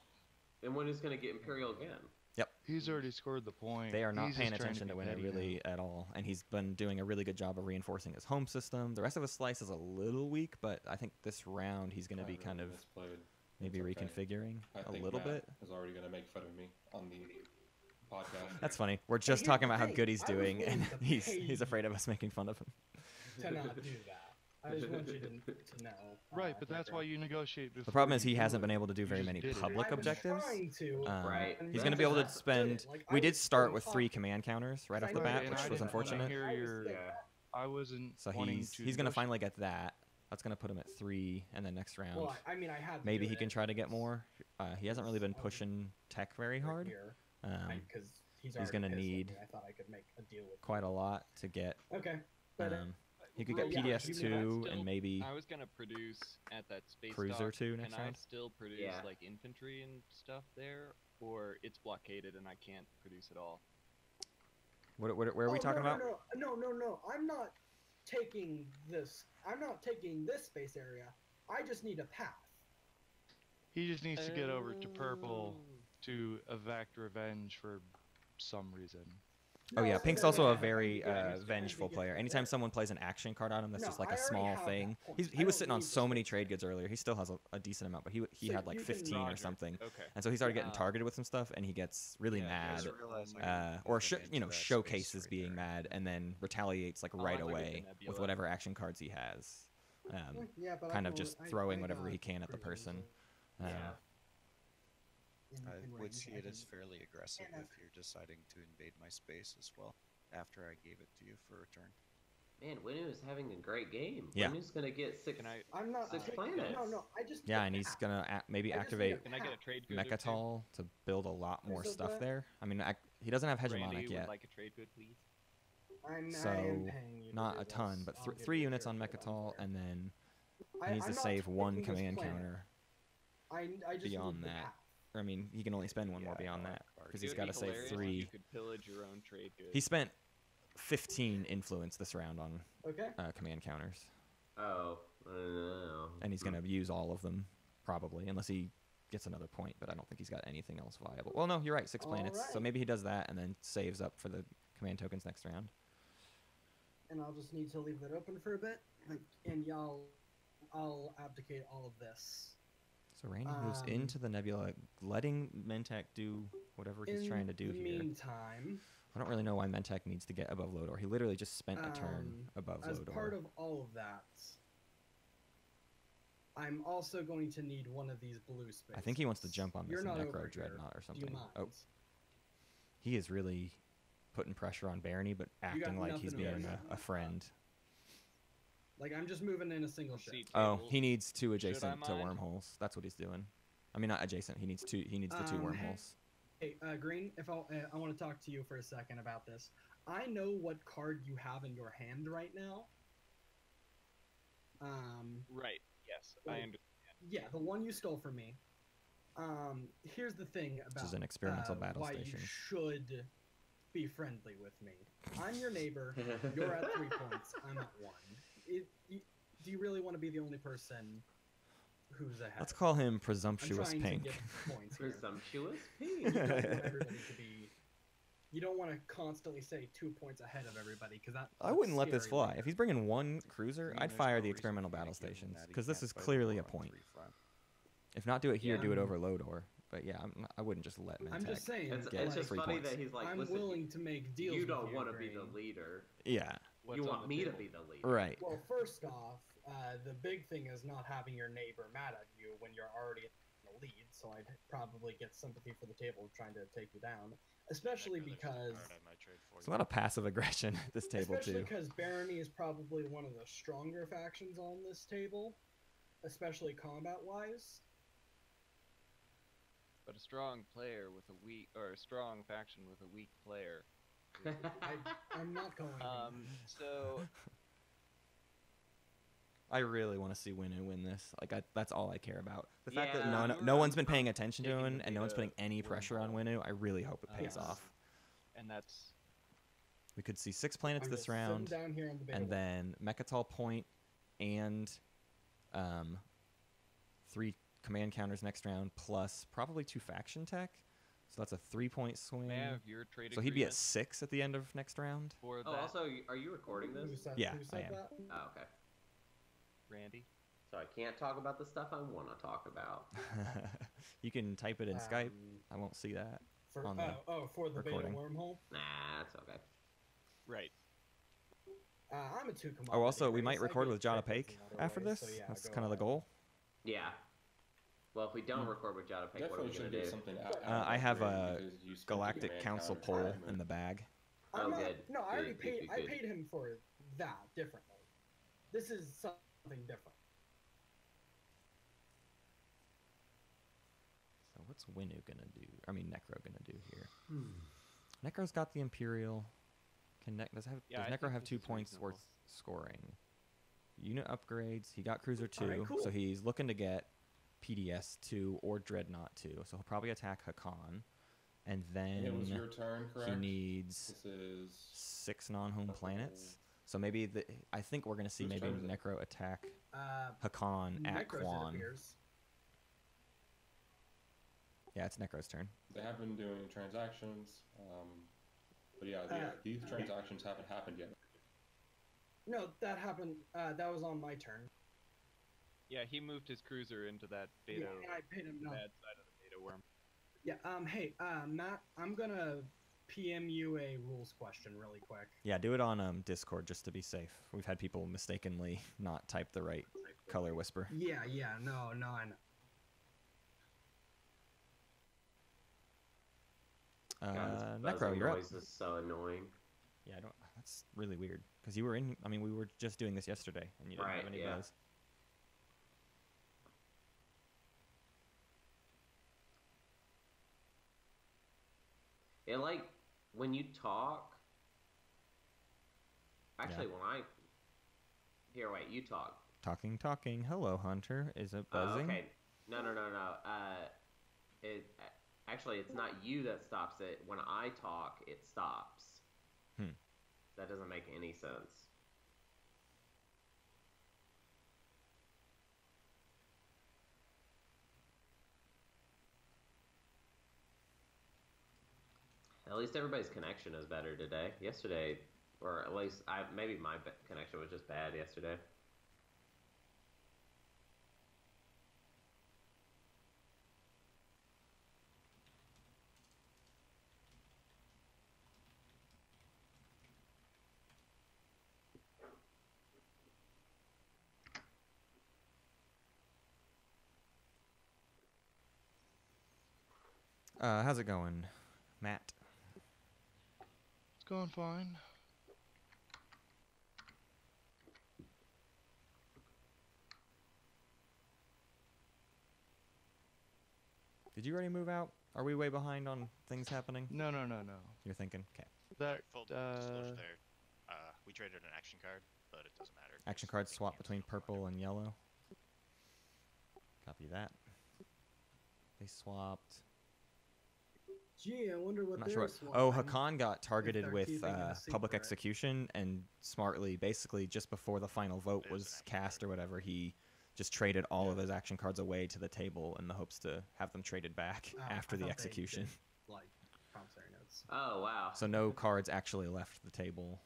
And when is going to get Imperial again? He's already scored the point. They are not He's paying just trying attention to be Winnu petty really now. at all, and he's been doing a really good job of reinforcing his home system. The rest of his slice is a little weak, but I think this round he's going to be I've kind really of misplayed. maybe It's okay. reconfiguring I a think little Matt bit. is already going to make fun of me on the podcast. That's funny. We're just here's talking the about how thing, good he's I was doing, willing and to he's pay afraid of us making fun of him. To not do that. I just want you to know. Right, but that's why you negotiate before. The problem is you he do hasn't it. been able to do You very just many did it. public I was objectives. trying to. Right. He's going to be able to That's spend. Like, We I did was start going with off- 3 command counters right off the Right, bat, and which I was didn't wanna unfortunate. hear your- Yeah. I wasn't So wanting he's to going to negotiate. finally get that. That's going to put him at 3, and then next round. Well, I mean, I had. To Maybe do he can it try to get more. He hasn't really been pushing tech very hard. Because he's gonna already pissed at need me. I thought I could make a deal with Quite a lot to get. Okay, but He could well, get yeah, PDS you 2 still- and maybe I was gonna produce at that space Cruiser dock. 2 next Can I round. still produce Yeah. like infantry and stuff there, or it's blockaded and I can't produce at all? where are we talking about? No. I'm not taking this. I'm not taking this space area. I just need a path. He just needs to get over to purple Oh. to evact revenge for some reason. Oh yeah, No, Pink's no, also no, a no, very no, no, no, vengeful no, player. no, Anytime no. someone plays an action card on him, that's No, just like I a already small have thing. that point. He I was don't sitting on need so this many space trade area. goods earlier. He still has a decent amount, but he So had like you can- 15 or Roger. something. Okay. And so he started getting Um, targeted with some stuff, and he gets really Yeah, I mad, just realized I can or fit into that space showcases right being there. mad, and then retaliates like Oh, right I look at the away with nebula. whatever action cards he has. Yeah, but I Kind of can just only- throwing I whatever got he can at the cruisers person. Yeah. I in would range. see I it as can- fairly aggressive and if you're deciding to invade my space as well, after I gave it to you for return. Man, Winnu is having a great game. Yeah. Winnu's going to get 6. Can I? I'm not. Six taking- planets. No. I just. Yeah, need and a he's path. gonna maybe I just need activate Can I get a trade good? Mechatol to build a lot more Where's stuff that? there. I mean, he doesn't have hegemonic Randy yet. would like a trade good, please. I am So, paying you to not do a ton, this. but I'll give 3 you a units on fair bit Mechatol, there. and then I- he needs I'm to not save 1 taking this command planet. counter. I just beyond need the that. path. Or, I mean, he can only spend 1 more Yeah, beyond no, that card. because It he's would got be to save hilarious if 3. You could pillage your own trade goods. He spent 15 influence this round on Okay. command counters, Oh, I don't know. and he's gonna use all of them probably, unless he gets another point. But I don't think he's got anything else viable. Well, no, you're right. 6 planets. So Alright. maybe he does that and then saves up for the command tokens next round. And I'll just need to leave that open for a bit, and I'll abdicate all of this. So Randy moves into the nebula, letting Mentac do whatever he's trying to do In the here. meantime, I don't really know why Mentac needs to get above Lodor. He literally just spent a turn above as Lodor. part of all of that, I'm also going to need one of these blue spaces. I think he wants to jump on this You're not Necro over here. Dreadnought or Do you something. mind? Oh, he is really putting pressure on Barony, but got acting like he's nothing being over a friend. Like, I'm just moving in a single ship. See Oh, tables. he needs 2 Should I adjacent to mind? wormholes. That's what he's doing. I mean, not adjacent. He needs 2. He needs the 2 wormholes. Hey, Green, if I want to talk to you for a second about this. I know what card you have in your hand right now. Right. Yes, I Well, understand. Yeah, the one you stole from me. Here's the thing about is an experimental battle why station. you should be friendly with me. I'm your neighbor. You're at 3 points. I'm at 1. Do you really want to be the only person who's ahead? Let's call him I'm Presumptuous trying Pink. to get points here. Presumptuous You Pink. don't want everybody to be. You don't want to constantly say 2 points ahead of everybody because that. I wouldn't let this scary fly. later. If he's bringing one cruiser, I mean, I'd there's fire no the reason experimental for me battle to give him stations that. He because this can't is fight clearly a over on point. 3 front. If not do it here, Yeah. do it over Lodor. But yeah, I wouldn't just let I'm just Mintek saying. It's get just 3 funny points. that he's like, I'm listen, willing to make deals. you with don't want to be the leader. Yeah, What's you on want the me to table? be the leader. right. Well, first off, the big thing is not having your neighbor mad at you when you're already in the lead. So I'd probably get sympathy for the table trying to take you down, especially because. There's a lot of passive aggression at this table Especially too. because Barony is probably one of the stronger factions on this table, especially combat-wise. But a strong player with a weak, or a strong faction with a weak player. I'm not going. So I really want to see Winnu win this. Like that's all I care about. The fact that Yeah, no one's been paying attention to taking him the and no one's beta putting any pressure on Winnu, I really hope it pays Yes. off. and that's We could see 6 planets I'm this just sitting round, down here on the beta and wall. then Mechatol Point and 3 command counters next round, plus probably 2 faction tech. So that's a 3-point swing. may I have your trade So he'd be at agreement 6 at the end of next round. for Oh, that, also, are you recording Who this? said, Yeah, who said I am. that? Oh, okay. Randy. So I can't talk about the stuff I want to talk about. You can type it in Skype. Um, I won't see that. For, on the for the beta recording. wormhole. Nah, it's okay. Right. I'm a 2 commodity. Oh, also, we race. might I record get with Jada tickets Pake another after way, this. so yeah, That's go kind of the ahead. goal. Yeah. Well, if we don't record with Jada Pink, what are we Definitely gonna should do? get something out. I have a because you spent the Galactic command Council counter poll for in the bag. Oh, I'm not, good. No, I already Good, paid. good, I good. paid him for that differently. This is something different. So what's Winnu gonna do? I mean, Necro gonna do here. Necro's got the Imperial. Does Yeah, I Necro think have this 2 is points reasonable. worth scoring? Unit upgrades. He got Cruiser 2, Alright, cool. so he's looking to get PDS 2 or Dreadnought 2. So he'll probably attack Hakan, and And it was then your turn, he correct? needs This is 6 non-home planets. So maybe I think we're gonna see Whose maybe turn is it? Necro attack Uh, Hakan at Necros, it Quan. appears. Yeah, it's Necro's turn. they have been doing transactions, but yeah, these transactions haven't happened yet. No, that happened. That was on my turn. Yeah, he moved his cruiser into that beta Yeah, and I paid him. No. bad side of the beta worm. Yeah. Hey, Matt, I'm gonna PM you a rules question really quick. Yeah, do it on Discord just to be safe. We've had people mistakenly not type the right color whisper. Yeah. No, I know. God, this Necro, buzzing you're up. noise is so annoying. Yeah, I don't. That's really weird because you were in. I mean, we were just doing this yesterday, and you didn't have Right, any yeah. buzz. It like when you talk. Actually, when I here, wait, you talk. Talking. Hello, Hunter. Is it buzzing? Okay. No. It actually, it's not you that stops it. When I talk, it stops. That doesn't make any sense. At least everybody's connection is better today. Yesterday, or at least maybe my connection was just bad yesterday. How's it going, Matt? It's going fine. Did you already move out? Are we way behind on things happening? No. You're thinking, okay. That Full disclosure there. We traded an action card, but it doesn't matter. Action because cards we swap canceled between it on purple Monday. and yellow. Copy that. They swapped. Gee, I wonder what I'm not they're sure. What, swallowing. oh, Hakan got targeted they're with keeping it a public secret. execution, and smartly, basically, just before the final vote was cast or whatever, he just traded all of his action cards away to the table in the hopes to have them traded back Oh, after I the thought they execution. did, like promissory notes. Oh wow. So no cards actually left the table.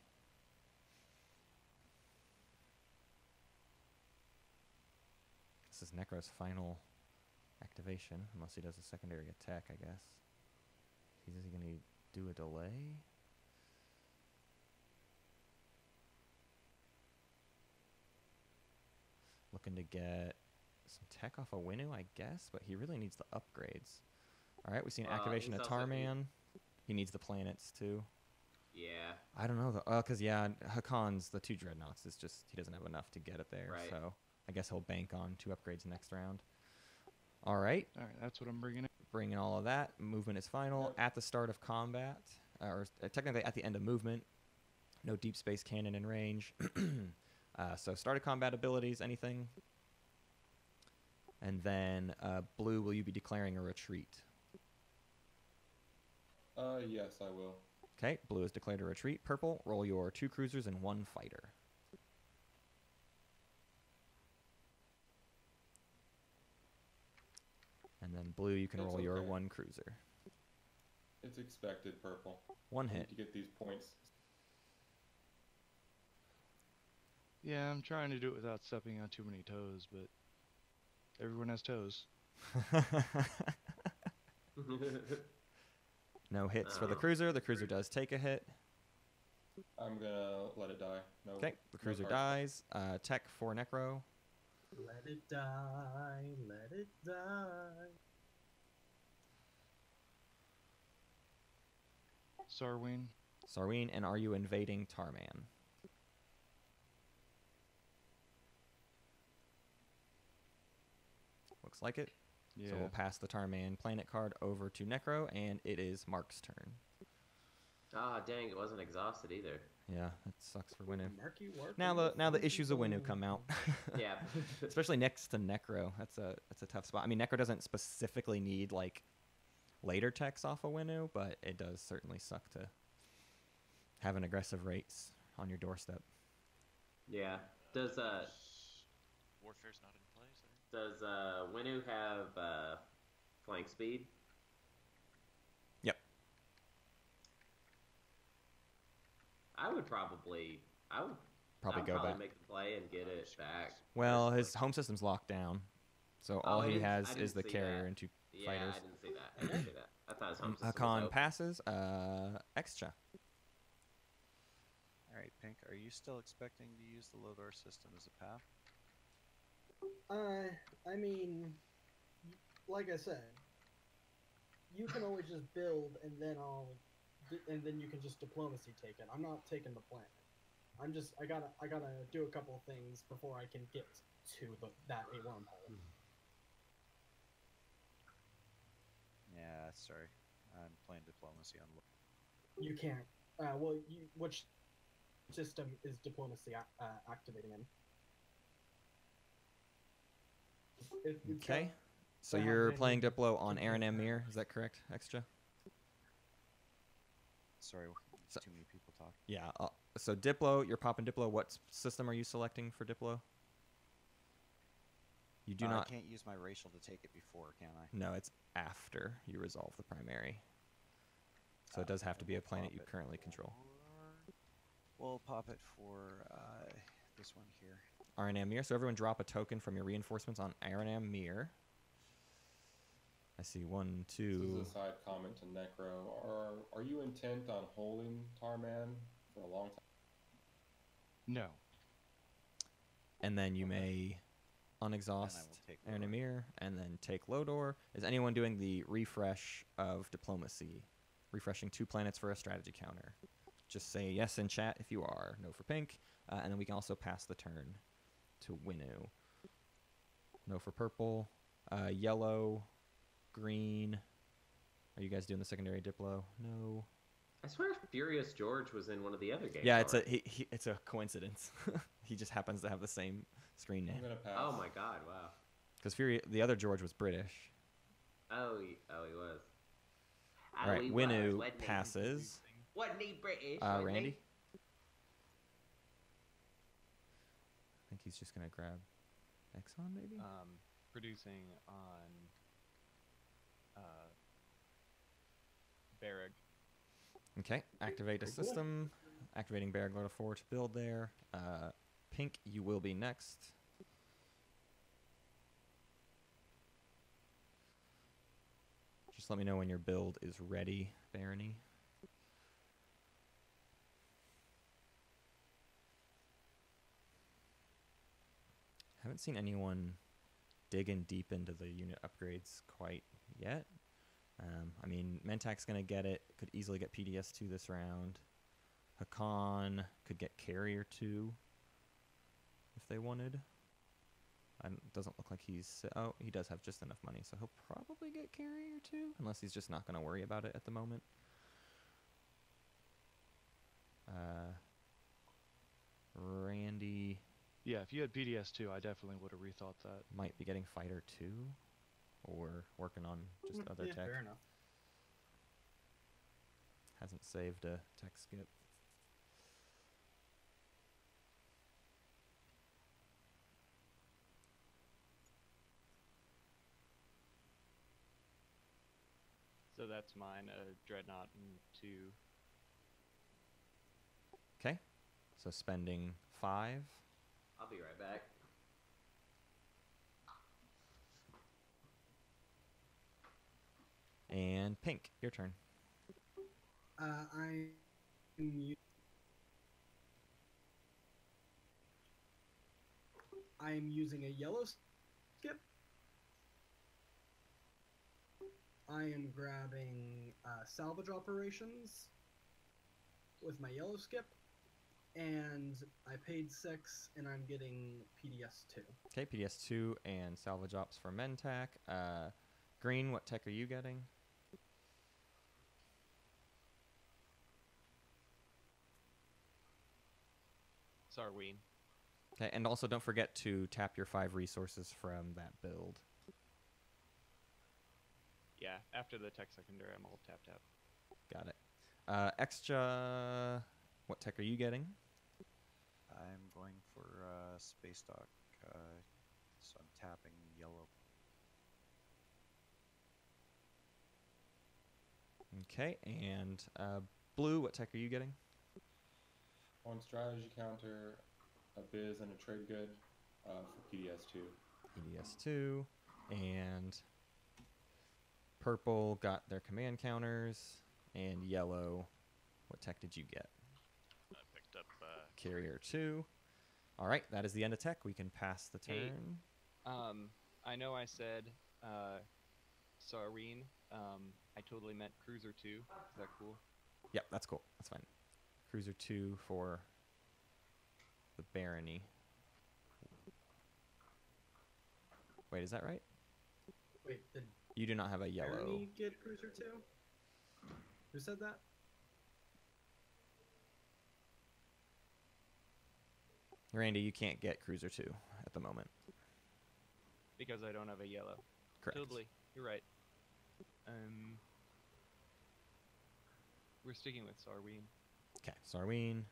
This is Necro's final activation, unless he does a secondary attack, I guess. Is he going to do a delay? Looking to get some tech off of Winnu, I guess, but he really needs the upgrades. All right, we've seen activation he's of also- Tarman. He needs the planets, too. Yeah. I don't know, though. Because, yeah, Hakon's, the 2 Dreadnoughts, is just, he doesn't have enough to get it there. Right. So I guess he'll bank on 2 upgrades next round. All right. All right, that's what I'm bringing in. Bringing all of that. Movement is final. At the start of combat, or technically at the end of movement, no deep space cannon in range. So start of combat abilities, anything. And then blue, will you be declaring a retreat? Yes, I will. Okay, blue has declared a retreat. Purple, roll your 2 cruisers and 1 fighter. And then blue, you can It's roll your okay. 1 cruiser. It's expected, purple. 1 I need hit. to get these points. Yeah, I'm trying to do it without stepping on too many toes, but everyone has toes. No hits for the cruiser. The cruiser does take a hit. I'm gonna let it die. No. Okay, the cruiser no dies. Tech for Necro. Let it die, let it die. Sarween. Sarween, and are you invading Tarman? Looks like it. Yeah. So we'll pass the Tarman planet card over to Necro, and it is Mark's turn. Ah, dang, it wasn't exhausted either. Yeah, that sucks for Winnu. Marky work Now the issues of Winnu come out. Yeah. Especially next to Necro. That's a tough spot. I mean, Necro doesn't specifically need like later techs off of Winnu, but it does certainly suck to have an aggressive rates on your doorstep. Yeah. Does Warfare's not in play, sorry. does Winnu have flank speed? Yep. I would probably Probably go back. make the play and get it back. Well, his personally. home system's locked down, so Oh, all I he didn't- has I is didn't the see carrier that. and 2 Yeah, fighters. I didn't see that. I didn't see that. I thought his home system was Hakan open. passes. Extra. All right, Pink, are you still expecting to use the Lodor system as a path? I mean, like I said, you can always just build and then then you can just diplomacy take it. I'm not taking the planet. I gotta do a couple of things before I can get to that a wormhole. Yeah, sorry. I'm playing diplomacy on. You can't. Which system is diplomacy activating in? It's Okay. got- So have you're many playing Diplo on different Aaron M. Mir, patterns. is that correct, Extra? Sorry, So- too many people talking. Yeah. So Diplo, you're popping Diplo. What system are you selecting for Diplo? You do not. I can't use my racial to take it before, can I? No, it's after you resolve the primary. So it does have to be a planet you currently control. We'll pop it for this one here. Aranam Mir. So everyone drop a token from your reinforcements on Aranam Mir. I see 1, This 2. is a side comment to Necro. Are you intent on holding Tarman for a long time? No. And then you may unexhaust take Aranam Mir and then take Lodor. Is anyone doing the refresh of diplomacy? Refreshing 2 planets for a strategy counter. Just say yes in chat if you are. No for pink. And then we can also pass the turn to Winnu. No for purple. Yellow. Green. Are you guys doing the secondary Diplo? No. I swear Furious George was in one of the other games. Yeah, it's a coincidence. He just happens to have the same screen I'm name. gonna pass. Oh my god! Wow. Because the other George was British. Oh, he was. All right, we Winnu wasn't he? passes. Wasn't he British? Wasn't Randy? he? I think he's just gonna grab Exxon, maybe? Producing on Barrag. Okay, activate a Very cool. system. Activating Barrag Lord of 4 to build there. Pink, you will be next. Just let me know when your build is ready, Barony. Haven't seen anyone digging deep into the unit upgrades quite yet. I mean, Mentak's going to get it. Could easily get PDS2 this round. Hakan could get Carrier 2 if they wanted. Doesn't look like he's... Oh, he does have just enough money, so he'll probably get Carrier 2, unless he's just not going to worry about it at the moment. Randy Yeah, if you had PDS2, I definitely would have rethought that. might be getting Fighter 2, or working on just other Yeah, tech. fair enough. Hasn't saved a tech skip. So that's mine, a Dreadnought and 2. Okay, so spending 5. I'll be right back. And Pink, your turn. I'm using a yellow skip. I am grabbing salvage operations with my yellow skip, and I paid 6, and I'm getting PDS2. Okay, PDS2 and salvage ops for Mentak. Green, what tech are you getting? Sarween. Okay, and also don't forget to tap your 5 resources from that build. Yeah, after the tech secondary, I'm all tap. Got it. Extra, what tech are you getting? I'm going for space dock, so I'm tapping yellow. Okay, and Blue, what tech are you getting? On strategy counter, a biz and a trade good for PDS2. PDS2, and Purple got their command counters, and Yellow, what tech did you get? I picked up Carrier 2. All right, that is the end of tech. We can pass the Hey, turn. I know I said Sarween. I totally meant Cruiser 2. Is that cool? Yep, that's cool. That's fine. Cruiser 2 for the Barony. Wait, is that right? Wait, did You do not have a yellow. Barony get Cruiser 2? Who said that? Randy, you can't get Cruiser 2 at the moment. Because I don't have a yellow. Correct. Totally. You're right. We're sticking with Sarween. Okay, Sarween.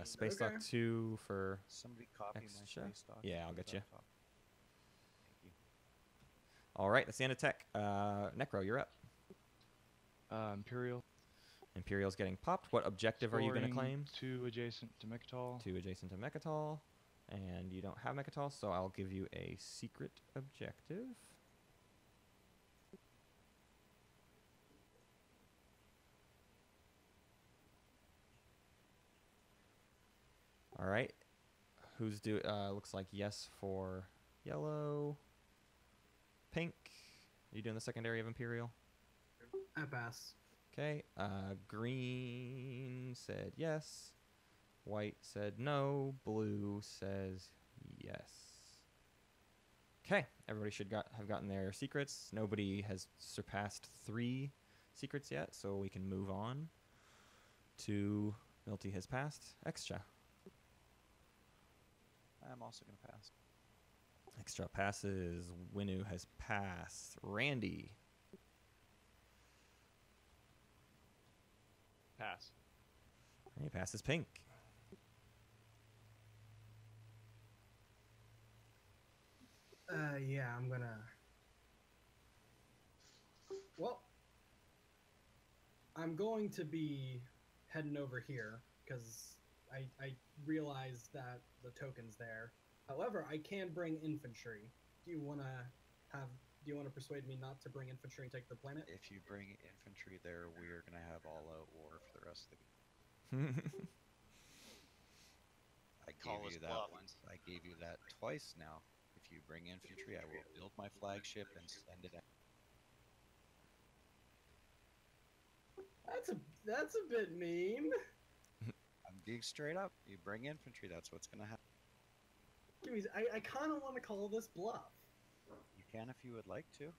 Space Dock 2 for Somebody copy extra? my space dock. Yeah, I'll get you. Thank you. All right, that's the end of tech. Necro, you're up. Imperial. Imperial's getting popped. What objective are you going to Scoring claim? 2 adjacent to Mechatol. 2 adjacent to Mechatol. And you don't have Mechatol, so I'll give you a secret objective. All right. Who's do? Looks like yes for yellow. Pink. Are you doing the secondary of Imperial? I pass. Okay. Green said yes. White said no. Blue says yes. Okay. Everybody should have gotten their secrets. Nobody has surpassed 3 secrets yet, so we can move on to Milty has passed. Extra. I'm also going to pass. Extra passes. Winnu has passed. Randy. Pass. He passes pink. Yeah, I'm gonna. Well, I'm going to be heading over here because I realize that the token's there. However, I can bring infantry. Do you want to persuade me not to bring infantry and take the planet? If you bring infantry there, we're gonna have all-out war for the rest of the game. I Call gave us you that bluff. once. I gave you that twice now. If you bring infantry, I will build my flagship and send it out. That's a bit mean. I'm being straight up. You bring infantry, that's what's gonna happen. I kind of want to call this bluff. You can if you would like to.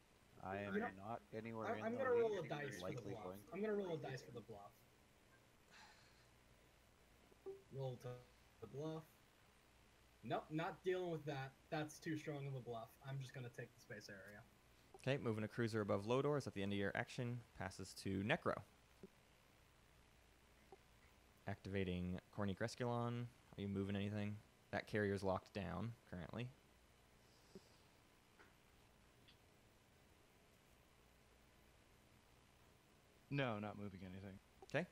I am You know, not anywhere in I'm the gonna roll a lead. dice You're for the likely bluff. going. I'm gonna roll a dice for the bluff. Roll to the bluff. Nope, not dealing with that. That's too strong of a bluff. I'm just gonna take the space area. Okay, moving a cruiser above low doors at the end of your action. Passes to Necro. Activating Corny Gresculon. Are you moving anything? That carrier's locked down currently. No, not moving anything. Okay.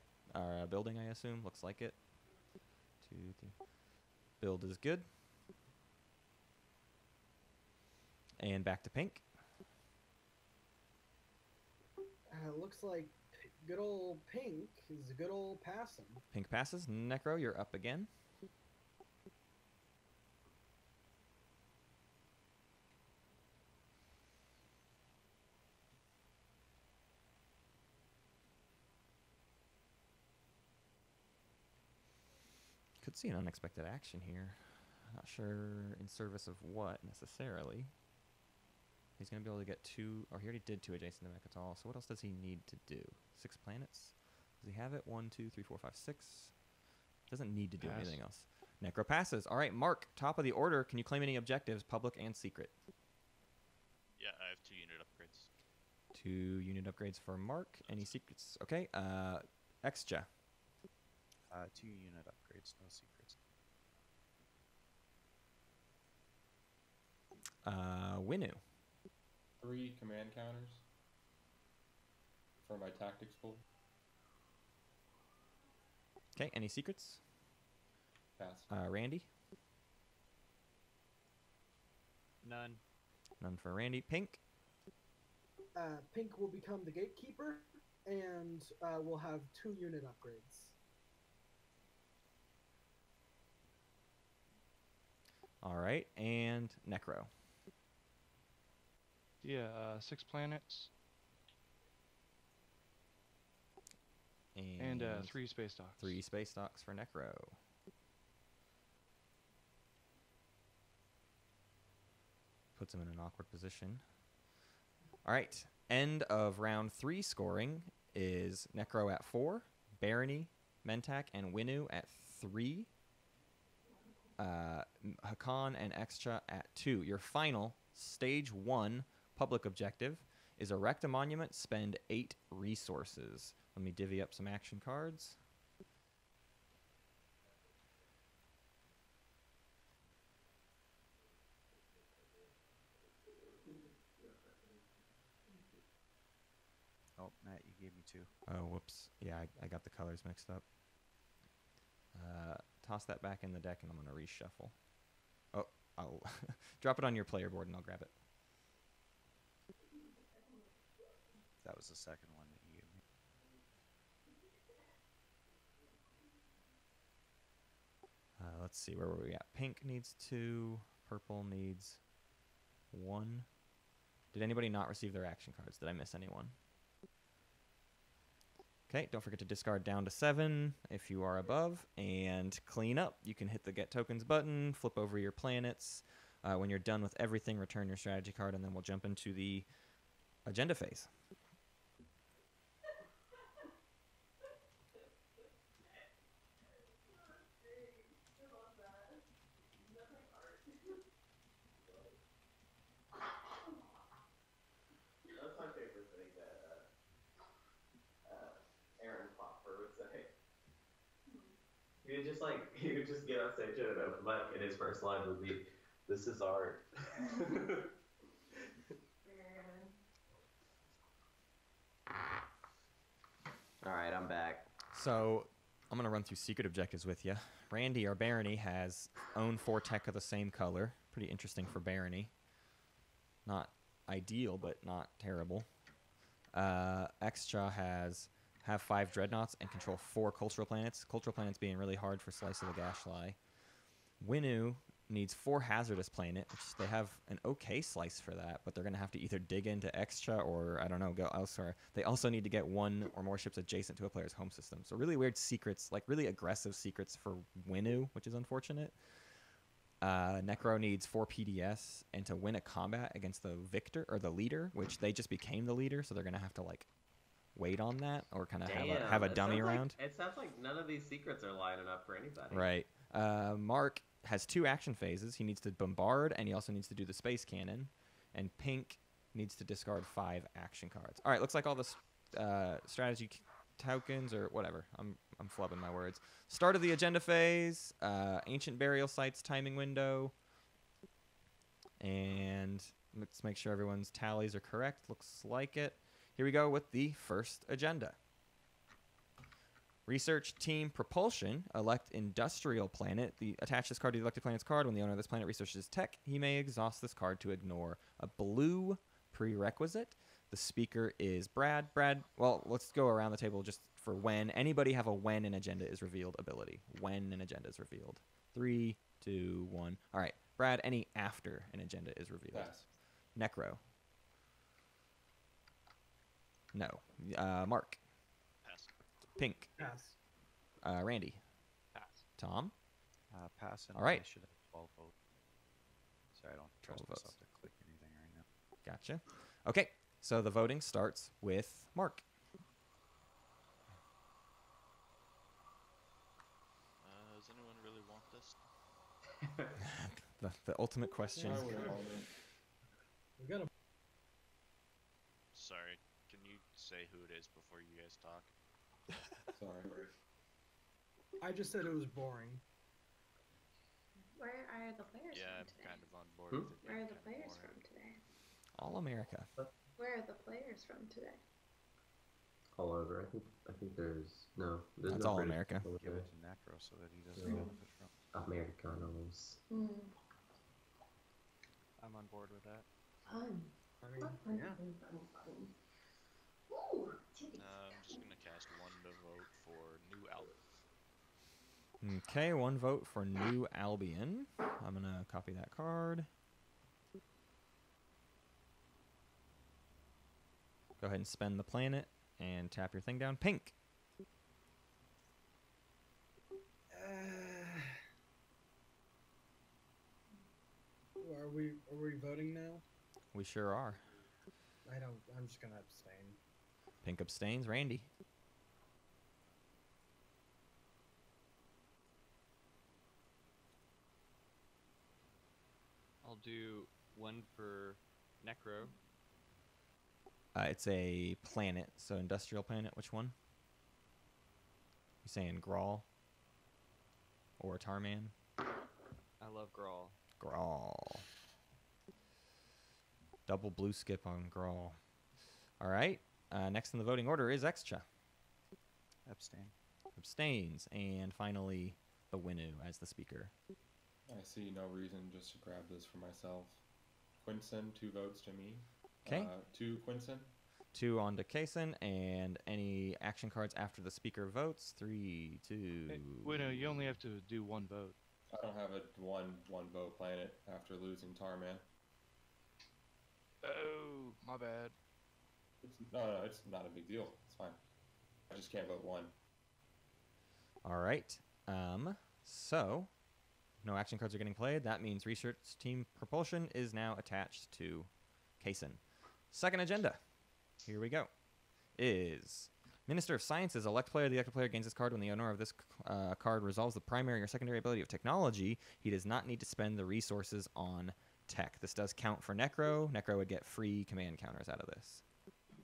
Building, I assume. Looks like it. 2, 3. Build is good. And back to pink. Looks like good old pink is a good old passing. Pink passes. Necro, you're up again. Could see an unexpected action here. Not sure in service of what necessarily. He's going to be able to get 2, or he already did 2 adjacent to Mechatol, so what else does he need to do? 6 planets? Does he have it? 1, 2, 3, 4, 5, 6. Doesn't need to do Pass. anything else. Necro passes. All right, Mark, top of the order. Can you claim any objectives, public and secret? Yeah, I have 2 unit upgrades. 2 unit upgrades for Mark. Any secrets? Okay. Extra. 2 unit upgrades, no secrets. Winnu. 3 command counters for my tactics pool. Okay. Any secrets? Pass. Randy. None. None for Randy. Pink. Pink will become the gatekeeper, and we'll have 2 unit upgrades. All right. And Necro. Yeah, 6 planets and 3 space docks. 3 space docks for Necro. Puts him in an awkward position. All right. End of round 3 scoring is Necro at 4, Barony, Mentak, and Winnu at 3, Hakan and Extra at 2. Your final, stage 1 public objective is erect a monument, spend 8 resources. Let me divvy up some action cards. Oh, Matt, you gave me 2. Oh, whoops. Yeah, I got the colors mixed up. Toss that back in the deck, and I'm going to reshuffle. Oh, I'll drop it on your player board, and I'll grab it. That was the second one that you gave me. Let's see, where were we at? Pink needs 2. Purple needs 1. Did anybody not receive their action cards? Did I miss anyone? Okay, don't forget to discard down to 7 if you are above, and clean up. You can hit the Get Tokens button, flip over your planets. When you're done with everything, return your strategy card, and then we'll jump into the agenda phase. That's my favorite thing that Aaron Popper would say. You would just get on stage and an open mic, and his first line would be, "This is art." All right, I'm back. So I'm gonna run through secret objectives with you. Randy, our Barony, has own 4 tech of the same color. Pretty interesting for Barony. Not ideal, but not terrible. Extra has have 5 dreadnoughts and control 4 cultural planets. Cultural planets being really hard for Slice of the Gashly. Winnu needs 4 hazardous planet, which they have an okay slice for that, but they're going to have to either dig into Extra or, I don't know, go elsewhere. They also need to get 1 or more ships adjacent to a player's home system. So really weird secrets, like really aggressive secrets for Winnu, which is unfortunate. Necro needs 4 PDS, and to win a combat against the victor or the leader, which they just became the leader, so they're going to have to like wait on that or kind of have a dummy round. It sounds like none of these secrets are lining up for anybody. Right. Mark has 2 action phases. He needs to bombard, and he also needs to do the space cannon. And Pink needs to discard 5 action cards. All right, looks like all the strategy tokens or whatever. I'm flubbing my words. Start of the agenda phase. Ancient burial sites timing window. And let's make sure everyone's tallies are correct. Looks like it. Here we go with the first agenda. Research Team Propulsion. Elect Industrial Planet. Attach this card to the elected planet's card. When the owner of this planet researches tech, he may exhaust this card to ignore a blue prerequisite. The speaker is Brad. Brad, well, let's go around the table just for when. Anybody have a when an agenda is revealed ability? When an agenda is revealed. 3, 2, 1. All right. Brad, any after an agenda is revealed? Pass. Necro. No. Mark. Pass. Pink. Pass. Randy. Pass. Tom. Pass. And All right. I should have 12 votes. Sorry, I don't trust 12 myself votes. to click anything right now. Gotcha. Okay. So the voting starts with Mark. Does anyone really want this? The ultimate question. I would have called it. We got a Sorry, can you say who it is before you guys talk? Sorry. I just said it was boring. Where are the players Yeah, from I'm today? kind of on board with it. Where are being the kinda players boring. from today? All America. Where are the players from today? All over. I think there's no. There's That's no all British America. people Give there. it to Necro so that he doesn't Yeah. benefit from. Americanos. I'm on board with that. Fun. I mean, Fun, yeah. fun, fun, fun. Ooh, titties. I'm just gonna cast 1 to vote for New Albion. Okay, 1 vote for New Albion. I'm going to copy that card. Go ahead and spend the planet and tap your thing down. Pink. Are we voting now? We sure are. I'm just gonna abstain. Pink abstains. Randy. I'll do 1 for Necro. It's a planet, so industrial planet. Which one? You saying Grawl or Tarman? I love Grawl. Grawl. Double blue skip on Grawl. All right. Next in the voting order is Extra. Abstain. Abstains. And finally, the Winnu as the speaker. I see no reason just to grab this for myself. Quinson, 2 votes to me. Okay. 2 Quinson. 2 on to Kaysen, and any action cards after the speaker votes. 3, 2. Hey, Winnu, you only have to do 1 vote. I don't have a one vote planet after losing Tarman. Oh, my bad. No, it's not a big deal. It's fine. I just can't vote 1. All right. So, no action cards are getting played. That means Research Team Propulsion is now attached to Kaysen. Second agenda. Here we go. Is Minister of Sciences. Elect player. The elected player gains this card when the owner of this card resolves the primary or secondary ability of technology. He does not need to spend the resources on tech. This does count for Necro. Necro would get free command counters out of this.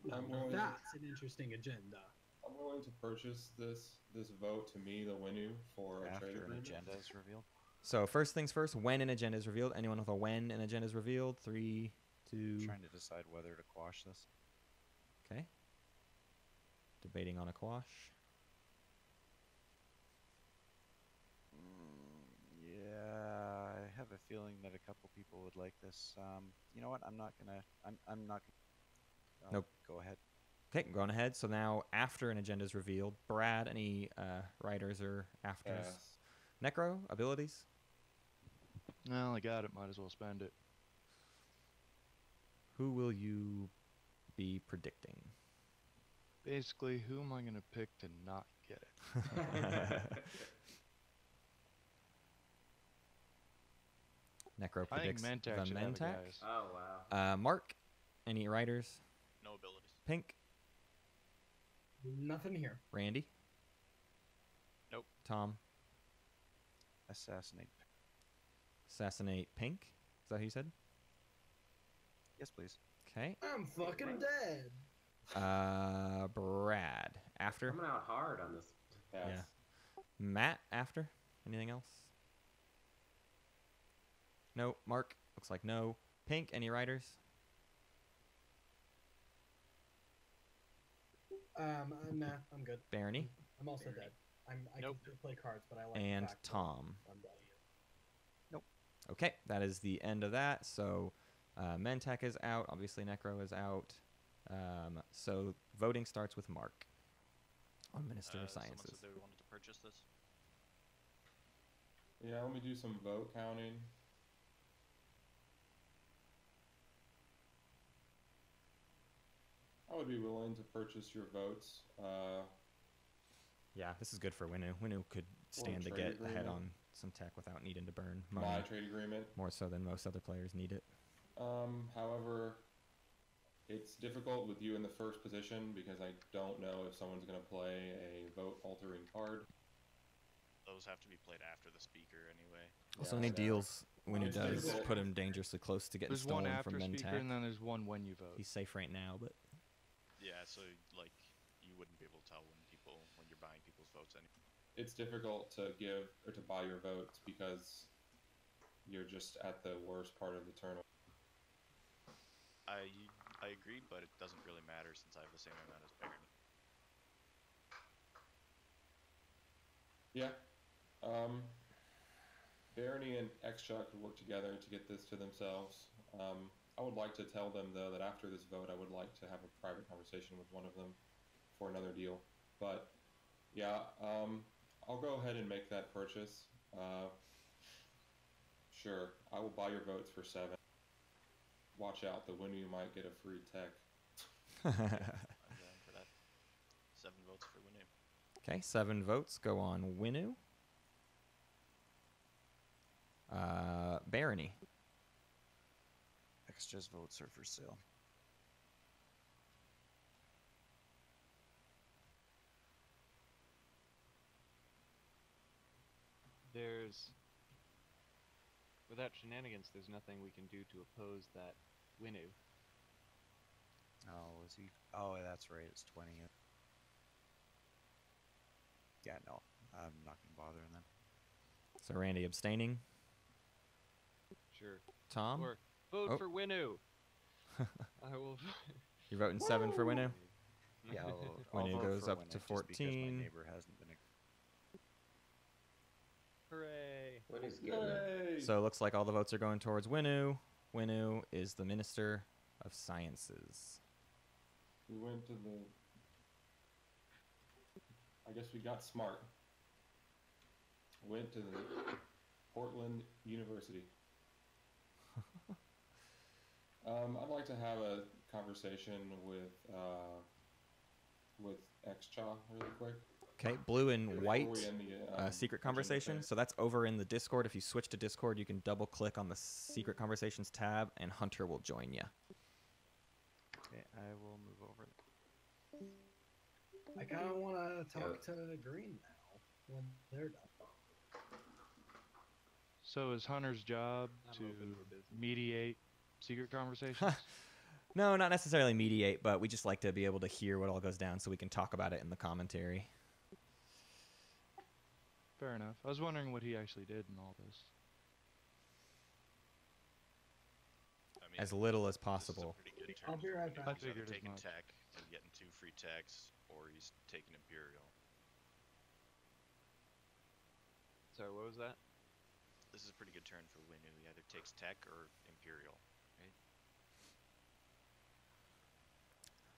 That's an interesting agenda. I'm willing to purchase this vote to me, the Winnu, for a trade After an agreement. agenda is revealed. So first things first, when an agenda is revealed. Anyone with a when an agenda is revealed? 3, 2. Trying to decide whether to quash this. Okay. Debating on a quash. Yeah, I have a feeling that a couple people would like this. You know what? I'm not gonna. Nope. Go ahead. Okay, going ahead. So now, after an agenda is revealed, Brad, any writers or afters? Yes. Necro abilities. Well, I got it. Might as well spend it. Who will you be predicting? Basically, who am I gonna pick to not get it? Necro I think predicts Mentak the should have a Mentak. guys. Oh wow. Mark, any writers? No abilities. Pink, Nothing here. Randy. Nope. Tom, Assassinate. assassinate Pink. Is that who you said? Yes, please. Okay. I'm fucking dead. Brad, after. Coming out hard on this. Yes. Yeah. Matt, after. Anything else? No. Mark, looks like no. Pink, any writers? Nah, I'm good. Barney I'm also Barney. dead. I Nope. can play cards, but I like and the fact that Tom. I'm dead. Okay, that is the end of that. So Mentak is out. Obviously, Necro is out. So voting starts with Mark on Minister of Someone Sciences. said they wanted to purchase this. Yeah, let me do some vote counting. I would be willing to purchase your votes. Yeah, this is good for Winnu. Winnu could stand to trade get ahead agreement. on some tech without needing to burn money. My trade agreement. More so than most other players need it. However, it's difficult with you in the first position because I don't know if someone's going to play a vote-altering card. Those have to be played after the speaker anyway. Also, Yeah, any so deals Winnu it's does difficult. put him dangerously close to getting There's one stolen after from speaker, Mentak. and then there's one when you vote. He's safe right now, but Yeah, so like you wouldn't be able to tell when you're buying people's votes anyway. It's difficult to give or to buy your votes because you're just at the worst part of the tournament. I agree, but it doesn't really matter since I have the same amount as Barney. Yeah. Barney and X-Chuck could work together to get this to themselves. I would like to tell them, though, that after this vote, I would like to have a private conversation with one of them for another deal. But, yeah, I'll go ahead and make that purchase. Sure, I will buy your votes for 7. Watch out, the Winnu might get a free tech. I'm going for that. 7 votes for Winnu. okay, 7 votes go on Winnu. Barony. Extra's votes are for sale. Without shenanigans, there's nothing we can do to oppose that Winnu. Oh, is he? Oh, that's right. It's 20. Yeah, no. I'm not gonna bother him then. So Randy abstaining. Sure. Tom, Or vote Oh. for Winnu. I will. you're voting 7 for Winnu. Yeah, Winnu vote goes for up Winnu to just because 14. my neighbor hasn't been. Hooray! Winnu's good. Man. Yay! So it looks like all the votes are going towards Winnu. Winnu is the Minister of Sciences. We went to the... I guess we got smart. Went to the Portland University. I'd like to have a conversation with X-Chaw really quick. Okay, blue and Before white. we end the, Secret agenda conversation. phase. So that's over in the Discord. If you switch to Discord, you can double click on the Secret Conversations tab, and Hunter will join you. Okay, I will move over. I kind of want to talk to Green now when they're done. So is Hunter's job I'm to open for business. mediate secret conversations? No, not necessarily mediate, but we just like to be able to hear what all goes down so we can talk about it in the commentary. Fair enough. I was wondering what he actually did in all this. I mean, As little as this is a possible. pretty good turn I'll be for right Winnu. back. I He's either figured as taking much. tech and getting 2 free techs, or he's taking Imperial. Sorry, what was that? This is a pretty good turn for Winnu. He either takes tech or Imperial. Right?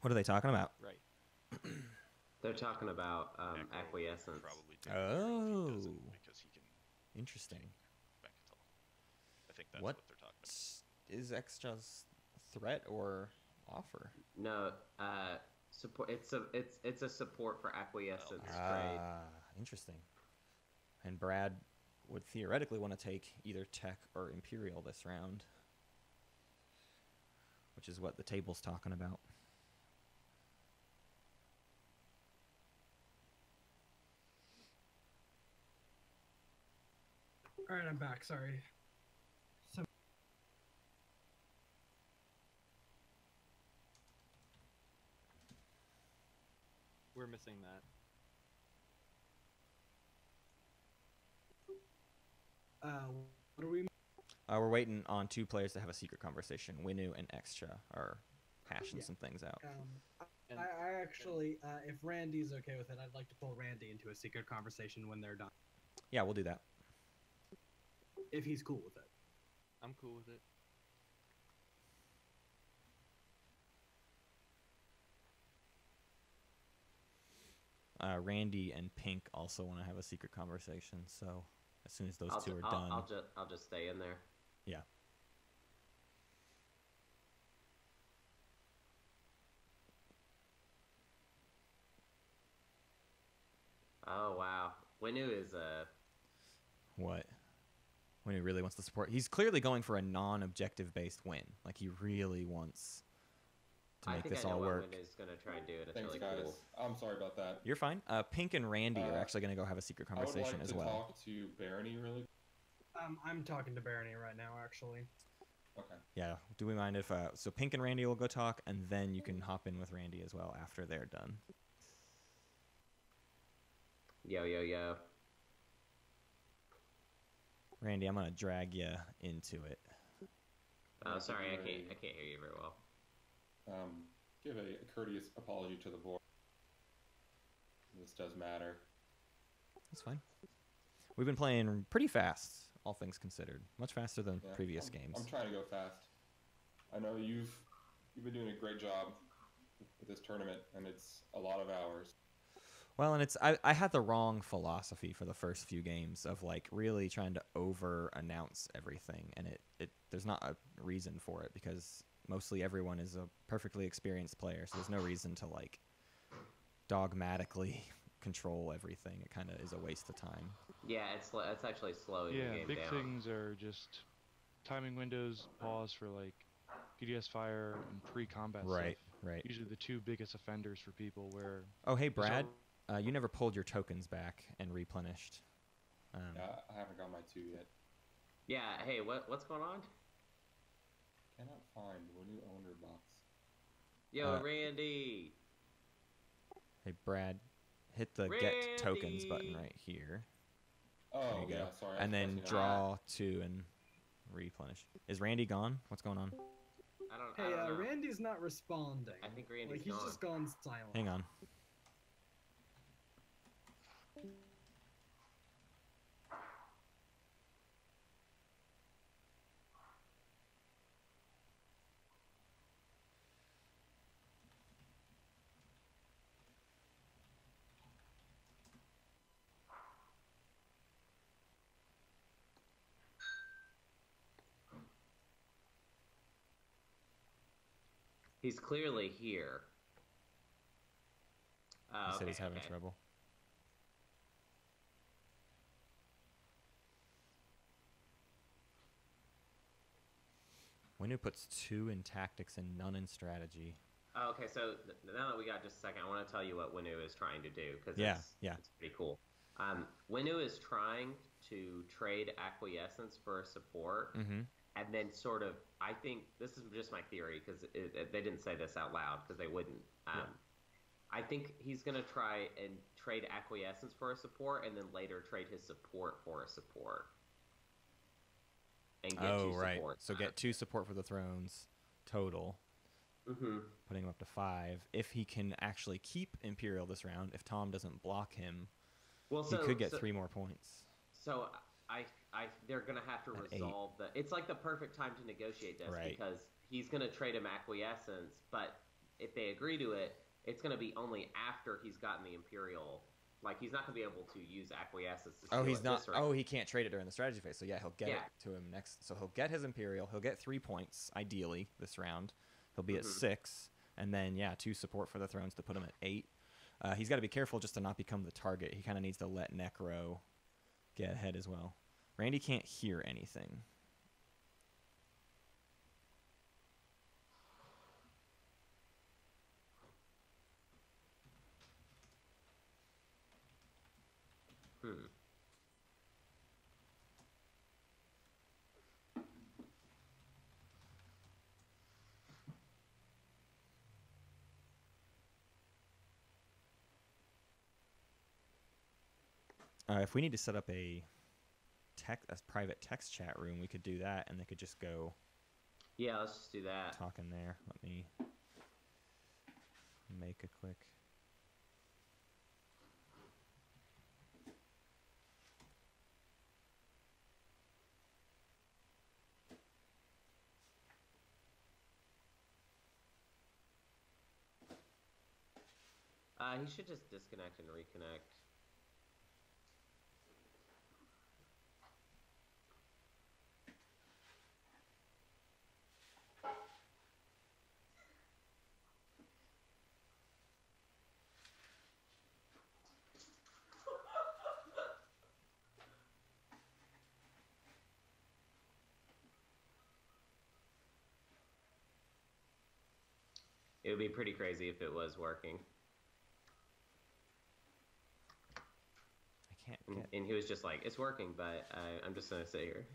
What are they talking about? Right. They're talking about Echo would acquiescence. Probably take Imperial if he doesn't, Oh. because he can Interesting. take Bechtel. I think that's What what they're talking about. is extra's threat or offer? No, support. It's a support for acquiescence trade. Ah, interesting. And Brad would theoretically want to take either tech or Imperial this round, which is what the table's talking about. All right, I'm back. Sorry. So We're missing that. what are we? We're waiting on 2 players to have a secret conversation. Winnu and Extra are hashing Yeah. some things out. And- I actually, if Randy's okay with it, I'd like to pull Randy into a secret conversation when they're done. Yeah, we'll do that. If he's cool with it. I'm cool with it. Randy and Pink also want to have a secret conversation, so as soon as those two are done. I'll just stay in there. Yeah. Oh wow, Winnu is What? When he really wants to support. He's clearly going for a non-objective based win. Like he really wants to I make think this I know all what work. Winnu's gonna try and do, and it's Thanks, really guys. cool. I'm sorry about that. You're fine. Pink and Randy are Uh, actually going to go have a secret I conversation would like as to well. talk to Barony really. I'm talking to Barony right now, actually. Okay. Yeah. Do we mind if so Pink and Randy will go talk, and then you can hop in with Randy as well after they're done. Yo yo yo. Randy, I'm going to drag you into it. Oh, sorry, I Very- can't hear you very well. Give a courteous apology to the board. This does matter. That's fine. We've been playing pretty fast, all things considered. Much faster than Yeah, previous I'm games. trying to go fast. I know you've been doing a great job with this tournament, and it's a lot of hours. Well, and I had the wrong philosophy for the first few games of like really trying to over announce everything, and it there's not a reason for it because mostly everyone is a perfectly experienced player, so there's no reason to like dogmatically control everything. It kind of is a waste of time. Yeah, it's actually slowing the Yeah, game big down. things are just timing windows, pause for like PDS fire and pre-combat Right, stuff. right. Usually the 2 biggest offenders for people where Oh, hey there's Brad, al- you never pulled your tokens back and replenished. Yeah, I haven't got my 2 yet. Yeah, hey, what's going on? Cannot find Winnu owner box. Yo, Randy. Hey Brad, hit the get tokens button right here. Oh, There you go. yeah, sorry. I And was then pressing draw 2 and replenish. Is Randy gone? What's going on? I Hey, don't know. Randy's not responding. I think Randy's like he's gone. just gone silent. Hang on. He's clearly here. He said Okay, he's having okay. trouble. Winnu puts 2 in tactics and none in strategy. Oh, okay, so now that we got just a second, I want to tell you what Winnu is trying to do because Yeah, it's, yeah. it's pretty cool. Winnu is trying to trade acquiescence for a support, Mm-hmm. and then sort of, I think this is just my theory because they didn't say this out loud because they wouldn't. I think he's gonna try and trade acquiescence for a support, and then later trade his support for a support. And get two right. supports So back. get 2 support for the thrones total, putting him up to 5. If he can actually keep Imperial this round, if Tom doesn't block him, he could get 3 more points. So they're gonna have to resolve the. It's like the perfect time to negotiate this because he's gonna trade him acquiescence, but if they agree to it, it's gonna be only after he's gotten the Imperial. Like he's not gonna be able to use acquiescence. To He's not. He can't trade it during the strategy phase. So yeah, he'll get it to him next. So he'll get his Imperial. He'll get 3 points ideally this round. He'll be at 6, and then 2 support for the thrones to put him at 8. He's got to be careful just to not become the target. He kind of needs to let Necro get ahead as well. Randy can't hear anything. If we need to set up a private text chat room, we could do that, and they could just go. Yeah, let's just do that. Talk in there. Let me make a quick. He should just disconnect and reconnect. It would be pretty crazy if it was working. I can't and he was just like, it's working, but I'm just going to sit here.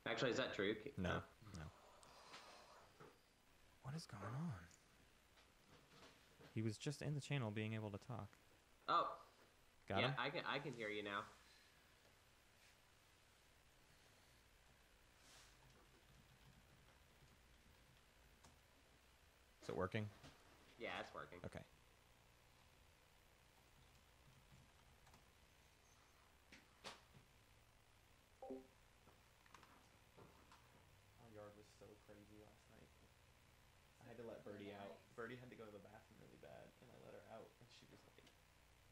Actually, is that true? No. What is going on? He was just in the channel being able to talk. Oh. Got him? I can hear you now. Is it working? Yeah, it's working. Okay. Our yard was so crazy last night. I had to let Birdie out. Birdie had to go to the bathroom really bad, and I let her out, and she was like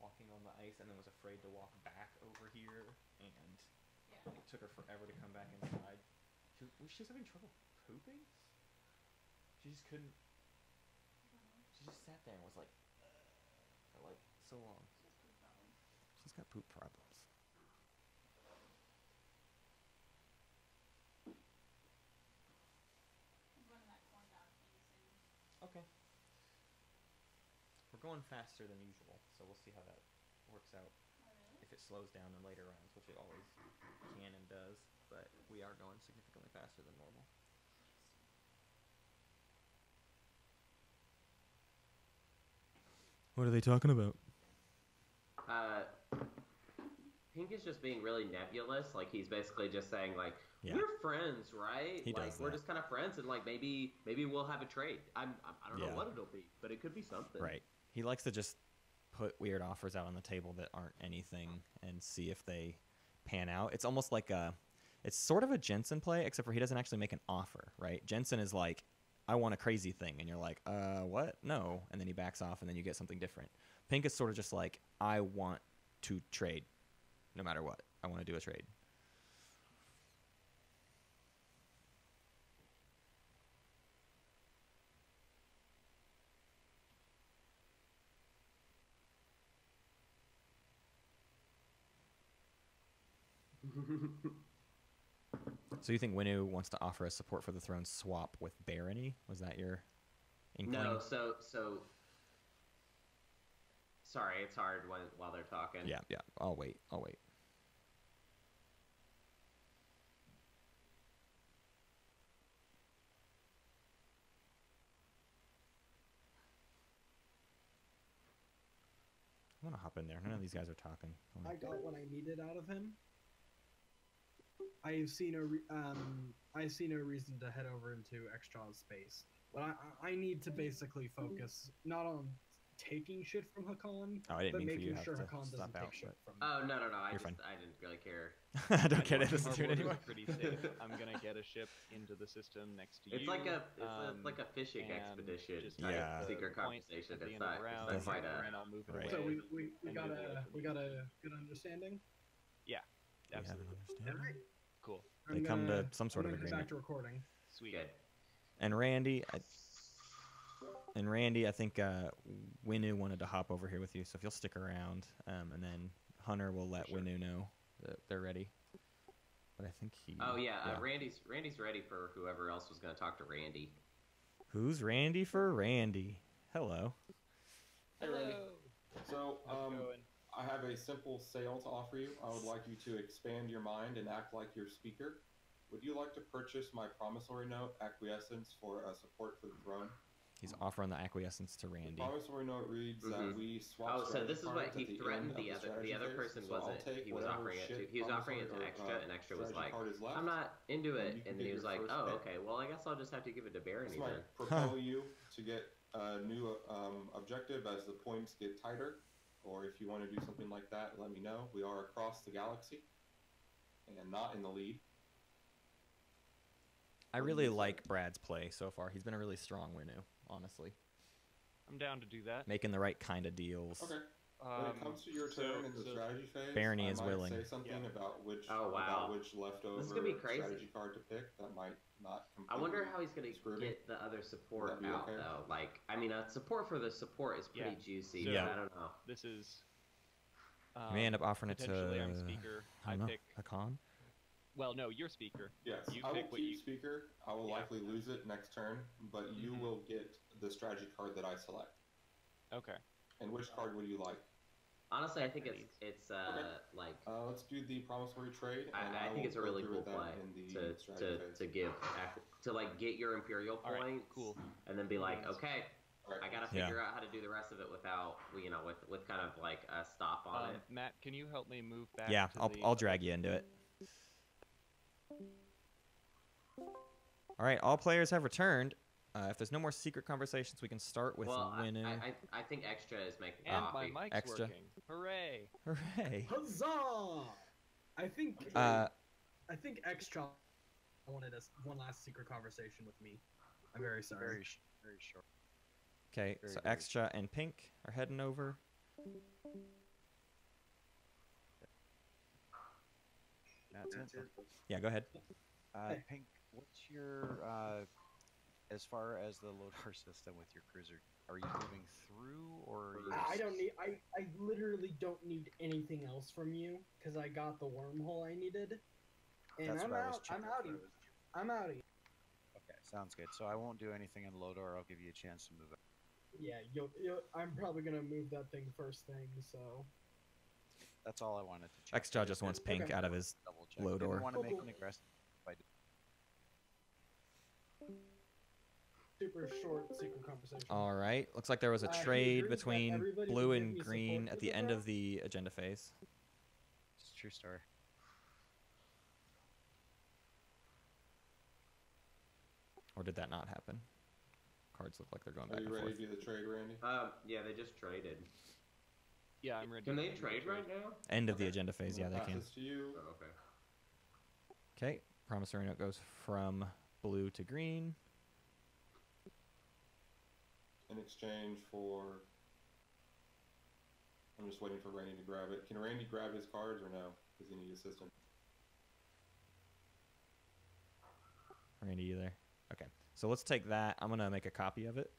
walking on the ice, and then was afraid to walk back over here, and it took her forever to come back inside. She was having trouble pooping. She just couldn't. She just sat there and was like, for like so long. She's got poop problems. Okay. We're going faster than usual, so we'll see how that works out. If it slows down in later rounds, which it always can and does, but we are going significantly faster than normal. What are they talking about? Pink is just being really nebulous. Like he's basically just saying like, Yeah. we're friends, right? He like does we're that. just kind of friends, and like maybe we'll have a trade. I don't know Yeah. what it'll be, but it could be something. Right. He likes to just put weird offers out on the table that aren't anything and see if they pan out. It's almost like it's sort of a Jensen play, except for he doesn't actually make an offer, right? Jensen is like, I want a crazy thing, and you're like, what? No. And then he backs off, and then you get something different. Pink is sort of just like, I want to trade no matter what. I want to do a trade. So you think Winnu wants to offer a support for the throne swap with barony? Was that your inkling? No, so sorry, it's hard while they're talking. Yeah. I'll wait. I'm gonna hop in there. None of these guys are talking. I got what I needed out of him. I see no reason to head over into Extra's space. But I need to basically focus not on taking shit from Hakan, Oh, I didn't but mean for making you to sure have to Hakan stop doesn't out, take shit but- from me. Oh no! You're fine. I didn't really care. I don't care to Our listen to it borders anymore. are pretty safe. I'm gonna get a ship into the system next to you. It's like a fishing and expedition just type Yeah. secret point conversation. at the It's end of not the round, it's not quite and a. then I'll move it Right. away. So we and got move away a from we you. got a good understanding. Yeah, We have an absolutely. understanding. All right. Cool. They come to some sort of I'm gonna head agreement. back to recording. Sweet. Good. And Randy, I think Winnu wanted to hop over here with you, so if you'll stick around, and then Hunter will let Winnu know that they're ready. But I think he. Oh yeah, Randy's ready for whoever else was going to talk to Randy. Who's Randy for Randy? Hello. Hey, Randy. So, How's it going? I have a simple sale to offer you. I would like you to expand your mind and act like your speaker. Would you like to purchase my promissory note, Acquiescence, for support for the throne? He's offering the acquiescence to The Randy. promissory note reads that we swap. Oh, so strategy this is what cards he at the threatened end of the strategy other phase. person So I'll wasn't. take He was whatever offering it to. shit He was offering it to promissory Extra, and Extra was strategy like, card is left, "I'm not into and it," you can and get then he was your like, first "Oh, pick. okay. Well, I guess I'll just have to give it to Barony This might then." propel you to get a new objective as the points get tighter. Or if you want to do something like that, let me know. We are across the galaxy and not in the lead. I really like Brad's play so far. He's been a really strong Winnu, honestly. I'm down to do that. Making the right kind of deals. Okay. When it comes to your turn in the strategy phase, Barony I is might willing. say something about which Oh, wow. about which leftover This is gonna be crazy. strategy card to pick. That might not. I wonder completely how he's gonna screw me. get the other support Would that be out okay? though. Like, I mean, support for the support is pretty Yeah. juicy. So- But I don't know. This is. You may end up offering it to. Potentially, I'm speaker. I don't know, pick. Hakan? Well, no, you're speaker. Yes, You I will pick what keep you. speaker. I will Yeah. likely lose it next turn, but you Mhm. will get the strategy card that I select. Okay. And which card would you like? Honestly, I think it's like Let's do the promissory trade. And I think will it's a go really through cool with that play in the to strategy phase. to give to like get your Imperial All right, points, cool. and then be like, Nice. okay, Alright. I gotta figure out how to do the rest of it without with kind of like a stop on it. Matt, can you help me move back? Yeah, to the I'll drag you into it. All right, all players have returned. If there's no more secret conversations, we can start with Well, Winnu. I think Extra is making And coffee. my mic's Extra. working. Hooray! Hooray! Huzzah! I think Uh, Extra wanted one last secret conversation with me. I'm very sorry. Very short. Okay, Very, so very Extra and Pink are heading over. That's it. Yeah, go ahead. Pink, what's your as far as the Lodar system with your cruiser? Are you moving through, or are you I don't need. I literally don't need anything else from you because I got the wormhole I needed, and That's I'm what I was out. I'm checking out. for. Of I'm out. Of Okay, sounds good. So I won't do anything in Lodar. I'll give you a chance to move it. Yeah, I'm probably gonna move that thing first thing. So That's all I wanted to check. Extra just wants Pink Okay. out of his Double check. Lodar. Didn't want to make Cool. an aggressive. super short secret conversation. All right, looks like there was a He trade agrees that between everybody blue will give and me green support at for the the end of throne? the agenda phase. It's a true story. Or did that not happen? Cards look like they're going Are back you and ready forth. to do the trade, Randy? Yeah, they just traded. Yeah, I'm ready. Can they to trade right now? End of the Okay. agenda phase, yeah, they Pass can. this to you. Oh, okay. Okay, promissory note goes from blue to green. In exchange for. I'm just waiting for Randy to grab it. Can Randy grab his cards or no? Does he need assistance? Randy, you there? Okay, so let's take that. I'm going to make a copy of it,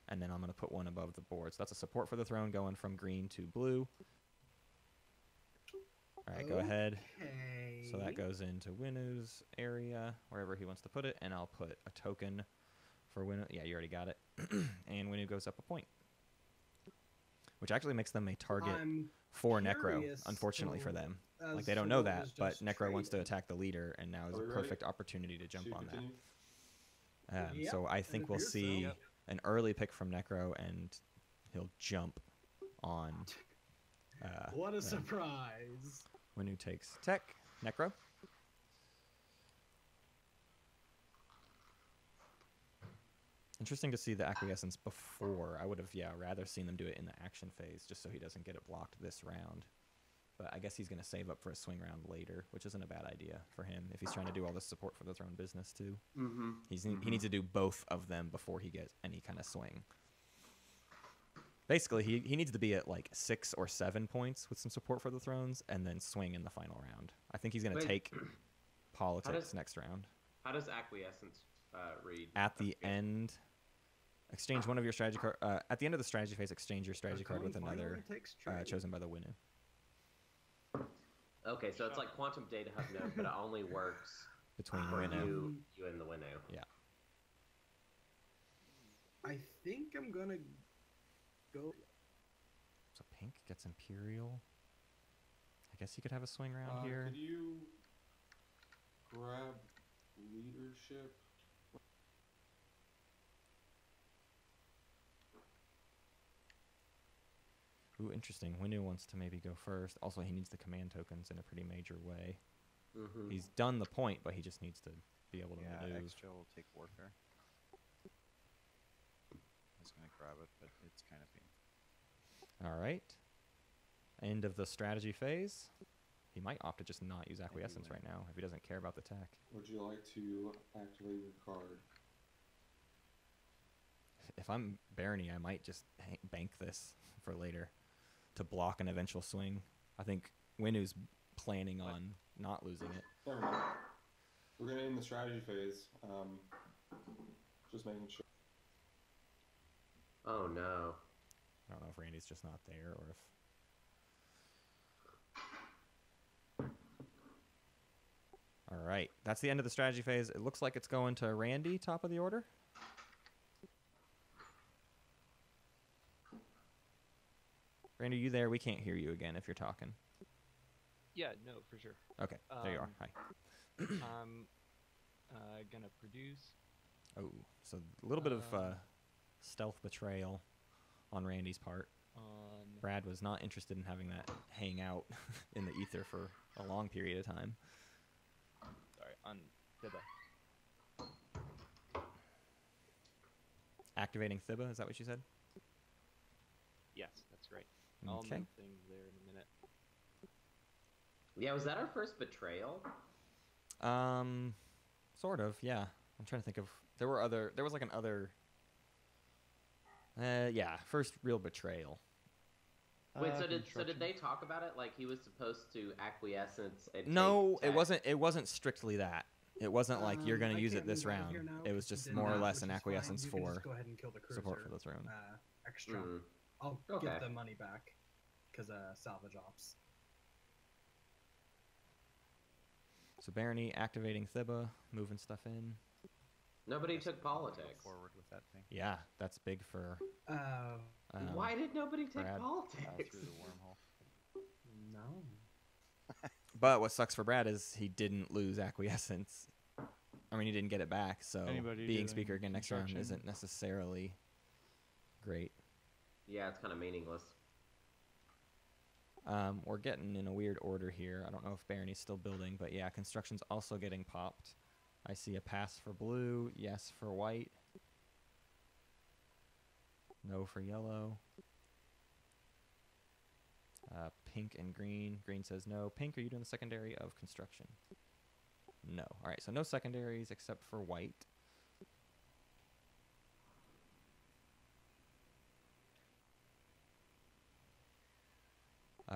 and then I'm going to put one above the board. So that's a support for the throne going from green to blue. All right, go ahead. Okay. So that goes into Winnu's area, wherever he wants to put it, and I'll put a token for Winnu. Yeah, you already got it. And Winnu goes up a point, which actually makes them a target for Necro, unfortunately for them. Like, they don't know that, but Necro wants to attack the leader, and now is a perfect opportunity to jump on that. So I think we'll see an early pick from Necro, and he'll jump on. What a surprise! Winnu takes tech. Necro. Interesting to see the acquiescence before. I would have, rather seen them do it in the action phase, just so he doesn't get it blocked this round. But I guess he's going to save up for a swing round later, which isn't a bad idea for him if he's trying to do all this support for the throne business too. He needs to do both of them before he gets any kind of swing. Basically, he needs to be at like 6 or 7 points with some support for the thrones, and then swing in the final round. I think he's going to take politics next round. How does acquiescence read? At the end, exchange one of your strategy card. At the end of the strategy phase, exchange your strategy card with another chosen by the Winnu. Okay, so it's like quantum data hub node, but it only works between you and the Winnu. Yeah. I think I'm gonna go. So pink gets Imperial. I guess he could have a swing round here. Could you grab leadership? Ooh, interesting. Winnu wants to maybe go first. Also, he needs the command tokens in a pretty major way. He's done the point, but he just needs to be able to move. Extra will take warfare. I was going to grab it, but it's kind of pain. All right. End of the strategy phase. He might opt to just not use acquiescence right now if he doesn't care about the tech. Would you like to activate your card? If I'm Barony, I might just bank this for later to block an eventual swing. I think Winnu's planning on not losing it. Never mind. We're going to end the strategy phase. Just making sure. Oh, no. I don't know if Randy's just not there or if... All right. That's the end of the strategy phase. It looks like it's going to Randy, top of the order. Randy, you there? We can't hear you again if you're talking. Yeah, no, for sure. Okay, there you are. Hi. I'm gonna produce. Oh, so a little bit of stealth betrayal on Randy's part. Brad was not interested in having that hang out in the ether for a long period of time. Sorry, on Thibba. Activating Thibba, is that what you said? Yes, that's right. I'll move things there in a minute. Yeah, was that our first betrayal? Sort of, yeah. I'm trying to think of... There was like an other... yeah, first real betrayal. Wait, so did they talk about it? Like he was supposed to acquiescence and No, it wasn't strictly that. It wasn't like you're going to use it this round. It was just more or less an acquiescence for support for the throne. Extra. I'll get the money back because salvage ops. So Barony activating Thibba, moving stuff in. Nobody took politics. Forward with that thing. Yeah, that's big for. Why did nobody take Brad. politics? Through the wormhole. No. But what sucks for Brad is he didn't lose acquiescence. I mean, he didn't get it back, so being speaker again next round isn't necessarily great. Yeah, it's kind of meaningless. We're getting in a weird order here. I don't know if Barony's still building, but yeah, construction's also getting popped. I see a pass for blue, yes for white, no for yellow. Pink and green. Green says no. Pink, are you doing the secondary of construction? No. All right, so no secondaries except for white.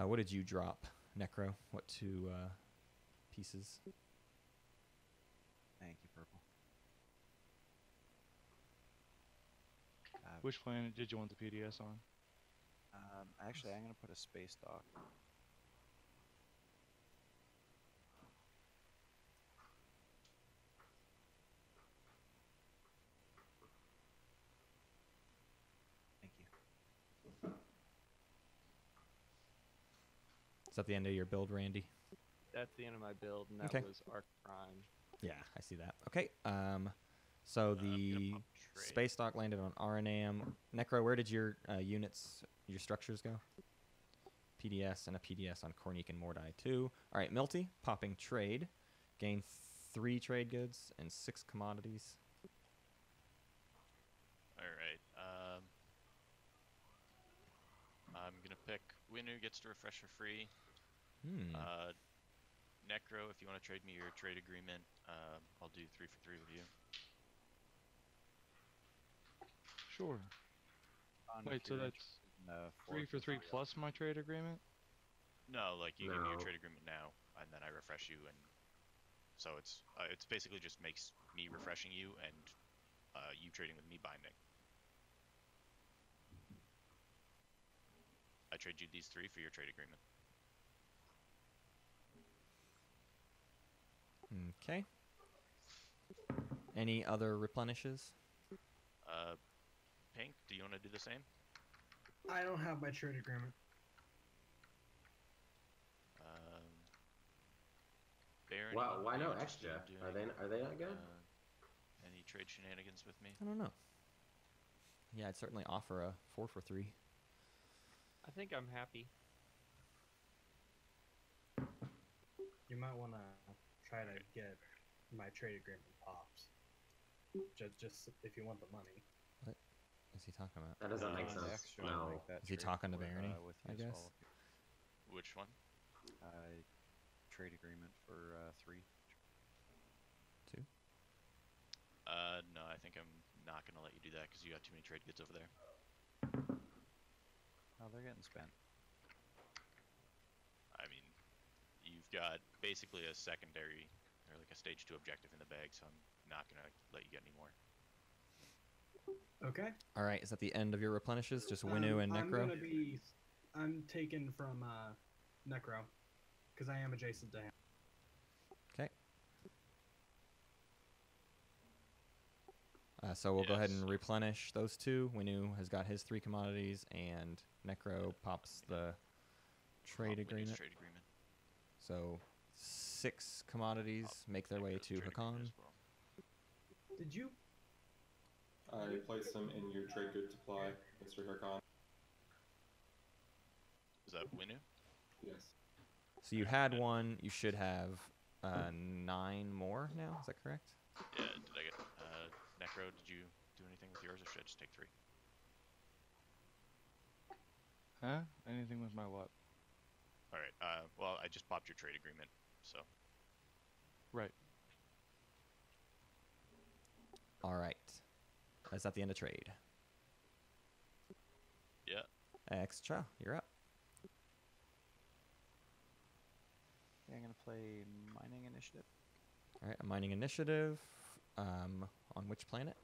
What did you drop, Necro? What two pieces? Thank you, Purple. Which planet did you want the PDS on? Actually, I'm going to put a space dock. that the end of your build, Randy? That's the end of my build, and that Okay. was Arc Prime. Yeah, I see that. Okay. So the pop trade. space dock landed on RNAM. Necro, where did your units, your structures go? PDS and a PDS on Cornique and Mordai too. All right, Milty, popping trade. Gain 3 trade goods and 6 commodities. All right. I'm gonna pick Winnu gets to refresh for free. Necro, if you want to trade me your trade agreement, I'll do 3 for 3 with you. Sure. Wait, so that's 3 for 3 plus my trade agreement? No, like you give me your No. trade agreement now, and then I refresh you, and so it's basically just makes me refreshing you and you trading with me binding. I trade you these 3 for your trade agreement. Okay. Any other replenishes? Pink, do you want to do the same? I don't have my trade agreement. Baron, Wow, why are you no interested extra? in Are doing, they not good? any trade shenanigans with me? I don't know. Yeah, I'd certainly offer a 4 for 3. I think I'm happy. You might want to try to get my trade agreement pops. Just if you want the money. What is he talking about? That doesn't make The sense. extra, No. make that Is he trade talking to for, Barony, with I you as guess? well. Which one? Trade agreement for 3. 2? No, I think I'm not gonna let you do that because you got too many trade goods over there. Oh, they're getting spent. I mean, you've got basically a secondary or like a stage 2 objective in the bag, so I'm not gonna let you get any more. Okay. All right, is that the end of your replenishes? Just Winnu and Necro? I'm taken from Necro because I am adjacent to him. Okay. So we'll go ahead and replenish those 2. Winnu has got his 3 commodities, and Necro pops the trade agreement. Trade agreement. So 6 commodities make their way to Trade agreement Hakan. as well. Did you? I place them in your trade good supply, Mr. Hirkan. Is that Winnu? Yes. So you had 1. You should have 9 more now. Is that correct? Yeah. Did I get Necro? Did you do anything with yours, or should I just take 3? Huh? Anything with my what? All right. Well, I just popped your trade agreement, so. Right. All right. Is that the end of trade? Yeah. Extra, you're up. Yeah, I'm gonna play mining initiative. All right, a mining initiative. On which planet?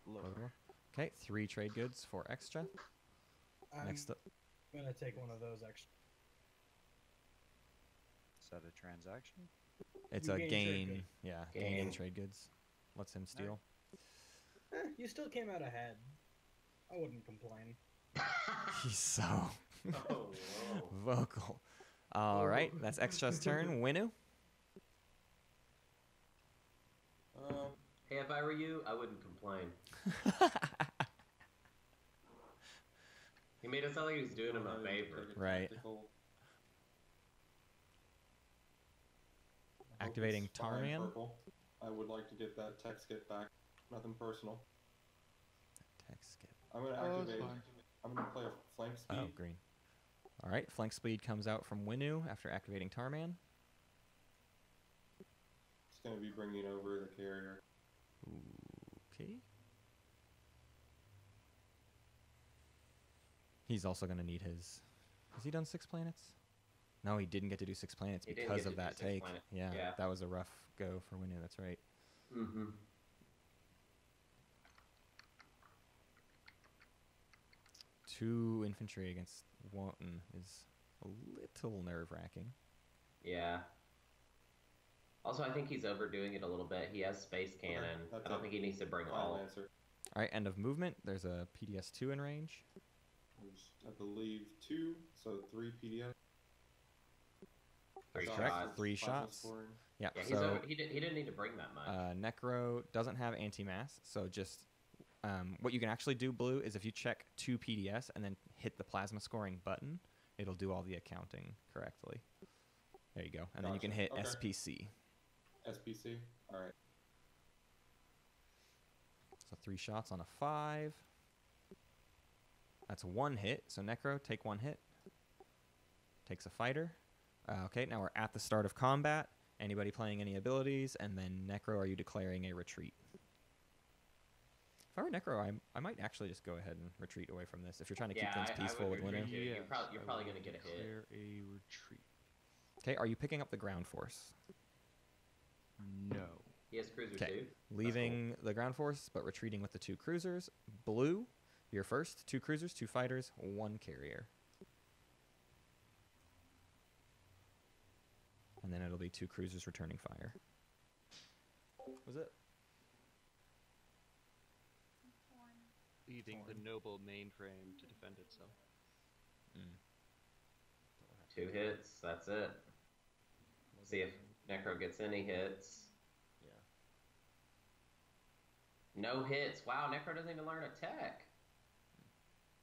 Lower. Okay, 3 trade goods for extra. Next up. I'm gonna take one of those extra. Is that a transaction? It's You a gain trade gain. goods. Yeah, Gain. gain in trade goods. Lets him steal. You still came out ahead. I wouldn't complain. He's so Oh, whoa. vocal. All right, that's extra's turn. Winnu. Hey, if I were you, I wouldn't complain. He made it sound like he was doing him a favor. Right. Activating Tarman. I would like to get that tech skip back. Nothing personal. Tech skip. I'm gonna Oh, that's activate. fine. I'm gonna play a flank speed. Oh, green. All right, flank speed comes out from Winnu after activating Tarman. It's gonna be bringing over the carrier. Okay. He's also going to need his... Has he done 6 planets? No, he didn't get to do 6 planets He didn't because get of to do that 6 take. planets. Yeah, Yeah. that was a rough go for Winnu, that's right. Mm-hmm. 2 infantry against Wanton is a little nerve-wracking. Yeah. Also, I think he's overdoing it a little bit. He has space cannon. that's I don't it. think he needs to bring Final all. answer. All right, end of movement. There's a PDS-2 in range. There's, I believe, 2, so 3 PDF. Three That's correct. shots. 3 Plasma shots. scoring. Yeah. Yeah, So he didn't need to bring that much. Necro doesn't have anti-mass, so just what you can actually do, Blue, is if you check 2 PDS and then hit the plasma scoring button, it'll do all the accounting correctly. There you go. And then you can hit Okay. SPC. SPC? All right. So 3 shots on a 5. That's 1 hit. So Necro, take 1 hit. Takes a fighter. Okay, now we're at the start of combat. Anybody playing any abilities? And then Necro, are you declaring a retreat? If I were Necro, I might actually just go ahead and retreat away from this. If you're trying to keep things peaceful with Winnu. You're probably going to get a hit. Declare a retreat. Okay, are you picking up the ground force? No. He has cruiser Okay, too. leaving the ground force, but retreating with the 2 cruisers. Blue, you're first. 2 cruisers, 2 fighters, 1 carrier. And then it'll be 2 cruisers returning fire. Was it? Leaving the noble mainframe to defend itself. 2 hits. That's it. See if Necro gets any hits. Yeah. No hits. Wow, Necro doesn't even learn a tech.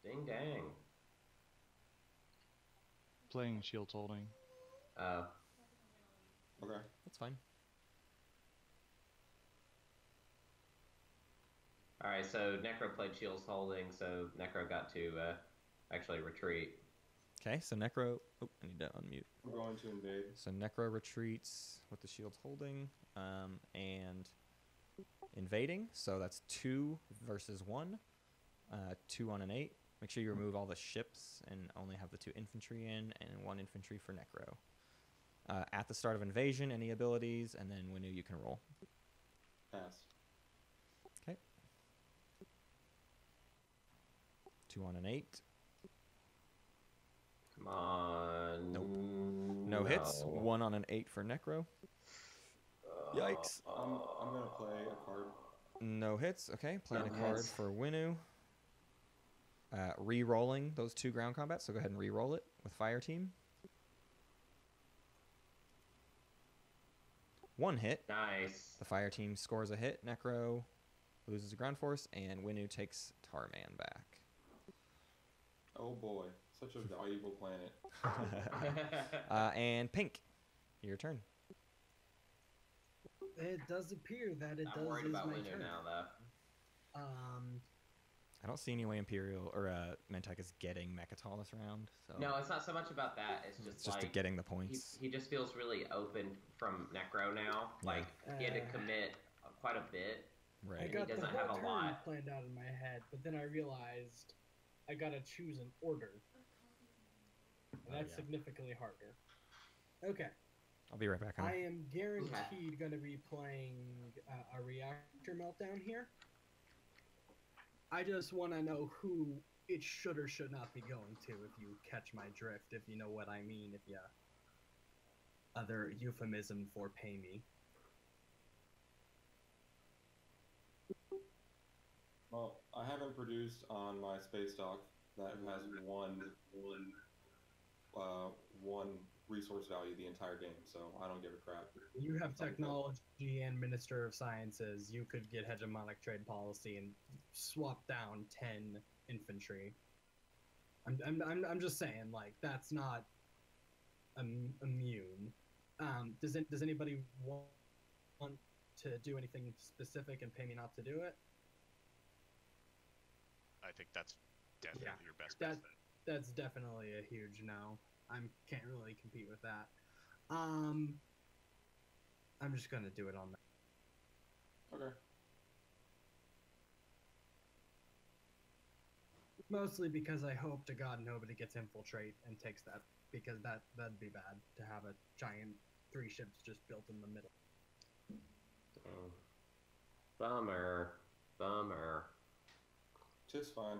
Ding dang. Playing shield holding. Okay. That's fine. Alright, so Necro played Shields Holding, so Necro got to actually retreat. Okay, so Necro... Oh, I need to unmute. We're going to invade. So Necro retreats with the shields holding and invading. So that's 2 versus 1. 2 on an 8. Make sure you remove all the ships and only have the 2 infantry in and 1 infantry for Necro. At the start of invasion, any abilities, and then Winnu, you can roll. Pass. Okay. 2 on an 8. Come on. Nope. No hits. 1 on an 8 for Necro. Yikes. I'm going to play a card. No hits. Okay, playing No a card hits. for Winnu. Re-rolling those 2 ground combats, so go ahead and re-roll it with Fire Team. 1 hit. Nice. The Fire Team scores a hit. Necro loses a ground force, and Winnu takes Tarman back. Oh boy, such a valuable planet. And Pink, your turn. It does appear that it I'm does worried is about my Winnu turn. now, though. I don't see any way Imperial or Mentek is getting Mechatol this round. So No, it's not so much about that. It's just like getting the points. he just feels really open from Necro now. Like he had to commit quite a bit. Right. I got He the doesn't whole have a turn lot. planned out in my head, but then I realized I gotta choose an order. And that's significantly harder. Okay. I'll be right back. I am guaranteed going to be playing a reactor meltdown here. I just want to know who it should or should not be going to, if you catch my drift, if you know what I mean, if you... Other euphemism for pay me. Well, I haven't produced on my space dock that has one resource value the entire game, so I don't give a crap. You have technology and Minister of Sciences. You could get hegemonic trade policy and swap down 10 infantry. I'm just saying, like, that's not immune. Does anybody want to do anything specific and pay me not to do it? I think that's definitely your best that, bet. That's definitely a huge no. I can't really compete with that. I'm just gonna do it on that. Okay. Mostly because I hope to God nobody gets infiltrate and takes that, because that'd be bad to have a giant 3 ships just built in the middle. Oh. Bummer. Bummer. Just fine.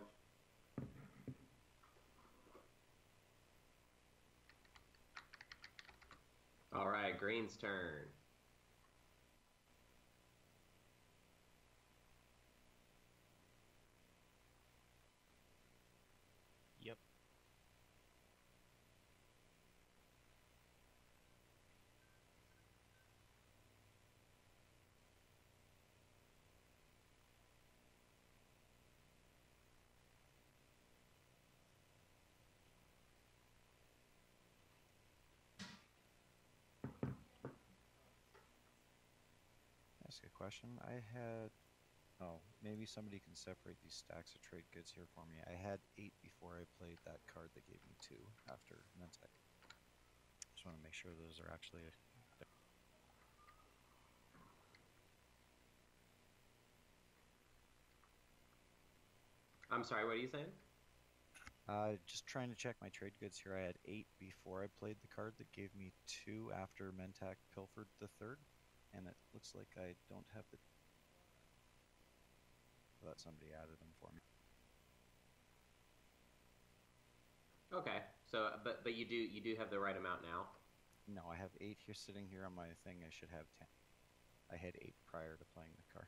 All right, Green's turn. Yep. ask a question? I had... Oh, maybe somebody can separate these stacks of trade goods here for me. I had 8 before I played that card that gave me 2 after Mentec. Just want to make sure those are actually... I'm sorry, what are you saying? Just trying to check my trade goods here. I had 8 before I played the card that gave me 2 after Mentak pilfered the 3rd, and it looks like I don't have the... I thought somebody added them for me. Okay, so but you do have the right amount now. No, I have 8 here sitting here on my thing. I should have 10. I had 8 prior to playing the card.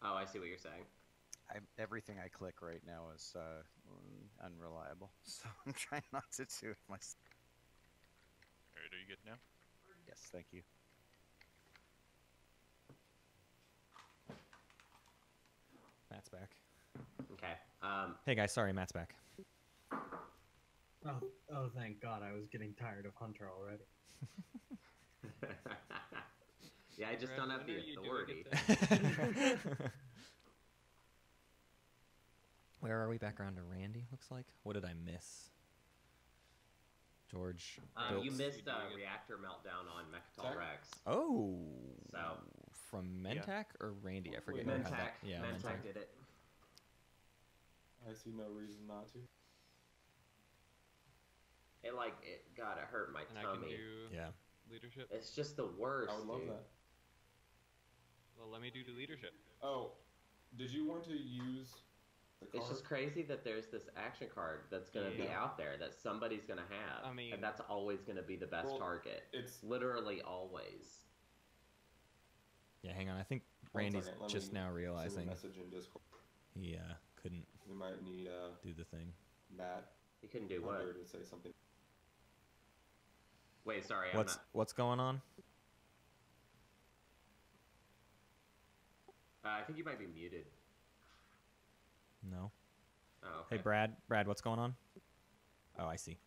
Oh, I see what you're saying. Everything I click right now is unreliable, so I'm trying not to do it myself. Alright, are you good now? Yes, thank you. Matt's back. Okay. Hey guys, sorry, Matt's back. Oh, thank God! I was getting tired of Hunter already. Yeah, I just don't have the authority. Where are we? Back around to Randy, looks like. What did I miss? George. You missed reactor meltdown on Mechatol Rex. Oh. So. From Mentak or Randy? I forget. Mentak. Yeah, Mentak did it. I see no reason not to. God, it hurt my And tummy. I can do leadership. It's just the worst. I would love dude. that. Well, let me do the leadership. Oh, did you want to use the card? It's just crazy that there's this action card that's going to be out there that somebody's going to have. I mean, and that's always going to be the best target. It's literally always. Yeah, hang on. I think One Randy's second, let just me now send a realizing message in Discord. he couldn't We might need do the thing. Matt. You couldn't do what? Hunter to say something. Wait, sorry. What's going on? I think you might be muted. No. Oh, okay. Hey, Brad. Brad, what's going on? Oh, I see.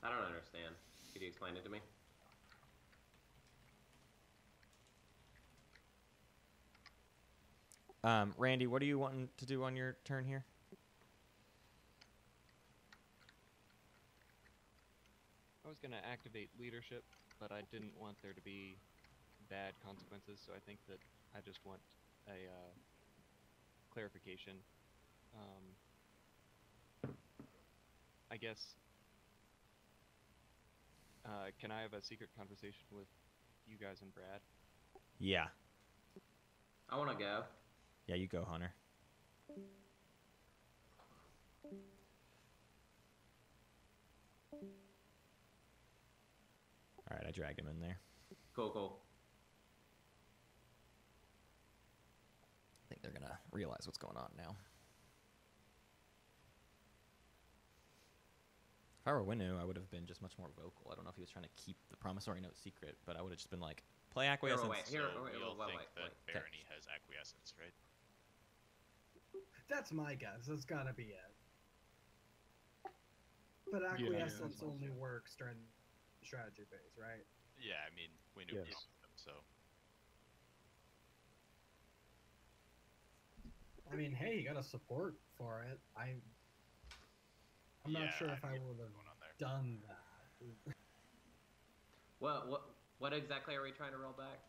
I don't understand. Could you explain it to me? Randy, what are you wanting to do on your turn here? I was going to activate leadership, but I didn't want there to be bad consequences, so I think that I just want a clarification. I guess, can I have a secret conversation with you guys and Brad? Yeah. I want to go. Yeah, you go, Hunter. Alright, I dragged him in there. Cool. I think they're gonna realize what's going on now. If I were Winnu, I would have been just much more vocal. I don't know if he was trying to keep the promissory note secret, but I would have just been like, play acquiescence. You'll think that Barony has acquiescence, right? That's my guess. That's gotta be it. But acquiescence only works during strategy phase, right? Yeah, I mean, Winnu Yes. blocked them, so. I mean, hey, you got a support for it. I'm not sure if I would have done that. What exactly are we trying to roll back?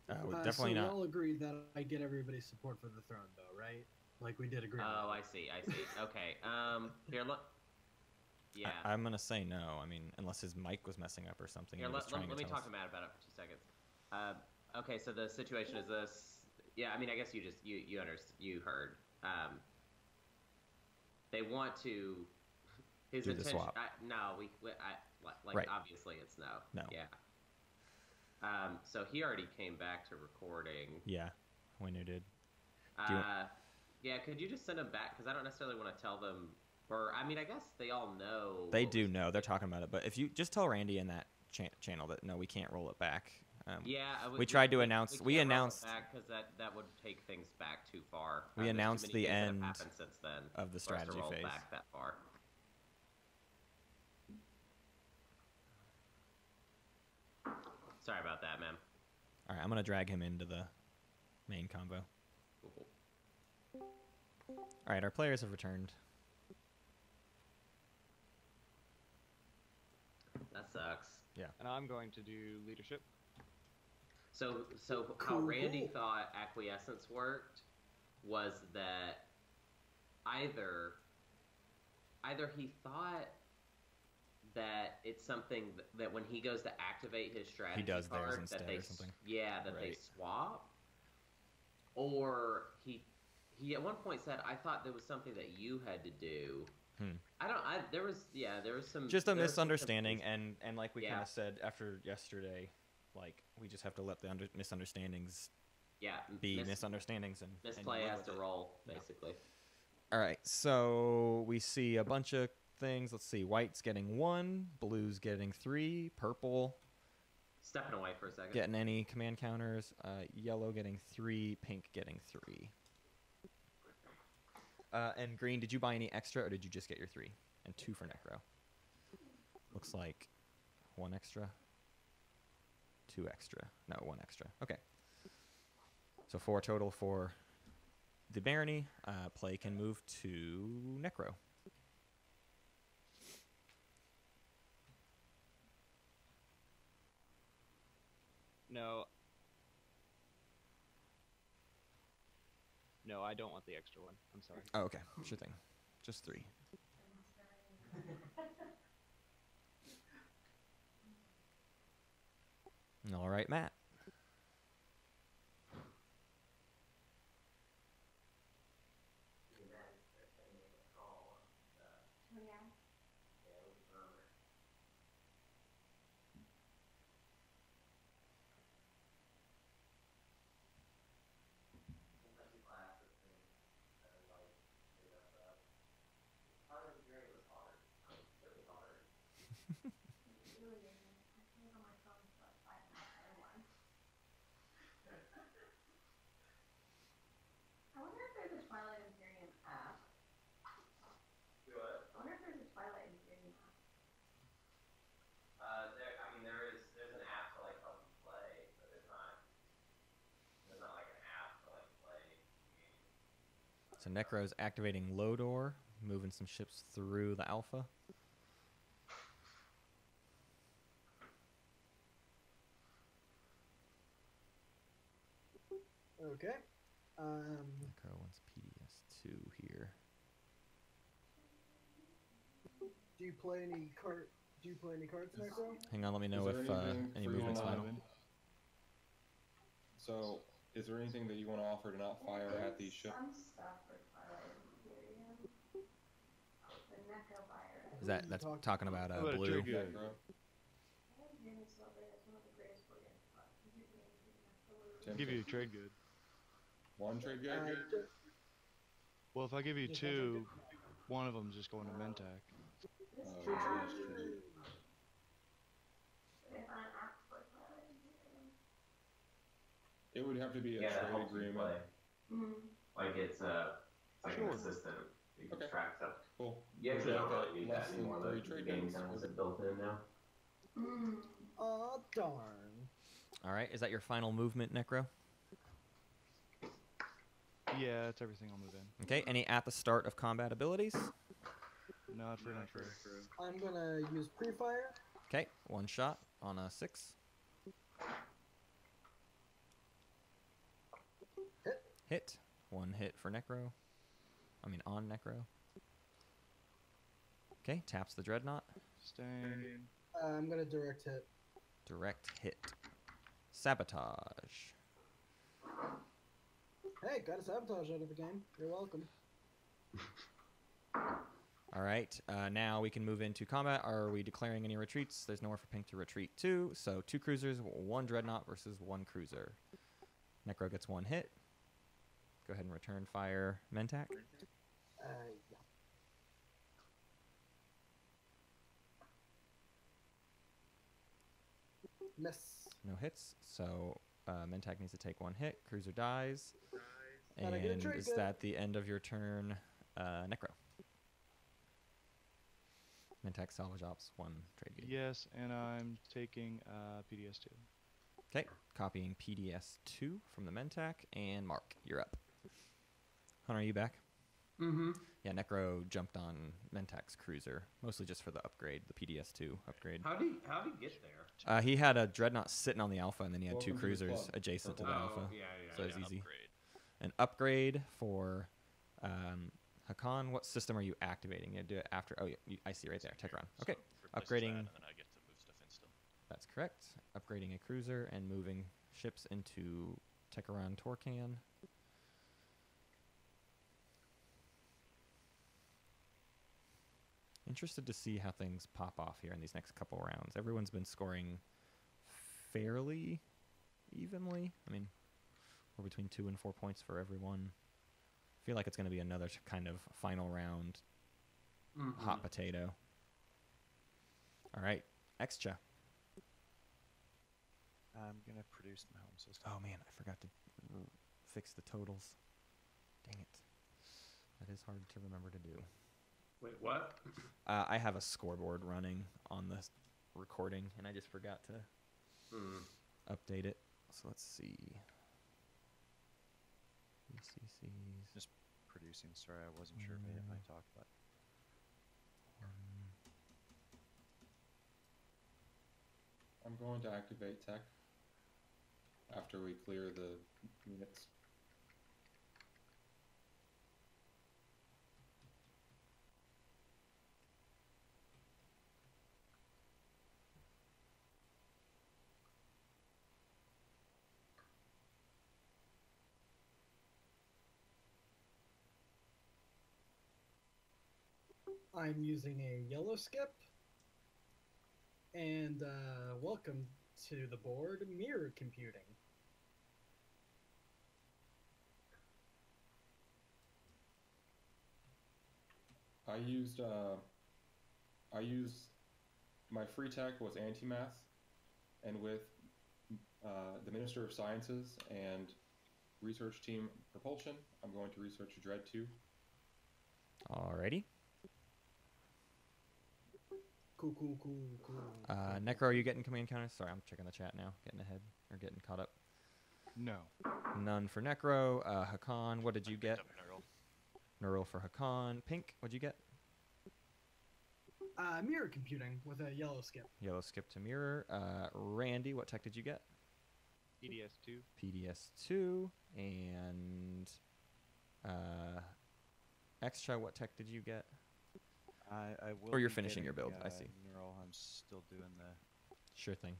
Definitely so not. we all agreed that I get everybody's support for the throne, though, right? Like we did agree. Oh, I see. Okay. Here, look. Yeah. I'm gonna say no. I mean, unless his mic was messing up or something. Here, and he was trying let to me tell talk us. to Matt about it for 2 seconds. Okay, so the situation is this. Yeah, I mean, I guess you heard. They want to. His Do the intention. swap. Right. Obviously it's no. No. Yeah. So he already came back to recording. Yeah, Winnu did. Yeah, could you just send them back? Because I don't necessarily want to tell them. Or I mean, I guess they all know. They do know. They're talking about it. But if you just tell Randy in that channel that no, we can't roll it back. We tried to announce. We announced because that would take things back too far. We announced too many the things that have end happened since then of the for us to strategy roll phase. Back that far. Sorry about that, ma'am. All right, I'm gonna drag him into the main combo. Cool. All right, our players have returned. That sucks. Yeah. And I'm going to do leadership. So how Randy thought acquiescence worked was that either he thought that it's something that when he goes to activate his strategy He does card, theirs instead that they, or something. Yeah, that they swap. Or he at one point said, I thought there was something that you had to do. There was some... Just a misunderstanding, and like we kind of said after yesterday, like, we just have to let the misunderstandings be misunderstandings. And misplay has to roll, basically. All right, so we see a bunch of things. Let's see, white's getting 1, blue's getting 3, purple... Stepping away for a second. Getting any command counters, yellow getting 3, pink getting 3. And green, did you buy any extra, or did you just get your 3? And 2 for Necro. Looks like 1 extra, 2 extra. No, 1 extra. Okay. So 4 total for the Barony. Play can move to Necro. No, I don't want the extra one. I'm sorry. Oh, okay. Sure thing. Just 3. All right, Matt. There's an app to like help you play, but there's not like an app to like play games. So Necro's activating Lodor, moving some ships through the Alpha. Okay. Necro wants PDS2 here. Do you play any cards, Necro? Hang on, let me know if any movement's final. So, is there anything that you want to offer to not fire at these ships? Some stuff for Twilight Imperium. The Necro Virus. Is that's talking about blue? Give you a trade good. 1 trade good? Well, if I give you 2, one of them's just going to Mentak. It would have to be a trade agreement. Like it's like an assistant. You can track stuff. Cool. You actually don't really need Less that than anymore. 3 trade The game goods. kind of has it built in now. Oh, darn. All right, is that your final movement, Necro? Yeah, that's everything I'll move in. Okay, any at the start of combat abilities? Not for Necro. I'm gonna use pre-fire. Okay, 1 shot on a 6. Hit. 1 hit for Necro. On Necro. Okay, taps the Dreadnought. Stain. I'm gonna direct hit. Direct hit. Sabotage. Hey, got a sabotage out of the game. You're welcome. All right, now we can move into combat. Are we declaring any retreats? There's nowhere for pink to retreat to, so 2 cruisers, 1 Dreadnought versus 1 cruiser. Necro gets 1 hit. Go ahead and return fire Mentak. Yeah. Miss. No hits, so Mentak needs to take 1 hit. Cruiser dies. And I get a And trade is good. that the end of your turn, Necro? Mentak salvage ops 1 trade good. Yes, and I'm taking PDS2. Okay, copying PDS2 from the Mentac, and Mark, you're up. Hunter, are you back? Mm-hmm. Yeah, Necro jumped on Mentac's cruiser, mostly just for the upgrade, the PDS2 upgrade. How'd he get there? He had a Dreadnought sitting on the Alpha, and then he had Welcome two to the cruisers club. adjacent to the Oh, Alpha. yeah, So it's yeah. easy. An upgrade for Hakan. What system are you activating? You do it after. Oh, yeah, I see right there. Techron. Okay, upgrading. And then I get to move stuff in still. That's correct. Upgrading a cruiser and moving ships into Techron Torcan. Interested to see how things pop off here in these next couple rounds. Everyone's been scoring fairly evenly. I mean, we're between 2 and 4 points for everyone. I feel like it's going to be another kind of final round hot potato. All right, Extra. I'm going to produce my home system. Oh man, I forgot to fix the totals. Dang it. That is hard to remember to do. Wait, what? I have a scoreboard running on the recording, and I just forgot to update it. So let's see. ECCs. Just producing. Sorry, I wasn't sure if I hit my talk button. I'm going to activate tech after we clear the units. I'm using a yellow skip. And welcome to the board, Mirror Computing. I used my free tech was anti-math, and with the Minister of Sciences and research team propulsion, I'm going to research Dread 2. Alrighty. Cool. Necro, are you getting command counters? Sorry, I'm checking the chat now. Getting ahead, or getting caught up. No. None for Necro. Hakan, what did you get? Neural for Hakan. Pink, what'd you get? Mirror Computing with a yellow skip. Yellow skip to mirror. Randy, what tech did you get? PDS2. PDS2. And Extra, what tech did you get? I will. Or you're be finishing your getting, build, I see. Neural, I'm still doing the. Sure thing.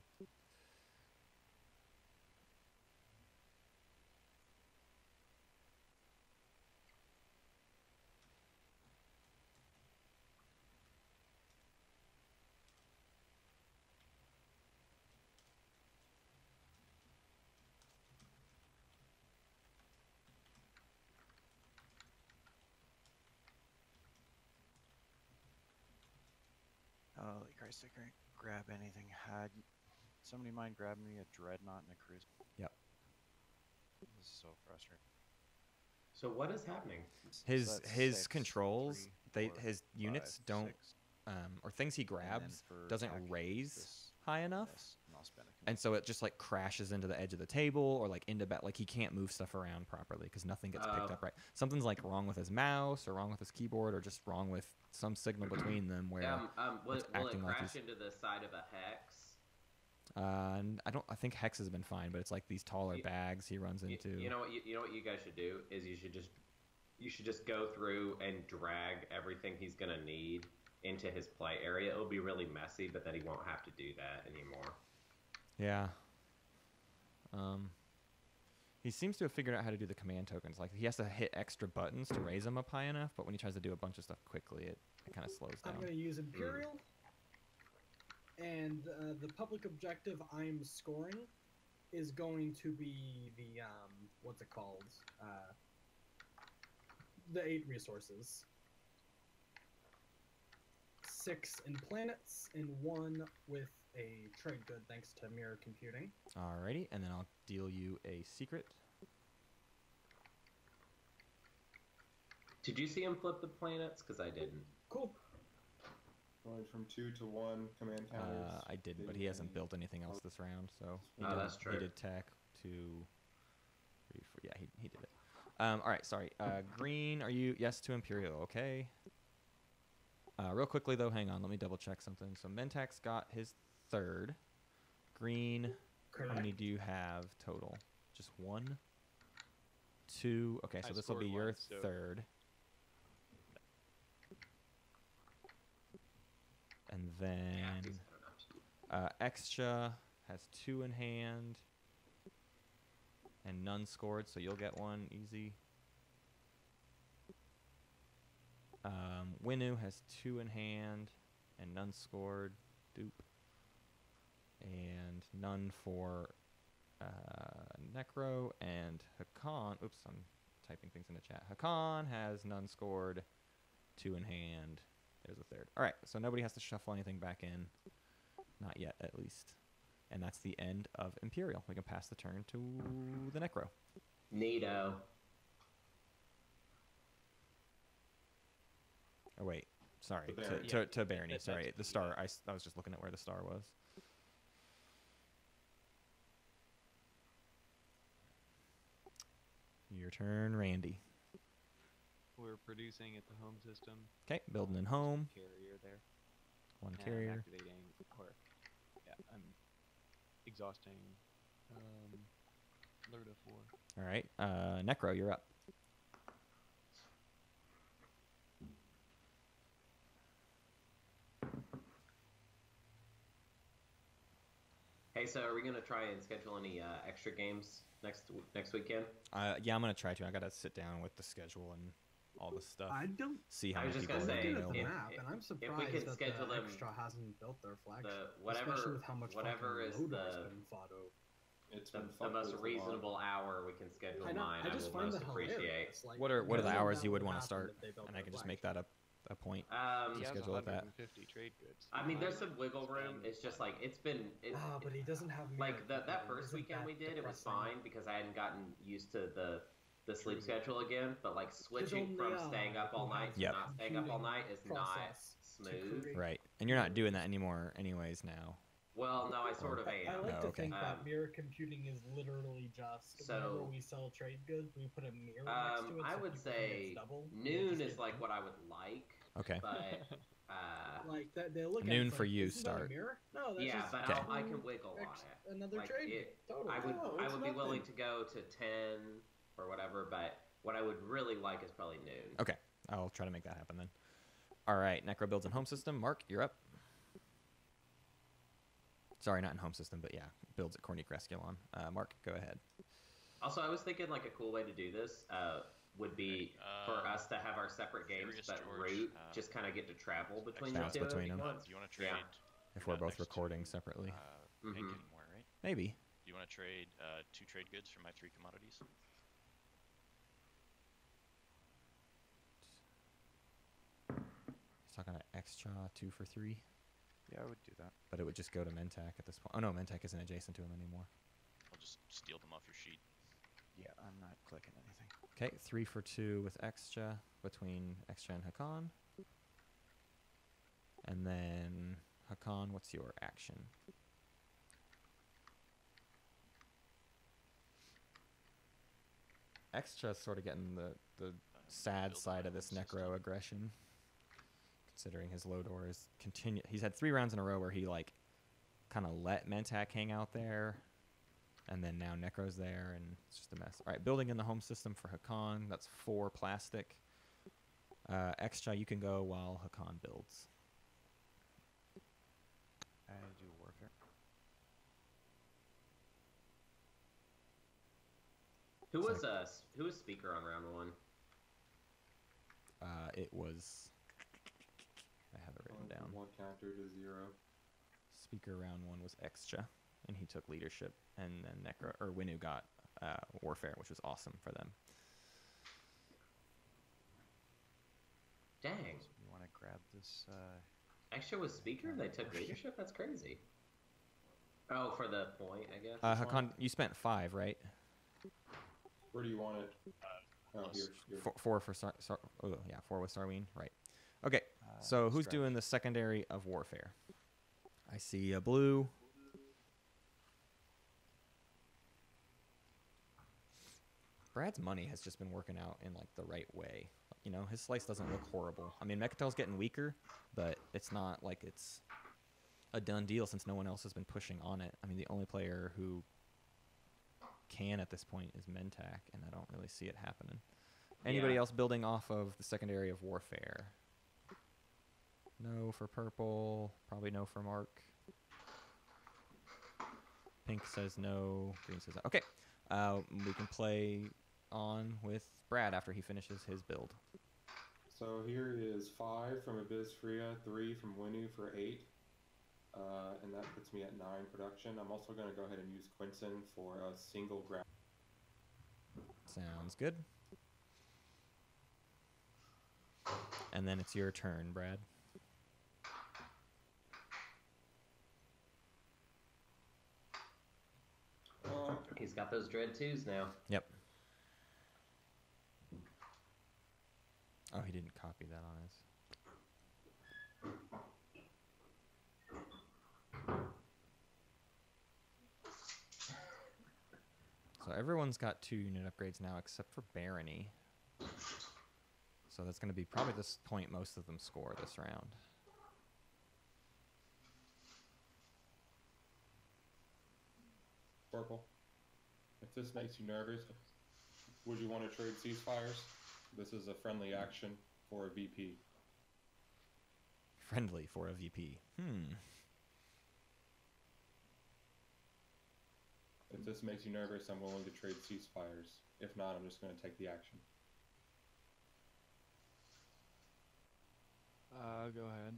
Holy Christ, I can't grab anything. Had somebody mind grabbing me a dreadnought and a cruise? Yep. This is so frustrating. So what is happening? His So that's his 6, controls, 3, 4, his units 5, don't 6. or things he And then grabs for doesn't attack, raise this, high enough. this, and I'll spend a And so it just like crashes into the edge of the table or like into like he can't move stuff around properly because nothing gets picked up right. Something's like wrong with his mouse or wrong with his keyboard or just wrong with some signal between them where Will it's it acting like crash he's. into the side of a hex? I think Hex has been fine, but it's like these taller bags he runs into. You know what you guys should do is you should just go through and drag everything he's gonna need into his play area. It'll be really messy, but then he won't have to do that anymore. Yeah. He seems to have figured out how to do the command tokens. Like he has to hit extra buttons to raise them up high enough, but when he tries to do a bunch of stuff quickly, it kind of slows down. I'm going to use Imperial. And the public objective I'm scoring is going to be the, what's it called? The 8 resources. 6 in planets and 1 with a trade good thanks to mirror computing. Alrighty, and then I'll deal you a secret. Did you see him flip the planets? Because I didn't. Cool. Going from 2 to 1 command counters. I did, but he hasn't built anything else this round, so he Oh, did, that's true. He did tech 2, 3, 4. Yeah, he did it. All right, sorry. Green, are you yes to Imperial? Okay. Real quickly though, hang on. Let me double check something. So Mentak's got his 3rd. Green, how many do you have total? Just 1, 2. Okay, so this will be your 3rd. And then Extra has 2 in hand and none scored, so you'll get 1 easy. Winnu has 2 in hand and none scored. Doop. And none for Necro and Hakan. Oops, I'm typing things in the chat. Hakan has none scored, 2 in hand. There's a 3rd. All right, so nobody has to shuffle anything back in. Not yet, at least. And that's the end of Imperial. We can pass the turn to the Necro. Neato. Oh, wait. Sorry. Barony. To Barony. Sorry. The star. I was just looking at where the star was. Your turn, Randy. We're producing at the home system. Okay, building in home. Carrier there. 1 And carrier. activating, or yeah, I'm exhausting. Lurda 4. All right, Necro, you're up. Hey, so are we gonna try and schedule any extra games next weekend? Yeah, I'm gonna try to. I gotta sit down with the schedule and all the stuff. I don't. See how I was many just people gonna are say, available. And I'm surprised could that schedule the them- Extra hasn't built their flagship, whatever- especially with how much whatever fucking is load the- has been fought over. It's The, been the fucked most with a lot. reasonable hour we can schedule mine. I just will find most that appreciate. hilarious. Like, What are the knowing hours that you would would want to happen start? if they built And I their can just make flagship. that a point. Um, He has schedule it that. 150 trade goods. I mean, there's some wiggle room. It's just like it's been. But he doesn't have Like mirror that control. first Isn't weekend that we did, it was depressing? fine because I hadn't gotten used to the sleep True. schedule again. But like switching from only, staying up all who night has to Yep. not staying up all night is not process to smooth. create- Right, and you're not doing that anymore, anyways. Now. Well, no, I sort of I am. like to okay. think that mirror computing is literally just whenever So- we sell trade goods, we put a mirror next to it. I so would people think it's say double. They noon just is get like one. what I would like, Okay. but Like that, they look at Noon it, it's for like, you, isn't that a start. mirror? No, that's yeah, just but Okay. I can wiggle on it. another Like, trade. it- Total. I would Oh, I it's would be willing nothing. to go to 10 or whatever, but what I would really like is probably noon. Okay, I'll try to make that happen then. All right, Necro builds in home system. Mark, you're up. Sorry, not in home system, but yeah, builds at Corny Cresculon. Mark, go ahead. Also, I was thinking like a cool way to do this would be for us to have our separate games, Curious but George, Root just kind of get to travel between the Bounce two. between them. Do you want to trade? Yeah. If you're we're not both next to, recording separately. Make Mhm. anymore, right? Maybe. Do you want to trade 2 trade goods for my 3 commodities? He's talking about extra 2 for 3, Yeah, I would do that. but it would just go to Mentak at this point. Oh no, Mentak isn't adjacent to him anymore. I'll just steal them off your sheet. Yeah, I'm not clicking anything. Okay, 3 for 2 with extra between extra and Hakan. And then Hakan, what's your action? Extra's sort of getting the sad build side my of this own system. Necro aggression, considering his low door is he's had 3 rounds in a row where he like kind of let Mentak hang out there, and then now Necro's there, and it's just a mess. All right, building in the home system for Hakan. That's 4 plastic. Extra, you can go while Hakan builds. I do warfare. Who It's was speaker on round 1? It was. I have it written down. 1 counter to 0. Speaker round 1 was extra, and he took leadership, and then Necro or Winnu got warfare, which was awesome for them. Dang. You want to grab this? Extra was speaker. They took leadership. That's crazy. Oh, for the point, I guess. Hakan, you spent 5, right? Where do you want it? Oh, here. 4 for oh yeah, 4 with Sarween, right? Okay, so who's strategy. doing the secondary of warfare? I see a blue. Brad's money has just been working out in like the right way. You know, his slice doesn't look horrible. I mean, Mechatol's getting weaker, but it's not like it's a done deal since no one else has been pushing on it. I mean, the only player who can at this point is Mentak, and I don't really see it happening. Anybody else building off of the secondary of warfare? No for purple. Probably no for Mark. Pink says no. Green says okay. We can play on with Brad after he finishes his build. So here is 5 from Abyss Freya, 3 from Winnu for 8. And that puts me at 9 production. I'm also going to go ahead and use Quinton for a single grab. Sounds good. And then it's your turn, Brad. He's got those Dread 2s now. Yep. Oh, he didn't copy that on his. So everyone's got 2 unit upgrades now except for Barony. So that's going to be probably this point most of them score this round. Purple. If this makes you nervous, would you want to trade ceasefires? This is a friendly action for a VP. Friendly for a VP. If this makes you nervous, I'm willing to trade ceasefires. If not, I'm just going to take the action. Go ahead.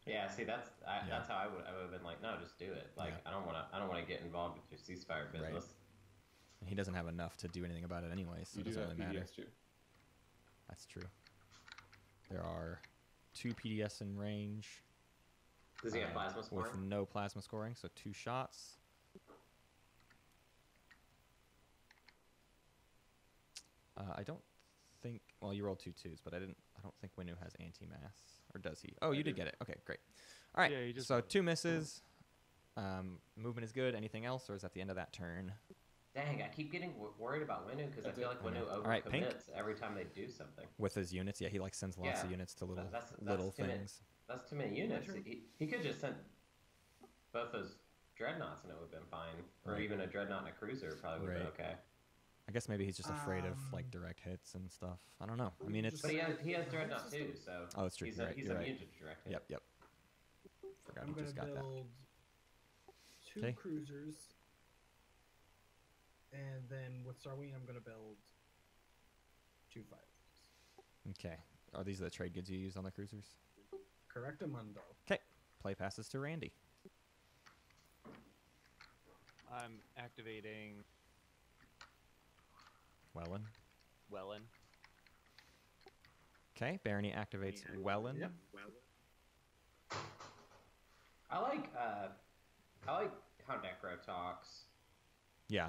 Yeah, see, that's how I would have been like, no, just do it. Like, I don't want to get involved with your ceasefire business. Right. He doesn't have enough to do anything about it anyway, so it doesn't really matter. PDS too. That's true. There are 2 PDS in range. Does he have plasma scoring? With no plasma scoring, so 2 shots. I don't think. Well, you rolled 2 2s, but I don't think Winnu has anti-mass, or does he? Oh, you did get it. Okay, great. All right. Yeah, so 2 misses. Movement is good. Anything else, or is that the end of that turn? Dang, I keep getting worried about Winnu because I feel like Winnu overcommits right, Pink. every time they do something. With his units, yeah, he like sends lots of units to little things. That's too many units. He could just send both those dreadnoughts and it would have been fine. Or even a dreadnought and a cruiser probably would have been okay. I guess maybe he's just afraid of like direct hits and stuff. I don't know. I mean, it's. But he has dreadnought too, so. Oh, that's true. He's You're immune right. to direct hit. Yep. Forgot I'm he just got that. build 2 cruisers, and then with Sarween, I'm gonna build 2 fighters. Okay. Are these the trade goods you use on the cruisers? Correctamundo. Okay. Play passes to Randy. I'm activating Wellen. Okay. Barony activates Wellen. Yep. I like how Necro talks. Yeah.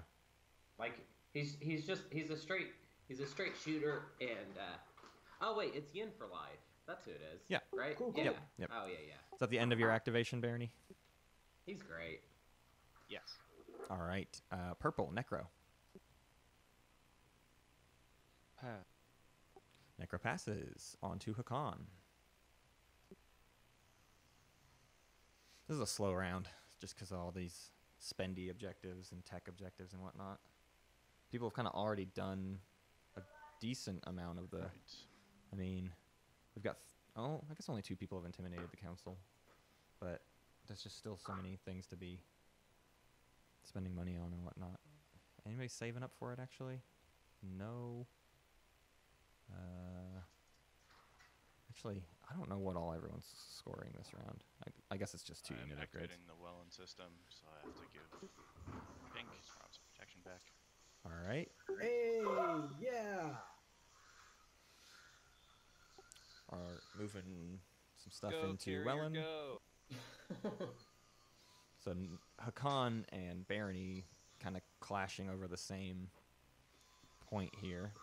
Like he's a straight shooter and oh wait, it's Yin for life. That's who it is. Yeah. Right? Cool. Yeah. Yep. Oh yeah. Is that the end of your activation, Barony? He's great. yes. All right. Purple, Necro. Necro passes on to Hakan. This is a slow round, just because of all these spendy objectives and tech objectives and whatnot. People have kind of already done a decent amount of the. I mean, we've got. I guess only 2 people have intimidated the council, but there's just still so many things to be spending money on and whatnot. Anybody saving up for it, actually? No. Actually, I don't know what all everyone's scoring this round. I guess it's just 2 unit upgrades. I'm activating the Wellen system, so I have to give Pink some protection back. All right. Hey, yeah. Are moving some stuff Go, into carrier, Wellen. go. So Hakan and Barony kind of clashing over the same point here.